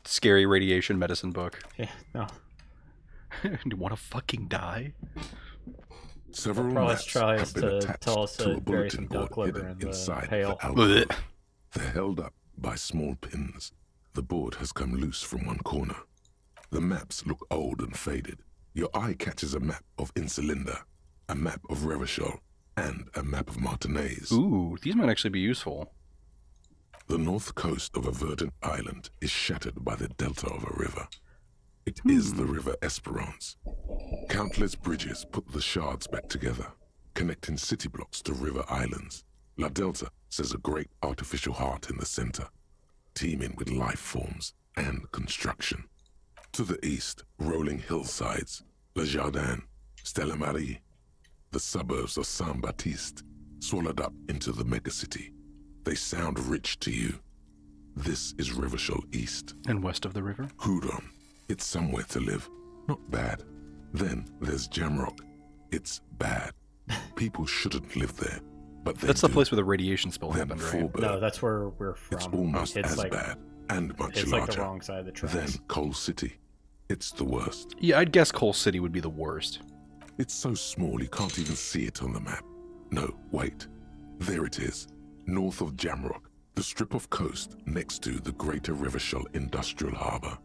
scary radiation medicine book. Yeah, no. Do you want to fucking die? Several Probably maps try have been to attached tell us to to a bury some bulletin board duck liver hidden in the inside pail. the alcove. They're held up by small pins. The board has come loose from one corner. The maps look old and faded. Your eye catches a map of Insulinda, a map of Revachol, and a map of Martinez. Ooh, these might actually be useful. The north coast of a verdant island is shattered by the delta of a river. It is the River Esperance. Countless bridges put the shards back together, connecting city blocks to river islands. La Delta says a great artificial heart in the center, teeming with life forms and construction. To the east, rolling hillsides, Le Jardin, Stella Marie, the suburbs of Saint-Baptiste, swallowed up into the megacity. They sound rich to you. This is Revachol East. And west of the river? Hudon. It's somewhere to live. Not bad. Then there's Jamrock. It's bad. People shouldn't live there, but they That's the do. place where the radiation spill Then happened, right? Faubourg. No, that's where we're from. It's almost It's as like, bad and much it's larger. like the wrong side of the tracks. Then Coal City. It's the worst. Yeah, I'd guess Coal City would be the worst. It's so small you can't even see it on the map. No, wait. There it is. North of Jamrock, the strip of coast next to the Greater Revachol Industrial Harbor.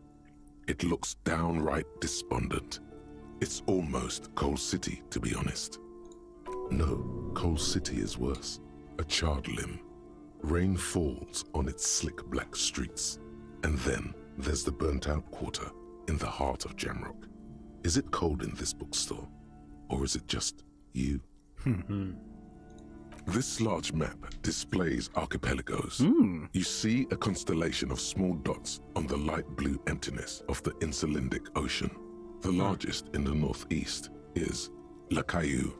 It looks downright despondent. It's almost Coal City, to be honest. No, Coal City is worse. A charred limb. Rain falls on its slick black streets. And then there's the burnt-out quarter in the heart of Jamrock. Is it cold in this bookstore? Or is it just you? This large map displays archipelagos. You see a constellation of small dots on the light blue emptiness of the Insulindic Ocean. The largest in the northeast is La Caillou.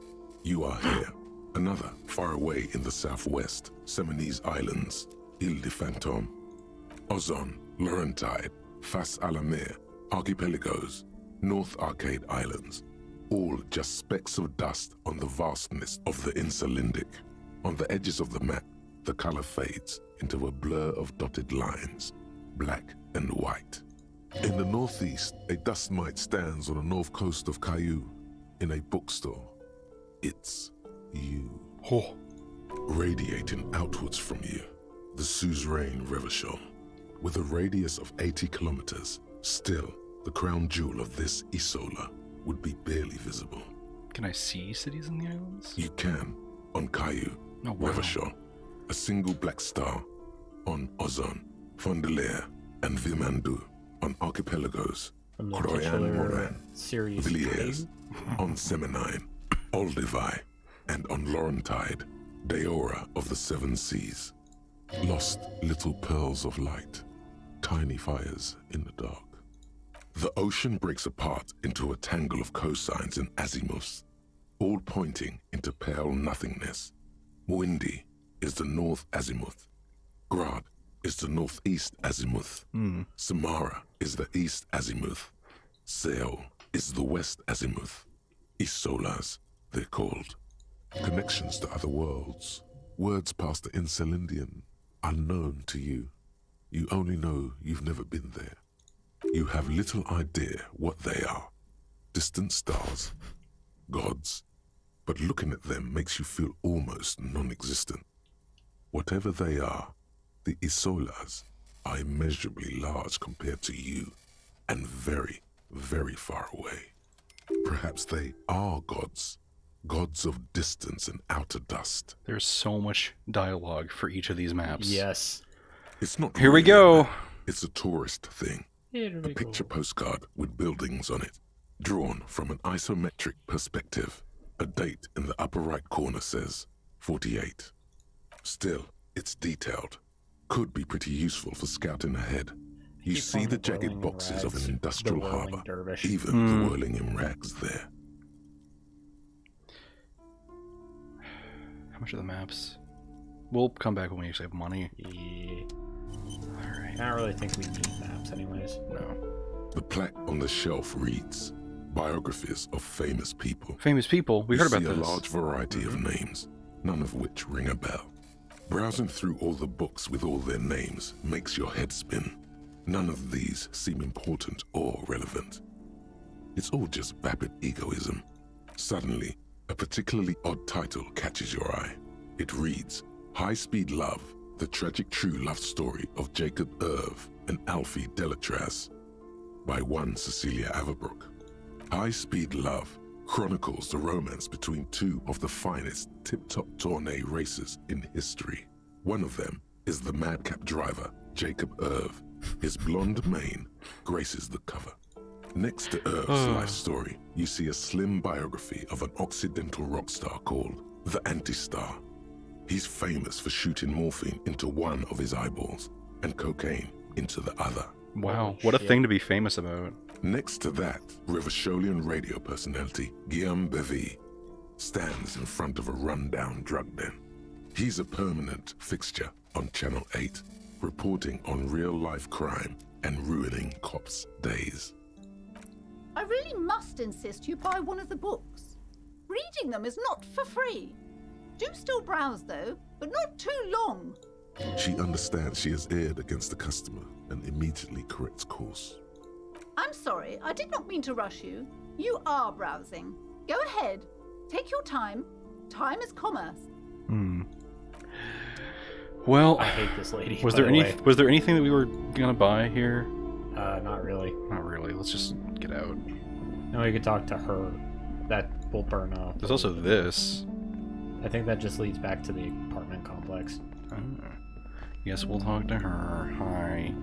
You are here. Another far away in the southwest, Seminese Islands, Ile de Fantôme, Ozon, Laurentide, Fas à la Mer, archipelagos, North Arcade Islands, all just specks of dust on the vastness of the Insulindic. On the edges of the map, the color fades into a blur of dotted lines, black and white. In the northeast, a dust mite stands on the north coast of Caillou in a bookstore. It's you. Oh. Radiating outwards from you, the suzerain Revachol. With a radius of 80 kilometers, still, the crown jewel of this Isola would be barely visible. Can I see cities in the islands? You can, on Caillou, Oh, wow. Revachol, a single black star, on Ozon, Fondelier, and Vilmandu, on archipelagos, From the wherein, titular series Villiers, on Seminine, Olduvai, and on Laurentide, Deora of the Seven Seas. Lost little pearls of light, tiny fires in the dark. The ocean breaks apart into a tangle of cosines and azimuths, all pointing into pale nothingness. Windy is the north azimuth. Grad is the northeast azimuth. Samara is the east azimuth. Seol is the west azimuth. Isolas, they're called. Connections to other worlds. Words past the Incelindian, unknown to you. You only know you've never been there. You have little idea what they are. Distant stars, gods, but looking at them makes you feel almost non-existent. Whatever they are, the Isolas are immeasurably large compared to you, and very, very far away. Perhaps they are gods, gods of distance and outer dust. There's so much dialogue for each of these maps. Yes. It's not Here we really go. a map, it's a tourist thing. A picture postcard with buildings on it, drawn from an isometric perspective. A date in the upper right corner says 48. Still, it's detailed. Could be pretty useful for scouting ahead. You see the jagged boxes of an industrial harbor, even the whirling in rags there. How much are the maps? We'll come back when we actually have money. Yeah. Alright. I don't really think we need maps anyways. No. The plaque on the shelf reads, biographies of famous people. Famous people? We heard about this. You see a large variety of names, none of which ring a bell. Browsing through all the books with all their names makes your head spin. None of these seem important or relevant. It's all just vapid egoism. Suddenly, a particularly odd title catches your eye. It reads, High-Speed Love, the tragic true love story of Jacob Irv and Alfie Delatraz, by one Cecilia Averbrook. High-Speed Love chronicles the romance between two of the finest tip-top tourney racers in history. One of them is the madcap driver, Jacob Irv. His blonde mane graces the cover. Next to Irv's life story, you see a slim biography of an Occidental rock star called the Anti-Star. He's famous for shooting morphine into one of his eyeballs and cocaine into the other. Wow, what a thing to be famous about. Next to that, Rivasholian radio personality Guillaume Bevy stands in front of a rundown drug den. He's a permanent fixture on Channel 8, reporting on real-life crime and ruining cops' days. I really must insist you buy one of the books. Reading them is not for free. Do still browse, though, but not too long. She understands she has erred against the customer and immediately corrects course. I'm sorry, I did not mean to rush you. You are browsing. Go ahead. Take your time. Time is commerce. Well, I hate this lady. Was there anything that we were gonna buy here? Not really. Not really. Let's just get out. No, we could talk to her. That will burn off. There's also this. I think that just leads back to the apartment complex. Yes, we'll talk to her. Hi.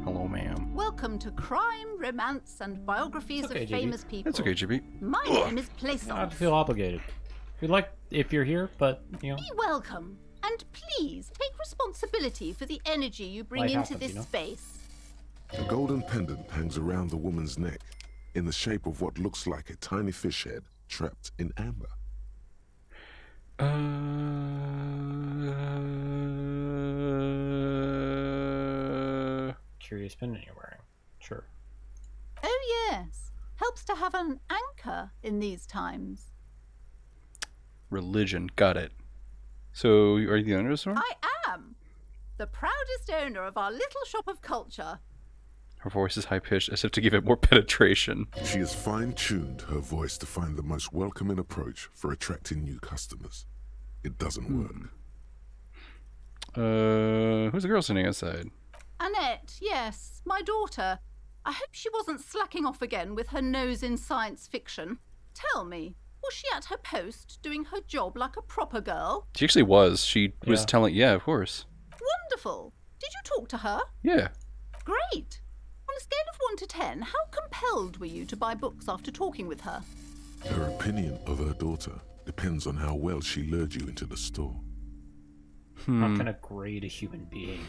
Hello, ma'am. Welcome to Crime, Romance, and Biographies Okay, of JB. Famous People. That's okay, GB. My name is Plaisance. I don't feel obligated. We'd like if you're here, but you know. Be welcome, and please take responsibility for the energy you bring Life into happens, this you know? space. A golden pendant hangs around the woman's neck in the shape of what looks like a tiny fish head trapped in amber. Curious pendant you're wearing. Sure. Oh yes, helps to have an anchor in these times. Religion. Got it. So, are you the owner of the store? I am the proudest owner of our little shop of culture. Her voice is high-pitched, as if to give it more penetration. She has fine-tuned her voice to find the most welcoming approach for attracting new customers. It doesn't work. Who's the girl sitting outside? Annette, yes, my daughter. I hope she wasn't slacking off again with her nose in science fiction. Tell me, was she at her post doing her job like a proper girl? She actually was. She was telling... Yeah, of course. Wonderful. Did you talk to her? Yeah. Great. On a scale of 1 to 10, how compelled were you to buy books after talking with her? Her opinion of her daughter depends on how well she lured you into the store. Not gonna grade a human being.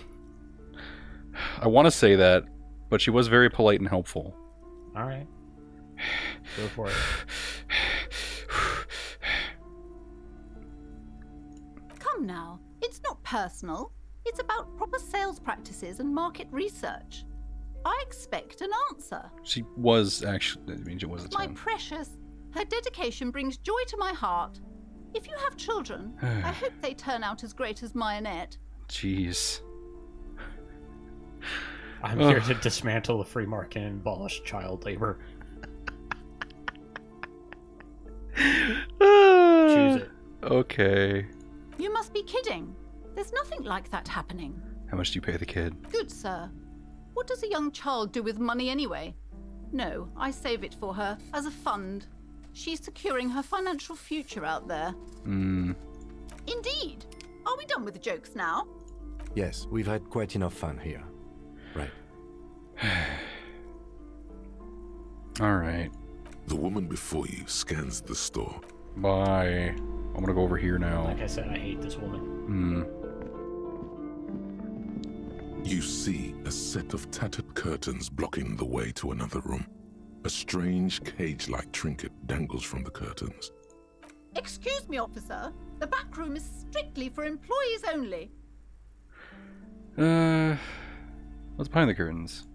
I want to say that, but she was very polite and helpful. All right. Go for it. Come now, it's not personal. It's about proper sales practices and market research. I expect an answer. She was actually, I mean, she was a 10. My precious, her dedication brings joy to my heart. If you have children, I hope they turn out as great as my Annette. Jeez. I'm here to dismantle the free market and abolish child labor. Choose it. Okay. You must be kidding. There's nothing like that happening. How much do you pay the kid? Good sir. What does a young child do with money anyway? No, I save it for her, as a fund. She's securing her financial future out there. Indeed. Are we done with the jokes now? Yes, we've had quite enough fun here. Right. Alright. The woman before you scans the store. Bye. I'm gonna go over here now. Like I said, I hate this woman. You see a set of tattered curtains blocking the way to another room. A strange cage-like trinket dangles from the curtains. Excuse me, officer. The back room is strictly for employees only. What's behind the curtains?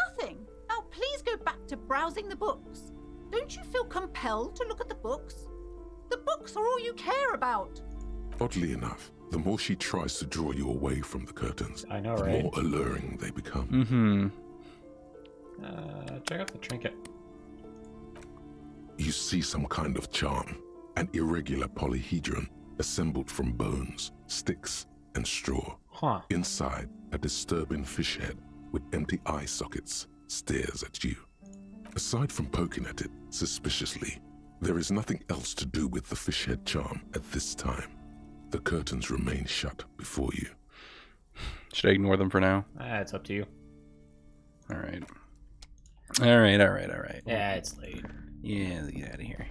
Nothing. Now please go back to browsing the books. Don't you feel compelled to look at the books? The books are all you care about. Oddly enough, the more she tries to draw you away from the curtains, I know, the right? more alluring they become. Check out the trinket. You see some kind of charm, an irregular polyhedron assembled from bones, sticks, and straw. Huh. Inside, a disturbing fish head with empty eye sockets stares at you. Aside from poking at it suspiciously, there is nothing else to do with the fish head charm at this time. The curtains remain shut before you. Should I ignore them for now? It's up to you. Alright. Yeah, it's late. Yeah, let's get out of here.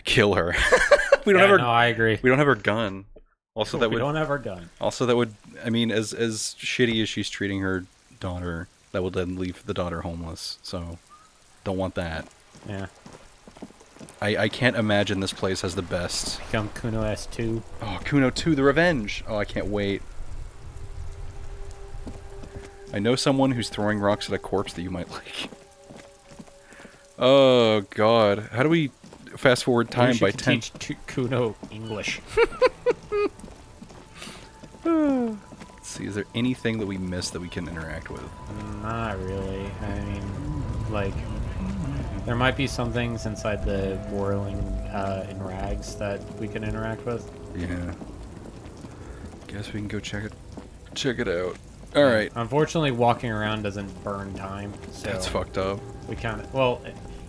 Kill her. We don't have her. No, I agree. We don't have her gun. Also, that we would. don't have her gun. Also, that would. I mean, as shitty as she's treating her daughter, that would then leave the daughter homeless. So, don't want that. Yeah. I can't imagine this place has the best. Become Kuno S2. Oh, Kuno 2, the revenge. Oh, I can't wait. I know someone who's throwing rocks at a corpse that you might like. Oh God, how do we fast forward time by 10? Teach Kuno English. Let's see, is there anything that we missed that we can interact with? Not really. I mean, like, there might be some things inside the whirling in rags that we can interact with. Yeah. Guess we can go check it out. All right. Unfortunately, walking around doesn't burn time. So that's fucked up. We kind of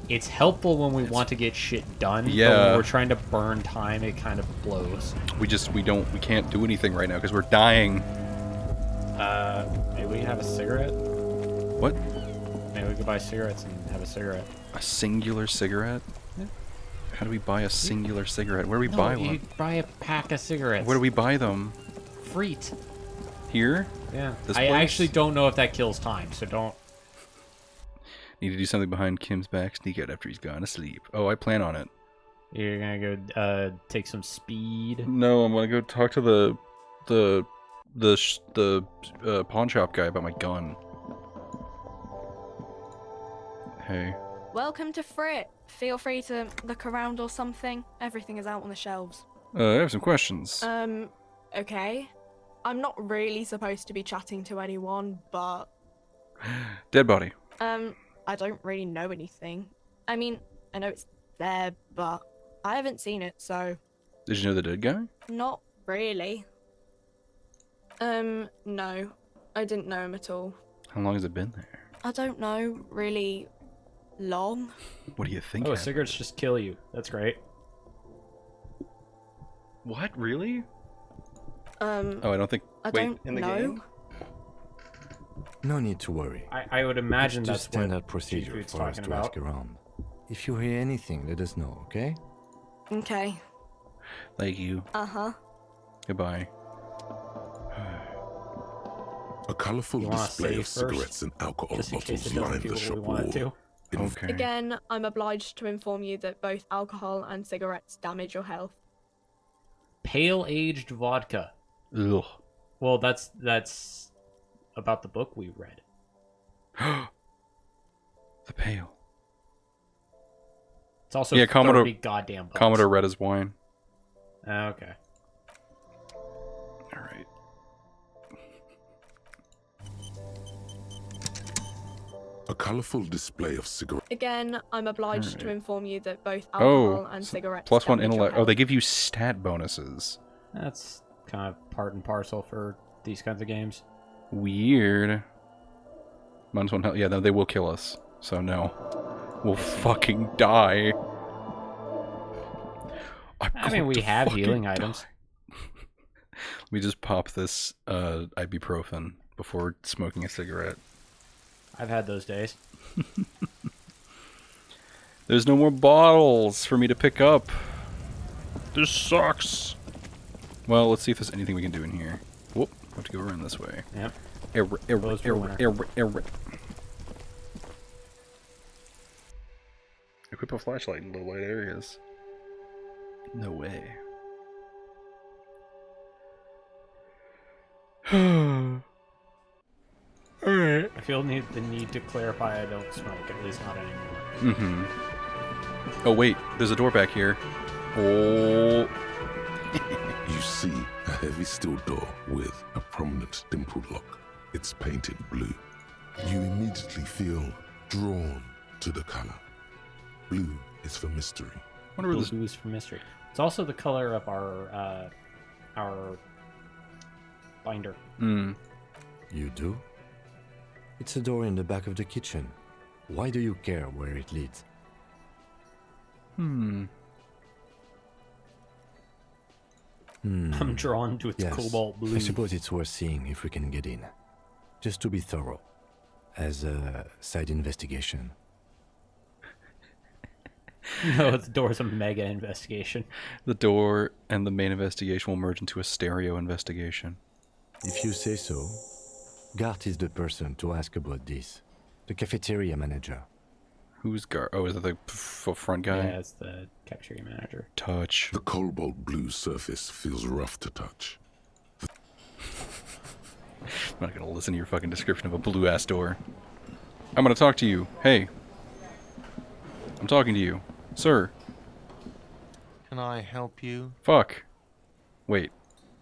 it's helpful when we want to get shit done. Yeah. But when we're trying to burn time, it kind of blows. We can't do anything right now because we're dying. Maybe we have a cigarette. What? Maybe we could buy cigarettes and have a cigarette. A singular cigarette? Yeah. How do we buy a singular cigarette? Where do we buy one? You buy a pack of cigarettes. Where do we buy them? Freet. Here? Yeah. This I place? actually don't know if that kills time, so don't. Need to do something behind Kim's back. Sneak out after he's gone to sleep. Oh, I plan on it. You're gonna go take some speed. No, I'm gonna go talk to the pawn shop guy about my gun. Hey. Welcome to Frit. Feel free to look around or something. Everything is out on the shelves. I have some questions. Okay. I'm not really supposed to be chatting to anyone, but... Dead body. I don't really know anything. I mean, I know it's there, but I haven't seen it, so... Did you know the dead guy? Not really. No. I didn't know him at all. How long has it been there? I don't know, really long. What do you think? Oh, cigarettes just kill you. That's great. What? Really? Oh, I don't think... I Wait, don't in the know. game? No need to worry. I would imagine It's just that's what standard procedure Chief Food's for us talking to about. ask around. If you hear anything, let us know, okay? Okay. Thank you. Uh-huh. Goodbye. A colorful You wanna display of save first? cigarettes and alcohol Just in case bottles it doesn't line do the what we shop want it wall. to. Okay. Again, I'm obliged to inform you that both alcohol and cigarettes damage your health. Pale aged vodka. Ugh. Well, that's about the book we read. The pale. It's also Yeah, 30 goddamn bucks. Commodore read his wine. Okay. All right. A colorful display of cigarettes. Again, I'm obliged to inform you that both Oh, alcohol and cigarettes plus one damage your intellect. Oh, they health. give you stat bonuses. That's kind of part and parcel for these kinds of games. Weird. Minus one health. Yeah, no, they will kill us. So no. We'll fucking die. I mean, we have healing items. Let me just pop this ibuprofen before smoking a cigarette. I've had those days. There's no more bottles for me to pick up. This sucks. Well, let's see if there's anything we can do in here. Whoop, I have to go around this way. Yep. Equip a flashlight in low light areas. No way. Alright. I feel the need to clarify I don't smoke, at least not anymore. Mm-hmm. Oh wait, there's a door back here. Oh. You see a heavy steel door with a prominent dimpled lock. It's painted blue. You immediately feel drawn to the color. Blue is for mystery. Blue is for mystery. It's also the color of our binder. Hmm. You do? It's a door in the back of the kitchen. Why do you care where it leads? Hmm. I'm drawn to its Yes. cobalt blue. I suppose it's worth seeing if we can get in. Just to be thorough. As a side investigation. No, the door's a mega investigation. The door and the main investigation will merge into a stereo investigation. If you say so. Gart is the person to ask about this. The cafeteria manager. Who's Gart? Oh, is it the front guy? Yeah, it's the cafeteria manager. Touch. The cobalt blue surface feels rough to touch. I'm not gonna listen to your fucking description of a blue-ass door. I'm gonna talk to you. Hey. I'm talking to you. Sir. Can I help you? Fuck. Wait.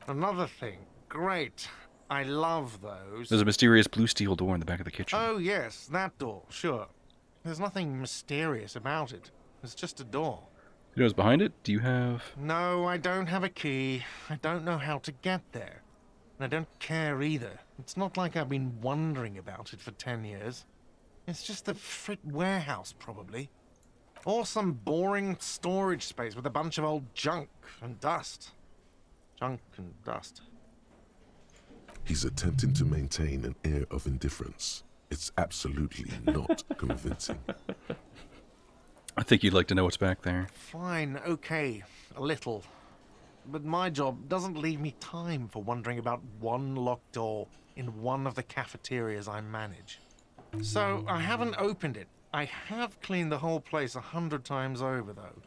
Another thing. Great. I love those. There's a mysterious blue steel door in the back of the kitchen. Oh, yes, that door, sure. There's nothing mysterious about it. It's just a door. You know what's behind it? Do you have... No, I don't have a key. I don't know how to get there. And I don't care either. It's not like I've been wondering about it for 10 years. It's just a frit warehouse, probably. Or some boring storage space with a bunch of old junk and dust. Junk and dust. He's attempting to maintain an air of indifference. It's absolutely not convincing. I think you'd like to know what's back there. Fine, okay, a little. But my job doesn't leave me time for wondering about one locked door in one of the cafeterias I manage. So I haven't opened it. I have cleaned the whole place 100 times over, though.